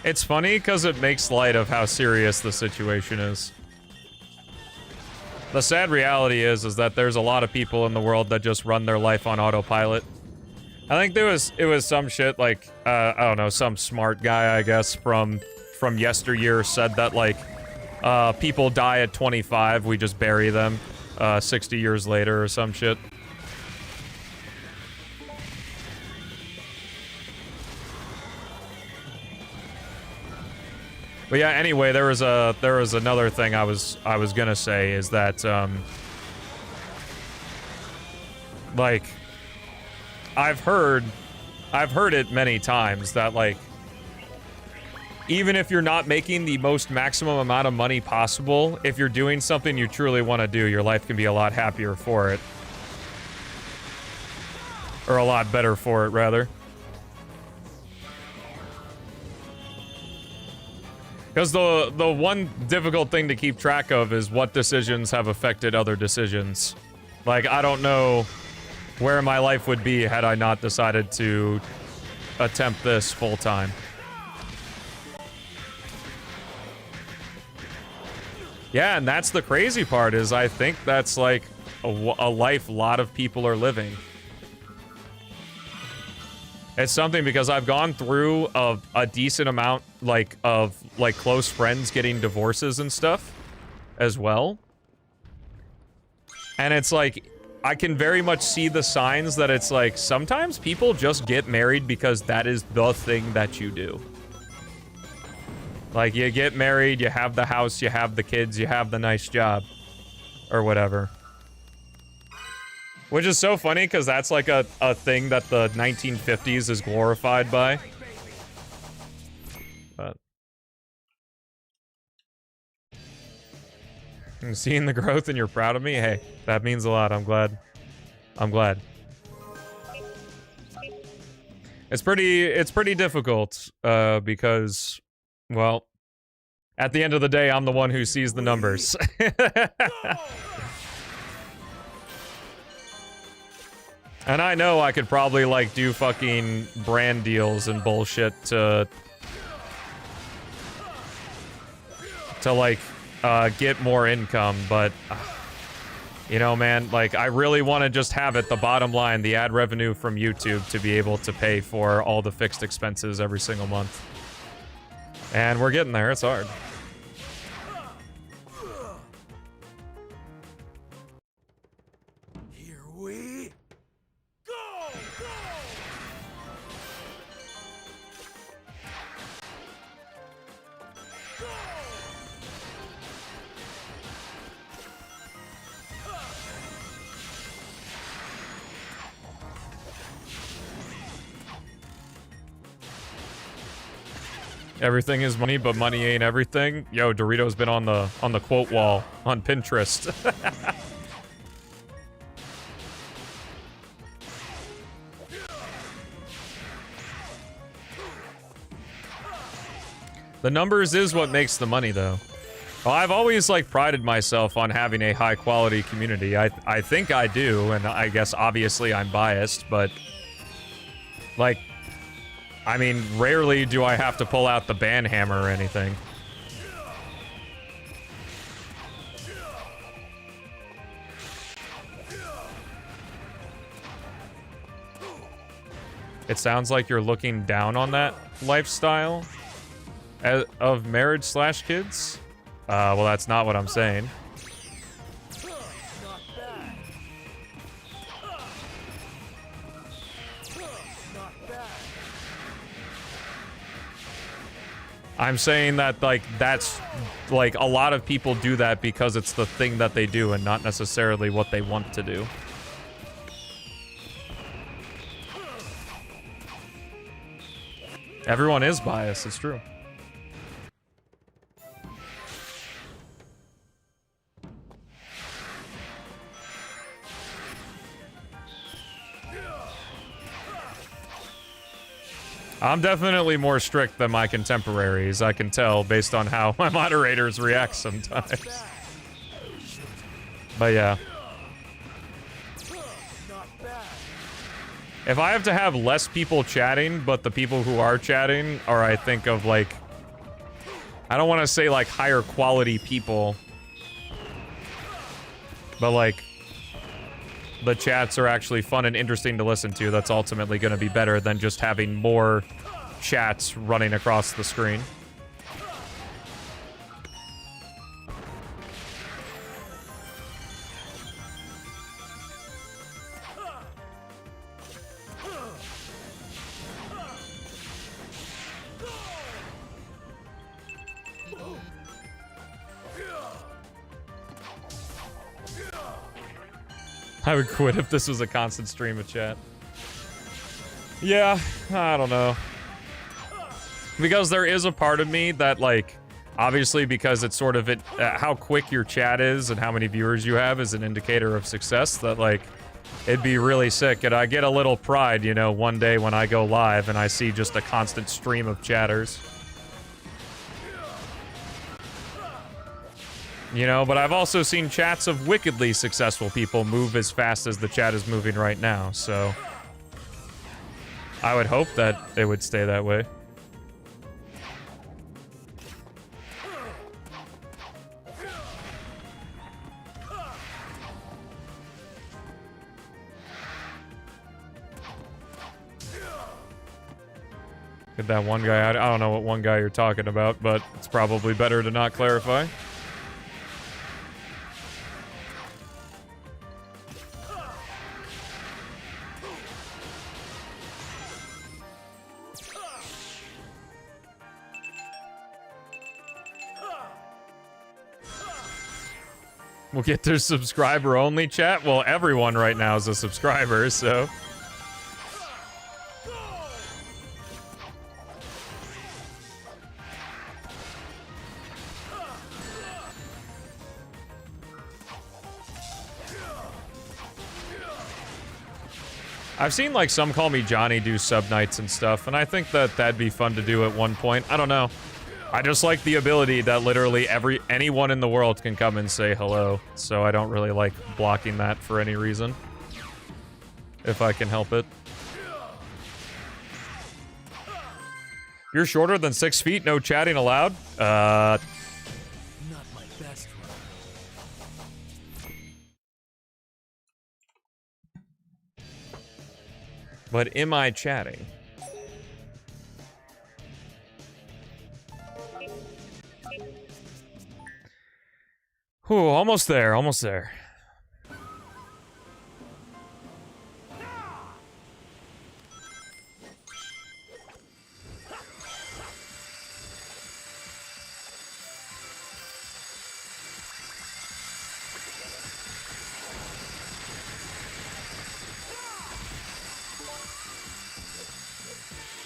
It's funny because it makes light of how serious the situation is. The sad reality is that there's a lot of people in the world that just run their life on autopilot. I think it was some shit like, I don't know, some smart guy, I guess, from yesteryear said that, like, people die at 25, we just bury them 60 years later or some shit. But yeah, anyway, there was another thing I was gonna say is that like I've heard it many times that, like, even if you're not making the most maximum amount of money possible, if you're doing something you truly want to do, your life can be a lot happier for it. Or a lot better for it, rather. Because the one difficult thing to keep track of is what decisions have affected other decisions. Like, I don't know where my life would be had I not decided to attempt this full-time. Yeah, and that's the crazy part, is I think that's, like, a life a lot of people are living. It's something because I've gone through a decent amount, like, of, like, close friends getting divorces and stuff as well. And it's like, I can very much see the signs that it's like, sometimes people just get married because that is the thing that you do. Like, you get married, you have the house, you have the kids, you have the nice job. Or whatever. Which is so funny, because that's like a thing that the 1950s is glorified by. But I'm seeing the growth and you're proud of me? Hey, that means a lot. I'm glad. I'm glad. It's pretty difficult, because, well, at the end of the day, I'm the one who sees the numbers. And I know I could probably, like, do fucking brand deals and bullshit to like, get more income, but, you know, man, like, I really want to just have it, the bottom line, the ad revenue from YouTube, to be able to pay for all the fixed expenses every single month. And we're getting there, it's hard. Here we go! Everything is money, but money ain't everything. Yo, Dorito's been on the quote wall on Pinterest. The numbers is what makes the money, though. Well, I've always, like, prided myself on having a high-quality community. I think I do, and I guess, obviously, I'm biased, but... Like... I mean, rarely do I have to pull out the ban hammer or anything. It sounds like you're looking down on that lifestyle of marriage/kids. Well, that's not what I'm saying. I'm saying that, like, that's, like, a lot of people do that because it's the thing that they do and not necessarily what they want to do. Everyone is biased, it's true. I'm definitely more strict than my contemporaries, I can tell, based on how my moderators react sometimes. But yeah. If I have to have less people chatting, but the people who are chatting are, I think, of, like... I don't want to say, like, higher quality people. But, like... the chats are actually fun and interesting to listen to, that's ultimately going to be better than just having more chats running across the screen. I would quit if this was a constant stream of chat. Yeah, I don't know. Because there is a part of me that, like, obviously because it's sort of how quick your chat is and how many viewers you have is an indicator of success, that, like, it'd be really sick. And I get a little pride, you know, one day when I go live and I see just a constant stream of chatters. You know, but I've also seen chats of wickedly successful people move as fast as the chat is moving right now, so... I would hope that it would stay that way. Get that one guy out. I don't know what one guy you're talking about, but it's probably better to not clarify. We'll get to subscriber-only chat? Well, everyone right now is a subscriber, so... I've seen, like, some call me Johnny do sub-nights and stuff, and I think that that'd be fun to do at one point. I don't know. I just like the ability that literally anyone in the world can come and say hello, so I don't really like blocking that for any reason. If I can help it. You're shorter than 6 feet, no chatting allowed? Not my best run. But am I chatting? Whew, almost there, almost there.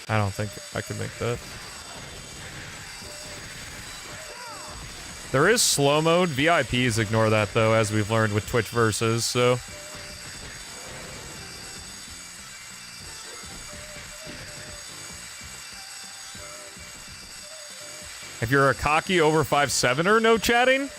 I don't think I can make that. There is slow mode. VIPs ignore that, though, as we've learned with Twitch Versus, so... If you're a cocky over 5'7"er, no chatting?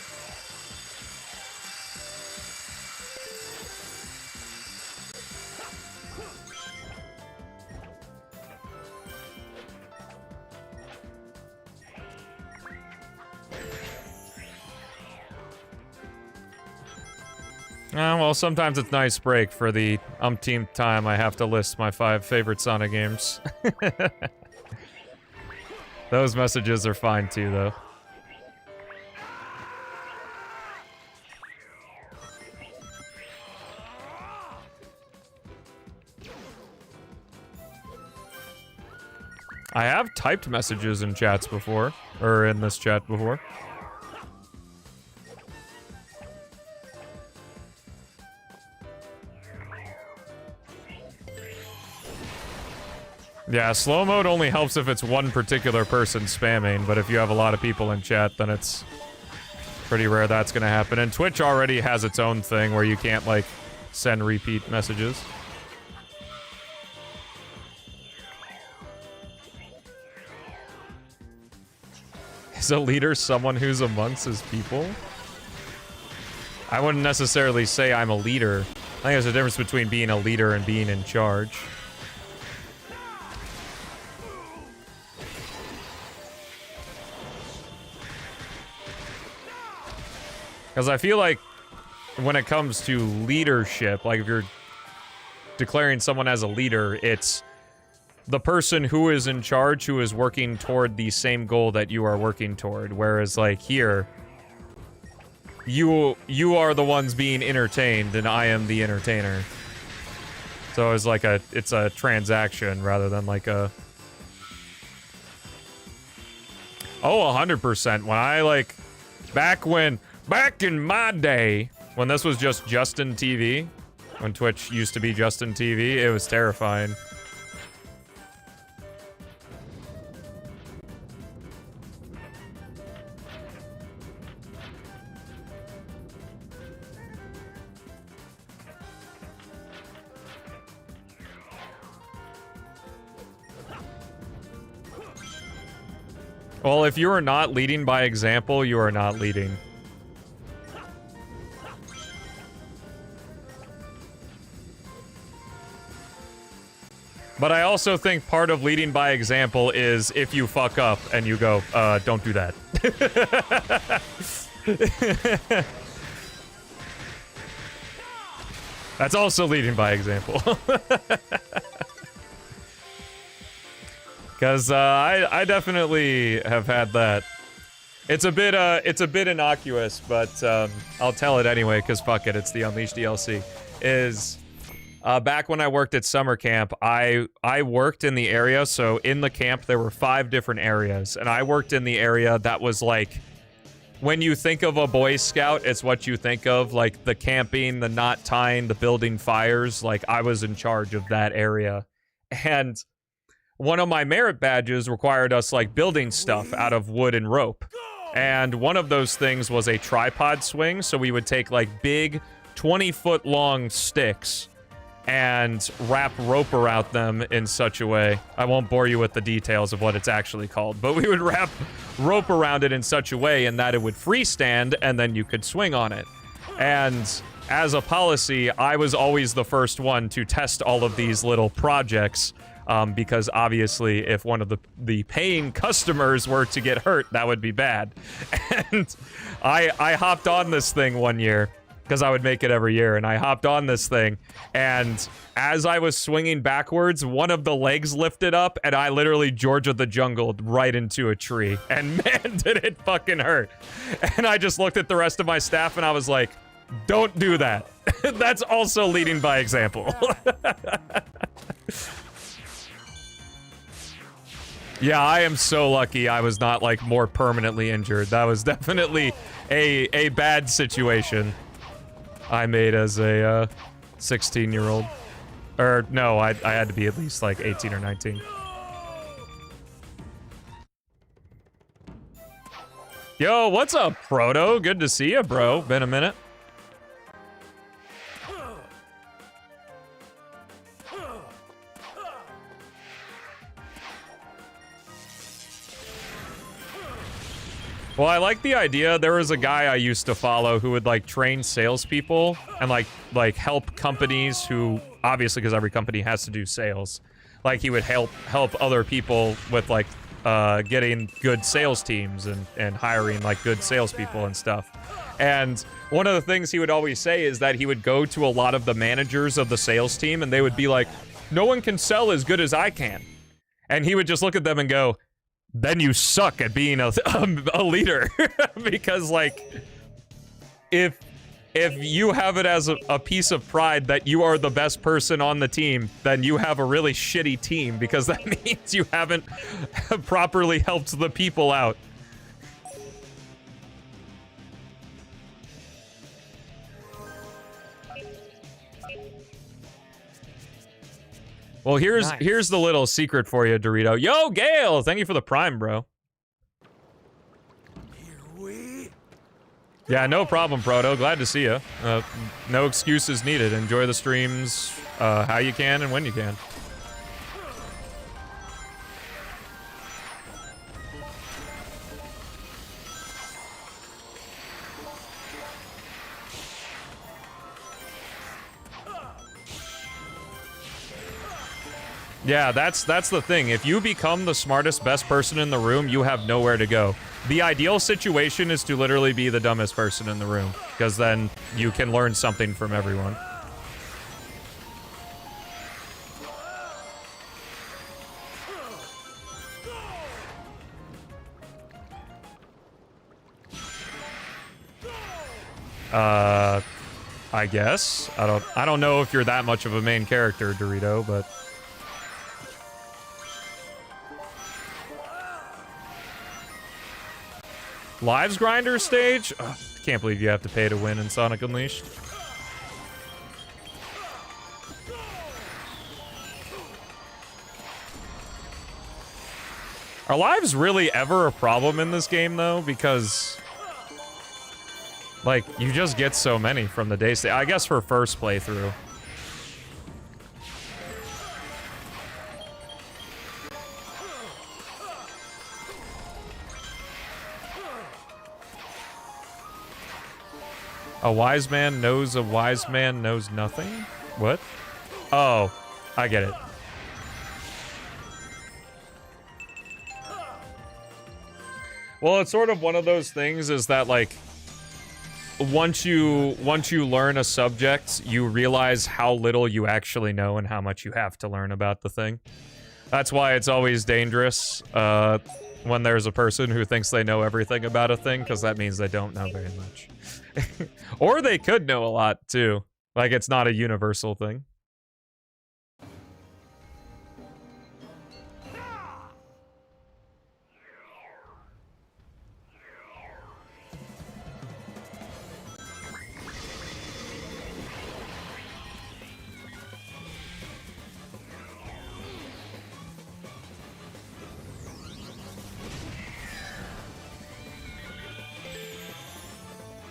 Well, sometimes it's nice break for the umpteenth time I have to list my 5 favorite Sonic games. Those messages are fine too, though. I have typed messages in chats before, or in this chat before. Yeah, slow mode only helps if it's one particular person spamming, but if you have a lot of people in chat, then it's pretty rare that's gonna happen. And Twitch already has its own thing where you can't, like, send repeat messages. Is a leader someone who's amongst his people? I wouldn't necessarily say I'm a leader. I think there's a difference between being a leader and being in charge. Because I feel like when it comes to leadership, like if you're declaring someone as a leader, it's the person who is in charge who is working toward the same goal that you are working toward. Whereas like here, you are the ones being entertained and I am the entertainer. So it's like it's a transaction rather than like a... Oh, 100%. When I like, back in my day, when this was just Justin TV, when Twitch used to be Justin TV, it was terrifying. Well, if you are not leading by example, you are not leading. But I also think part of leading by example is if you fuck up and you go, don't do that. That's also leading by example. Because I definitely have had that. It's a bit innocuous, but I'll tell it anyway, because fuck it, it's the Unleashed DLC. Back when I worked at summer camp, I worked in the area, so in the camp there were 5 different areas, and I worked in the area that was like, when you think of a Boy Scout, it's what you think of, like the camping, the knot tying, the building fires, like I was in charge of that area. And one of my merit badges required us like building stuff out of wood and rope. And one of those things was a tripod swing, so we would take like big 20-foot long sticks and wrap rope around them in such a way. I won't bore you with the details of what it's actually called, but we would wrap rope around it in such a way and that it would freestand and then you could swing on it. And as a policy, I was always the first one to test all of these little projects, because obviously if one of the paying customers were to get hurt, that would be bad. And I hopped on this thing one year, because I would make it every year, and I hopped on this thing, and as I was swinging backwards, one of the legs lifted up, and I literally Georgia the Jungled right into a tree, and man, did it fucking hurt. And I just looked at the rest of my staff, and I was like, don't do that. That's also leading by example. Yeah, I am so lucky I was not, like, more permanently injured. That was definitely a bad situation I made as a 16-year-old. Or, no, I had to be at least, like, 18 or 19. Yo, what's up, Proto? Good to see you, bro. Been a minute. Well, I like the idea. There was a guy I used to follow who would like train salespeople and like help companies who obviously because every company has to do sales. Like he would help other people with like getting good sales teams and hiring like good salespeople and stuff. And one of the things he would always say is that he would go to a lot of the managers of the sales team and they would be like, "No one can sell as good as I can." And he would just look at them and go, "Then you suck at being a leader." Because like if you have it as a piece of pride that you are the best person on the team, then you have a really shitty team because that means you haven't properly helped the people out. Well, here's the little secret for you, Dorito. Yo, Gale! Thank you for the Prime, bro. Yeah, no problem, Proto. Glad to see you. No excuses needed. Enjoy the streams how you can and when you can. Yeah, that's the thing. If you become the smartest, best person in the room, you have nowhere to go. The ideal situation is to literally be the dumbest person in the room, because then you can learn something from everyone. I guess. I don't know if you're that much of a main character, Dorito, but Lives Grinder stage? Ugh, can't believe you have to pay to win in Sonic Unleashed. Are lives really ever a problem in this game, though? Because, like, you just get so many from the day stage. I guess for first playthrough. A wise man knows a wise man knows nothing? What? Oh, I get it. Well, it's sort of one of those things is that, like, once you learn a subject, you realize how little you actually know and how much you have to learn about the thing. That's why it's always dangerous when there's a person who thinks they know everything about a thing, because that means they don't know very much. Or they could know a lot, too. Like, it's not a universal thing.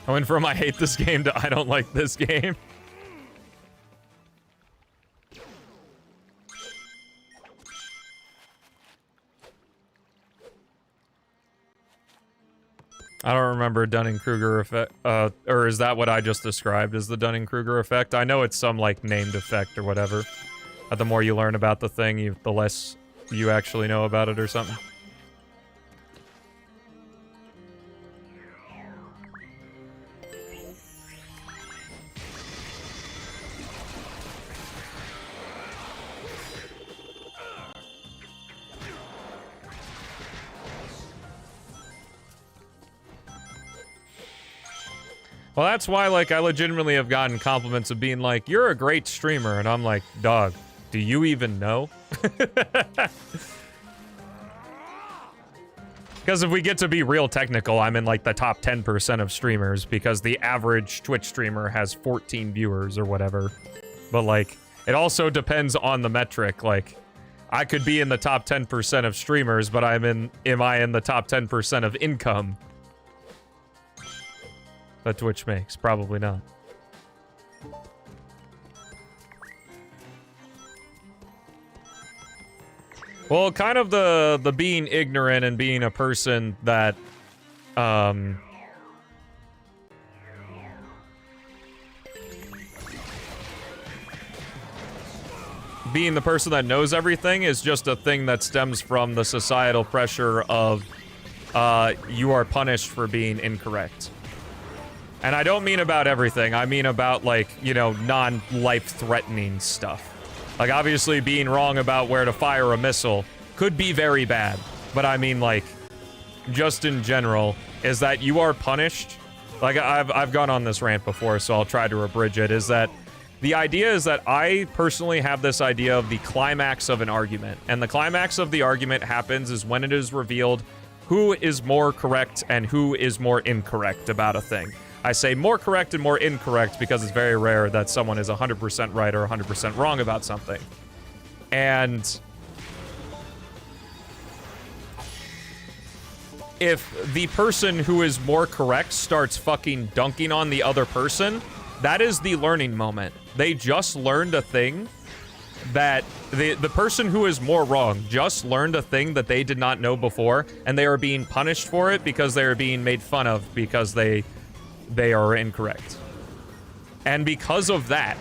I went from I hate this game to I don't like this game. I don't remember Dunning-Kruger effect, or is that what I just described as the Dunning-Kruger effect? I know it's some, like, named effect or whatever. The more you learn about the thing, the less you actually know about it or something. Well, that's why, like, I legitimately have gotten compliments of being like, "You're a great streamer," and I'm like, "Dog, do you even know?" Because if we get to be real technical, I'm in, like, the top 10% of streamers, because the average Twitch streamer has 14 viewers or whatever. But, like, it also depends on the metric. Like, I could be in the top 10% of streamers, but am I in the top 10% of income that Twitch makes? Probably not. Well, kind of the being ignorant and being a person that being the person that knows everything is just a thing that stems from the societal pressure of, you are punished for being incorrect. And I don't mean about everything, I mean about, like, you know, non-life-threatening stuff. Like, obviously, being wrong about where to fire a missile could be very bad. But I mean, like, just in general, is that you are punished. Like, I've gone on this rant before, so I'll try to abridge it, is that the idea is that I personally have this idea of the climax of an argument. And the climax of the argument happens is when it is revealed who is more correct and who is more incorrect about a thing. I say more correct and more incorrect because it's very rare that someone is 100% right or 100% wrong about something. And if the person who is more correct starts fucking dunking on the other person, that is the learning moment. They just learned a thing that the person who is more wrong just learned a thing that they did not know before, and they are being punished for it because they are being made fun of because they are incorrect. And because of that,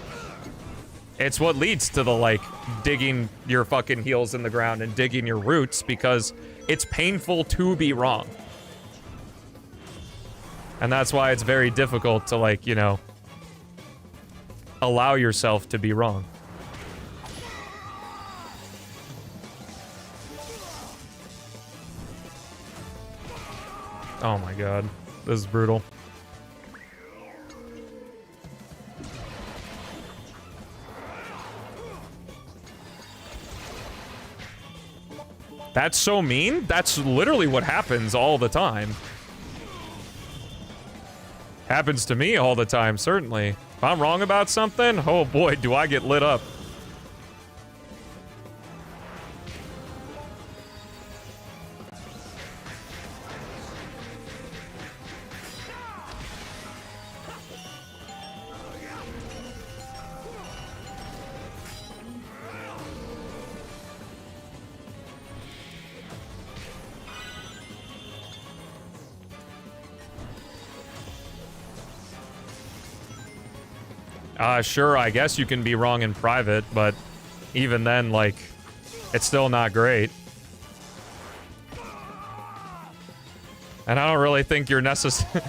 it's what leads to the, like, digging your fucking heels in the ground and digging your roots, because it's painful to be wrong. And that's why it's very difficult to, like, you know, allow yourself to be wrong. Oh my god. This is brutal. That's so mean? That's literally what happens all the time. Happens to me all the time, certainly. If I'm wrong about something, oh boy, do I get lit up. Sure, I guess you can be wrong in private, but even then, like, it's still not great. And I don't really think you're necessary.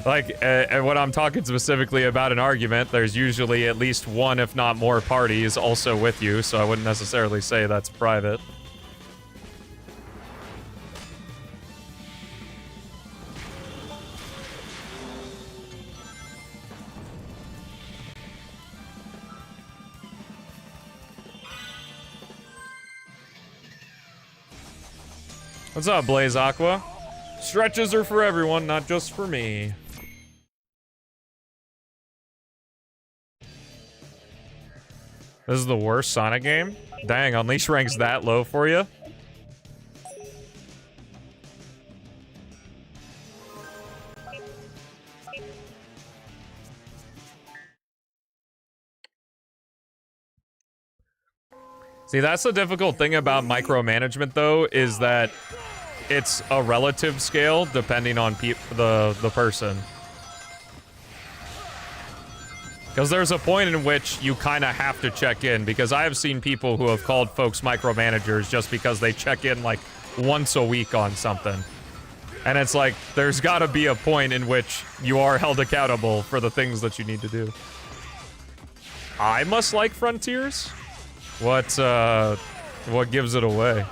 Like, and when I'm talking specifically about an argument, there's usually at least one, if not more, parties also with you, so I wouldn't necessarily say that's private. What's up, Blaze Aqua? Stretches are for everyone, not just for me. This is the worst Sonic game? Dang, Unleash ranks that low for you? See, that's the difficult thing about micromanagement, though, is that it's a relative scale depending on the person. Because there's a point in which you kind of have to check in, because I have seen people who have called folks micromanagers just because they check in like once a week on something. And it's like, there's got to be a point in which you are held accountable for the things that you need to do. I must like Frontiers? What gives it away?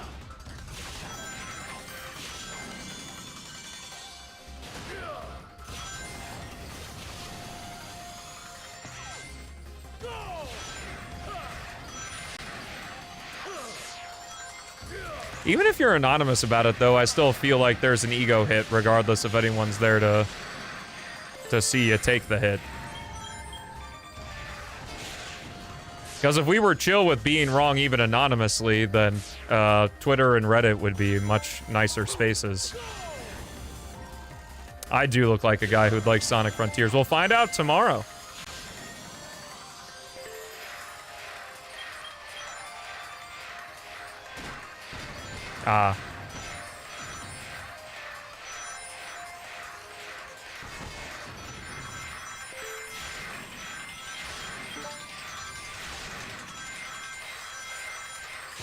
Even if you're anonymous about it, though, I still feel like there's an ego hit, regardless if anyone's there to see you take the hit. Because if we were chill with being wrong even anonymously, then Twitter and Reddit would be much nicer spaces. I do look like a guy who'd like Sonic Frontiers. We'll find out tomorrow.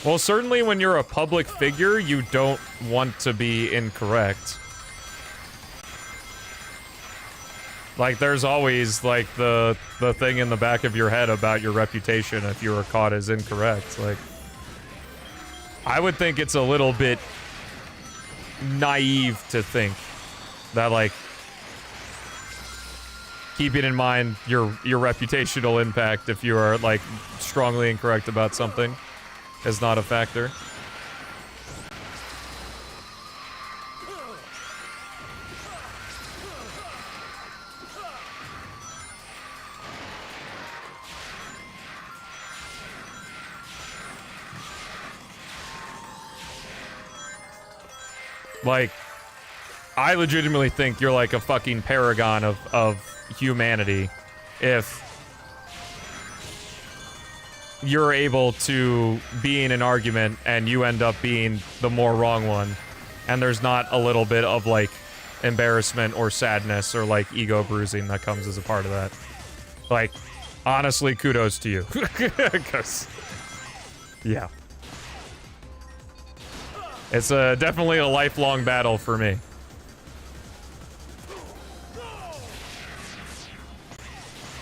Well, certainly when you're a public figure, you don't want to be incorrect. Like, there's always, like, the thing in the back of your head about your reputation if you were caught as incorrect. Like, I would think it's a little bit naive to think that, like, keeping in mind your reputational impact if you are, like, strongly incorrect about something is not a factor. Like, I legitimately think you're like a fucking paragon of humanity if you're able to be in an argument and you end up being the more wrong one, and there's not a little bit of, like, embarrassment or sadness or, like, ego bruising that comes as a part of that. Like, honestly, kudos to you. Because, yeah. It's definitely a lifelong battle for me.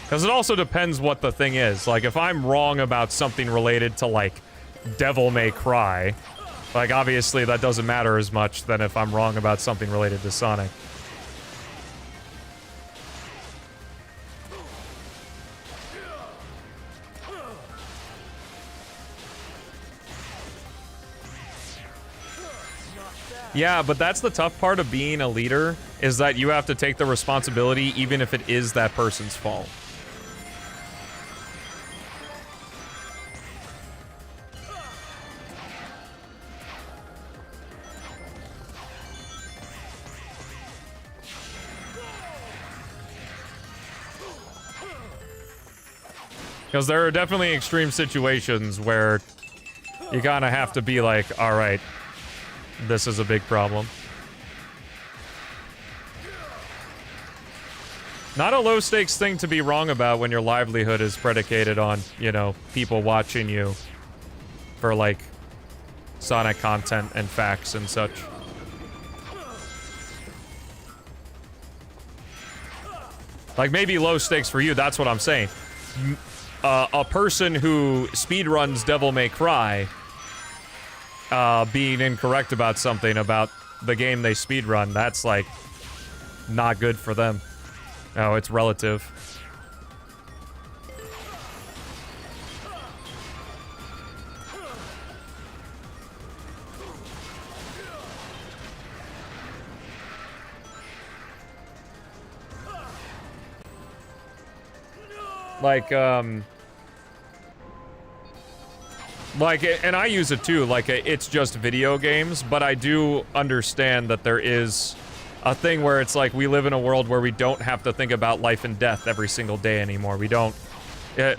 Because it also depends what the thing is. Like, if I'm wrong about something related to, like, Devil May Cry, like, obviously that doesn't matter as much than if I'm wrong about something related to Sonic. Yeah, but that's the tough part of being a leader, is that you have to take the responsibility even if it is that person's fault. Because there are definitely extreme situations where you kind of have to be like, all right, this is a big problem. Not a low-stakes thing to be wrong about when your livelihood is predicated on, you know, people watching you for, like, Sonic content and facts and such. Like, maybe low stakes for you, that's what I'm saying. A person who speedruns Devil May Cry, being incorrect about something about the game they speedrun, that's, like, not good for them. Oh, it's relative. Like, and I use it too, like, it's just video games, but I do understand that there is a thing where it's like we live in a world where we don't have to think about life and death every single day anymore. We don't,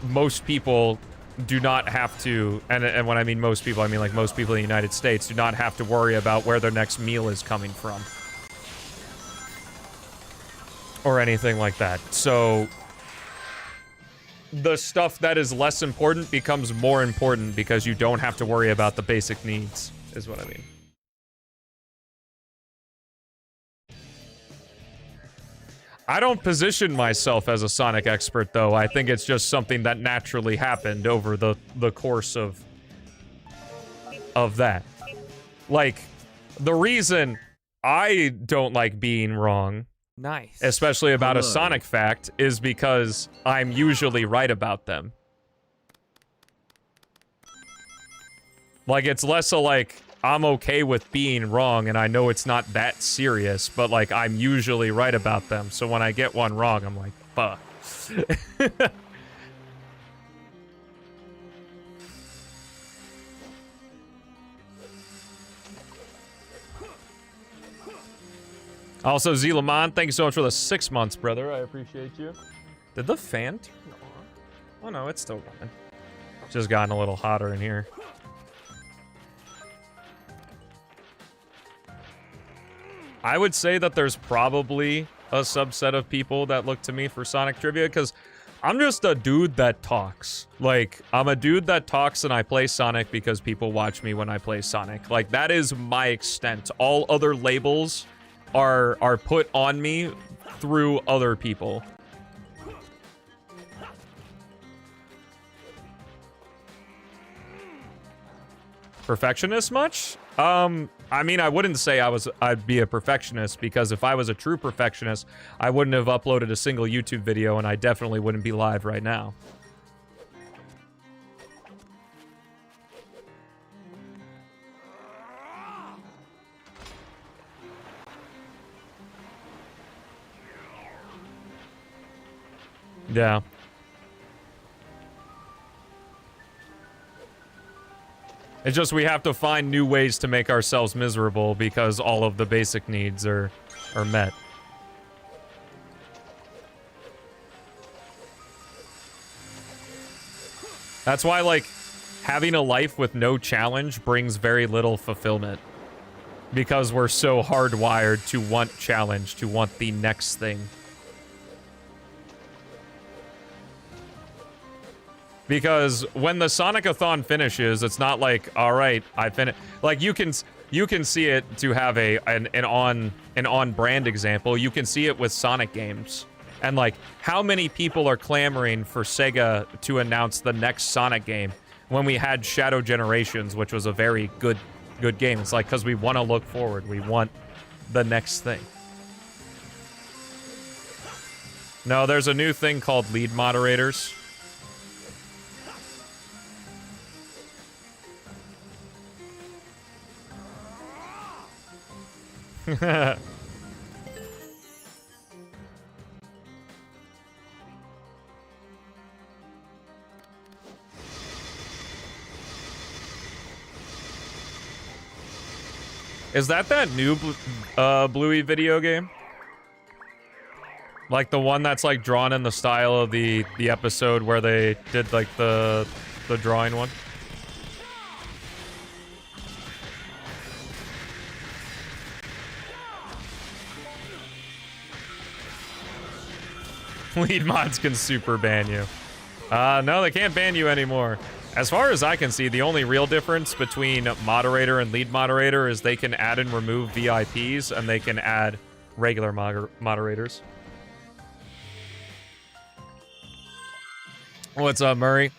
most people do not have to, and when I mean most people, I mean like most people in the United States do not have to worry about where their next meal is coming from. Or anything like that. So the stuff that is less important becomes more important because you don't have to worry about the basic needs, is what I mean. I don't position myself as a Sonic expert, though. I think it's just something that naturally happened over the course of that. Like, the reason I don't like being wrong, Nice. especially about a Sonic fact, is because I'm usually right about them. Like, it's less a, like, I'm okay with being wrong, and I know it's not that serious, but, like, I'm usually right about them, so when I get one wrong, I'm like, fuck. Also, Z Lamont, thank you so much for the 6 months, brother. I appreciate you. Did the fan turn on? Oh no, it's still running. Just gotten a little hotter in here. I would say that there's probably a subset of people that look to me for Sonic trivia, because I'm just a dude that talks. Like, I'm a dude that talks and I play Sonic because people watch me when I play Sonic. Like, that is my extent. All other labels are put on me through other people. Perfectionist much? I mean, I wouldn't say I'd be a perfectionist, because if I was a true perfectionist, I wouldn't have uploaded a single YouTube video, and I definitely wouldn't be live right now. Yeah. It's just we have to find new ways to make ourselves miserable because all of the basic needs are met. That's why, like, having a life with no challenge brings very little fulfillment. Because we're so hardwired to want challenge, to want the next thing. Because when the Sonic-A-Thon finishes, it's not like, all right, I finished. Like, you can see it to have an on-brand example. You can see it with Sonic games. And, like, how many people are clamoring for Sega to announce the next Sonic game when we had Shadow Generations, which was a very good game. It's like, because we want to look forward. We want the next thing. No, there's a new thing called lead moderators. Is that new Bluey video game? Like the one that's like drawn in the style of the episode where they did like the drawing one? Lead mods can super ban you. No, they can't ban you anymore. As far as I can see, the only real difference between moderator and lead moderator is they can add and remove VIPs, and they can add regular moderators. What's up, Murray?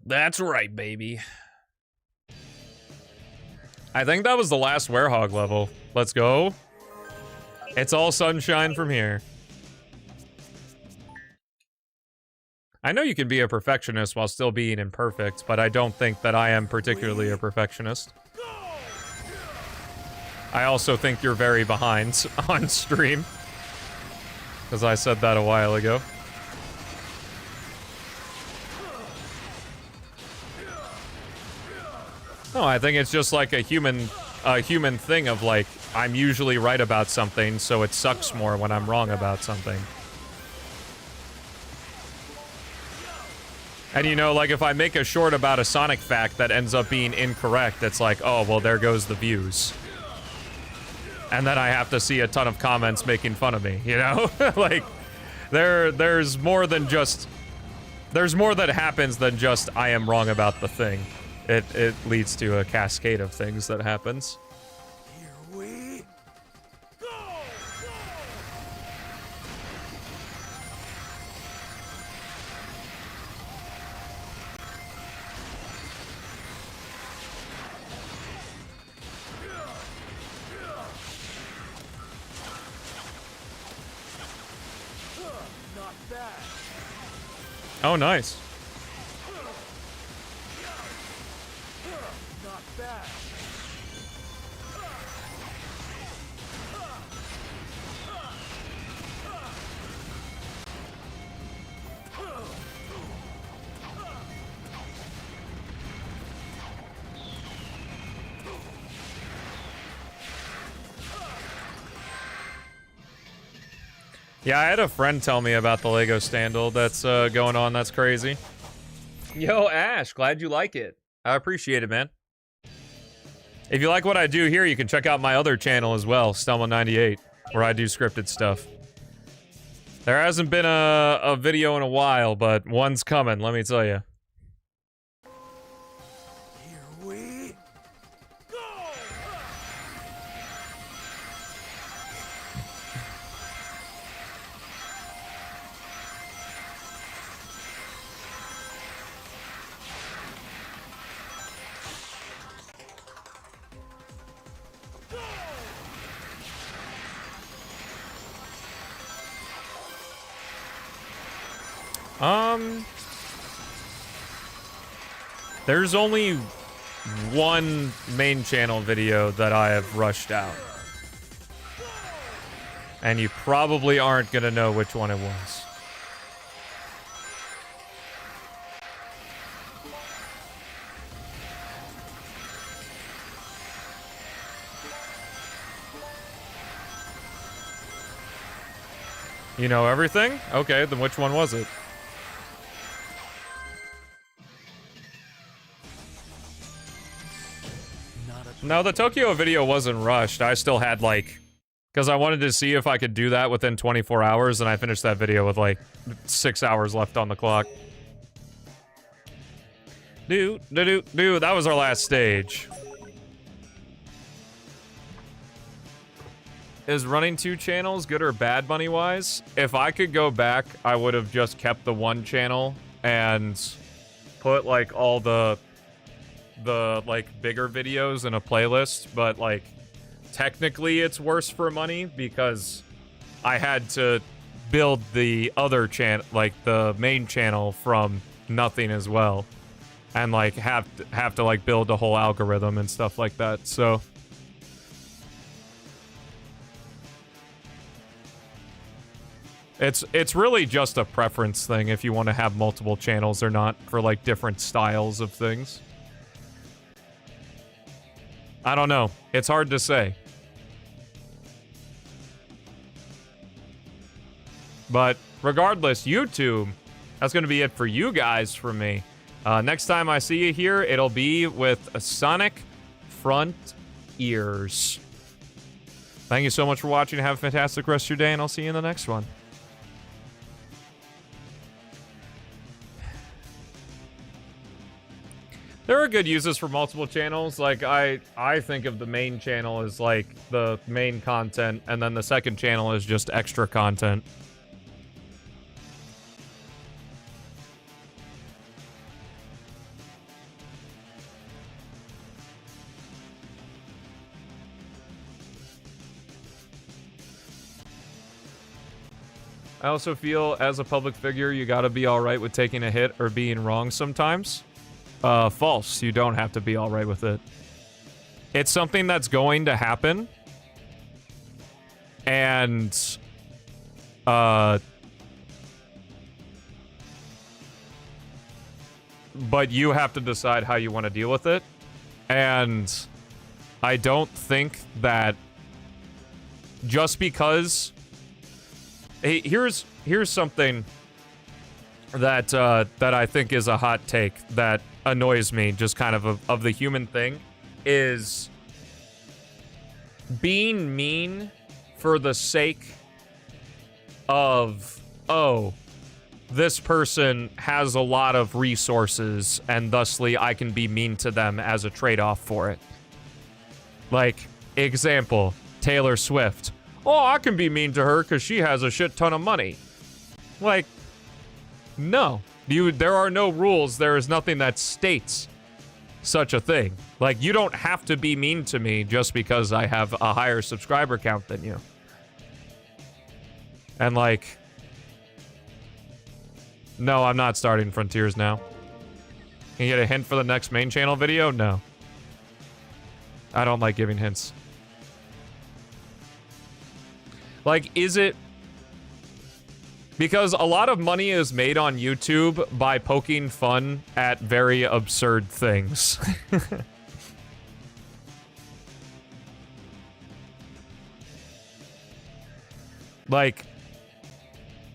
That's right, baby. I think that was the last Werehog level. Let's go. It's all sunshine from here. I know you can be a perfectionist while still being imperfect, but I don't think that I am particularly a perfectionist. I also think you're very behind on stream, because I said that a while ago. No, I think it's just like a human thing of like, I'm usually right about something, so it sucks more when I'm wrong about something. And you know, like if I make a short about a Sonic fact that ends up being incorrect, it's like, oh, well, there goes the views. And then I have to see a ton of comments making fun of me, you know? Like, there's more than just... There's more that happens than just, I am wrong about the thing. It leads to a cascade of things that happens. Here we go! Not bad. Oh, nice. Not bad. Yeah, I had a friend tell me about the Lego Standal that's going on. That's crazy. Yo, Ash, glad you like it. I appreciate it, man. If you like what I do here, you can check out my other channel as well, Stelmo98, where I do scripted stuff. There hasn't been a video in a while, but one's coming, let me tell you. Here we go! There's only one main channel video that I have rushed out. And you probably aren't gonna know which one it was. You know everything? Okay, then which one was it? No, the Tokyo video wasn't rushed. I still had, like... Because I wanted to see if I could do that within 24 hours, and I finished that video with, like, 6 hours left on the clock. Dude, that was our last stage. Is running 2 channels good or bad money-wise? If I could go back, I would have just kept the 1 channel and put, like, all the like bigger videos in a playlist, but like technically it's worse for money because I had to build the other channel, like the main channel, from nothing as well, and like have to like build a whole algorithm and stuff like that. So it's really just a preference thing if you want to have multiple channels or not for like different styles of things. I don't know. It's hard to say. But regardless, YouTube, that's going to be it for you guys from me. Next time I see you here, it'll be with a Sonic Frontiers. Thank you so much for watching. Have a fantastic rest of your day, and I'll see you in the next one. There are good uses for multiple channels. Like, I think of the main channel as, like, the main content, and then the second channel is just extra content. I also feel, as a public figure, you gotta be alright with taking a hit or being wrong sometimes. False. You don't have to be alright with it. It's something that's going to happen. And, but you have to decide how you want to deal with it. And I don't think that just because... Hey, here's something that that I think is a hot take that annoys me, just kind of the human thing, is being mean for the sake of, oh, this person has a lot of resources and thusly I can be mean to them as a trade-off for it. Like, example, Taylor Swift. Oh, I can be mean to her because she has a shit ton of money. Like, no. There are no rules. There is nothing that states such a thing. Like, you don't have to be mean to me just because I have a higher subscriber count than you. And, like... No, I'm not starting Frontiers now. Can you get a hint for the next main channel video? No. I don't like giving hints. Like, is it... Because a lot of money is made on YouTube by poking fun at very absurd things. Like,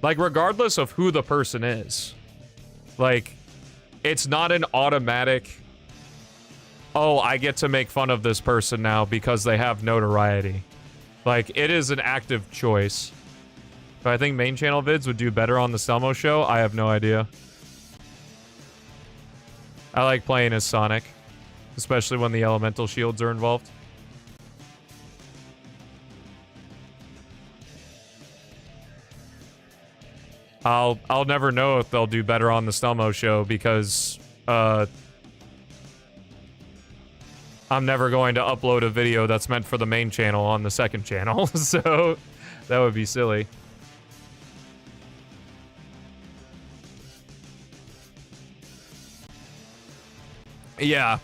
regardless of who the person is, like, it's not an automatic oh, I get to make fun of this person now because they have notoriety. Like, it is an active choice. But I think main channel vids would do better on the Stelmo show. I have no idea. I like playing as Sonic, especially when the elemental shields are involved. I'll never know if they'll do better on the Stelmo show because I'm never going to upload a video that's meant for the main channel on the second channel, so that would be silly. Yeah.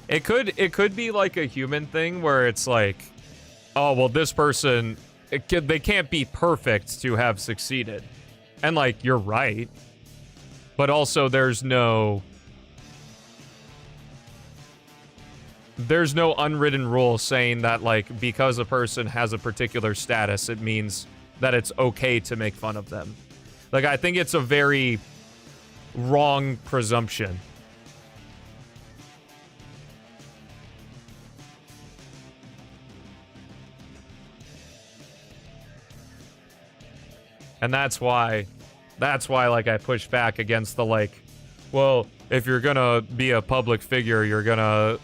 It could be like a human thing where it's like, oh, well, this person, they can't be perfect to have succeeded. And, like, you're right. But also, there's no unwritten rule saying that, like, because a person has a particular status, it means that it's okay to make fun of them. Like, I think it's a very wrong presumption. And that's why, like, I push back against the, like, well, if you're gonna be a public figure, you're gonna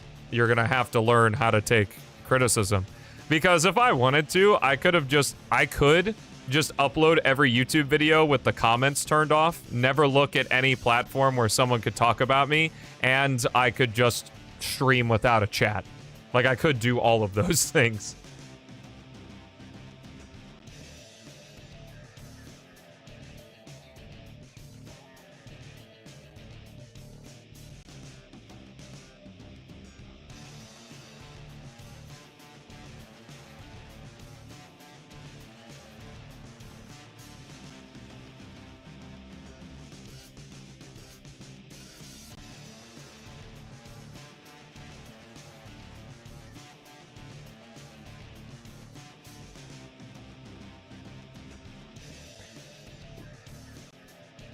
have to learn how to take criticism. Because if I wanted to, I could just upload every YouTube video with the comments turned off, never look at any platform where someone could talk about me, and I could just stream without a chat. Like, I could do all of those things.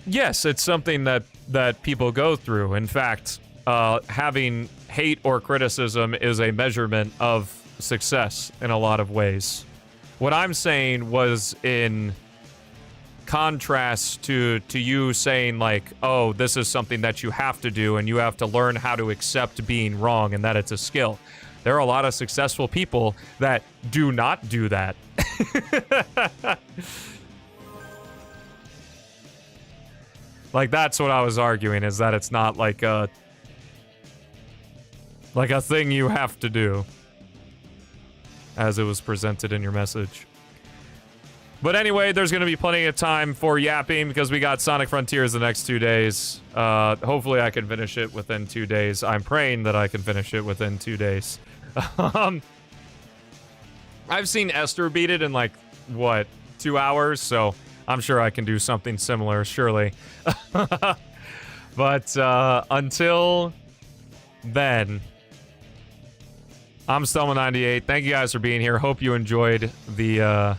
Yes, it's something that people go through. In fact, having hate or criticism is a measurement of success in a lot of ways. What I'm saying was in contrast to you saying, like, oh, this is something that you have to do and you have to learn how to accept being wrong and that it's a skill. There are a lot of successful people that do not do that. Like, that's what I was arguing, is that it's not like a thing you have to do, as it was presented in your message. But anyway, there's going to be plenty of time for yapping because we got Sonic Frontiers the next 2 days. Hopefully I can finish it within 2 days. I'm praying that I can finish it within 2 days. I've seen Esther beat it in, like, what, 2 hours? So I'm sure I can do something similar, surely. But until then, I'm Stelmo98. Thank you guys for being here. Hope you enjoyed the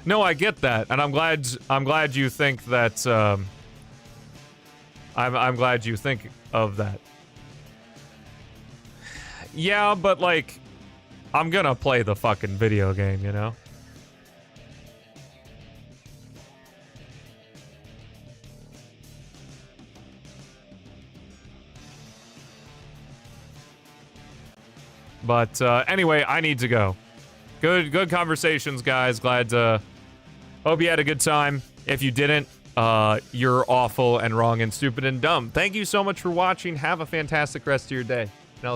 No, I get that, and I'm glad you think that I'm glad you think of that. Yeah, but, like, I'm gonna play the fucking video game, you know? But, anyway, I need to go. Good conversations, guys. Glad to... Hope you had a good time. If you didn't, you're awful and wrong and stupid and dumb. Thank you so much for watching. Have a fantastic rest of your day. And I'll see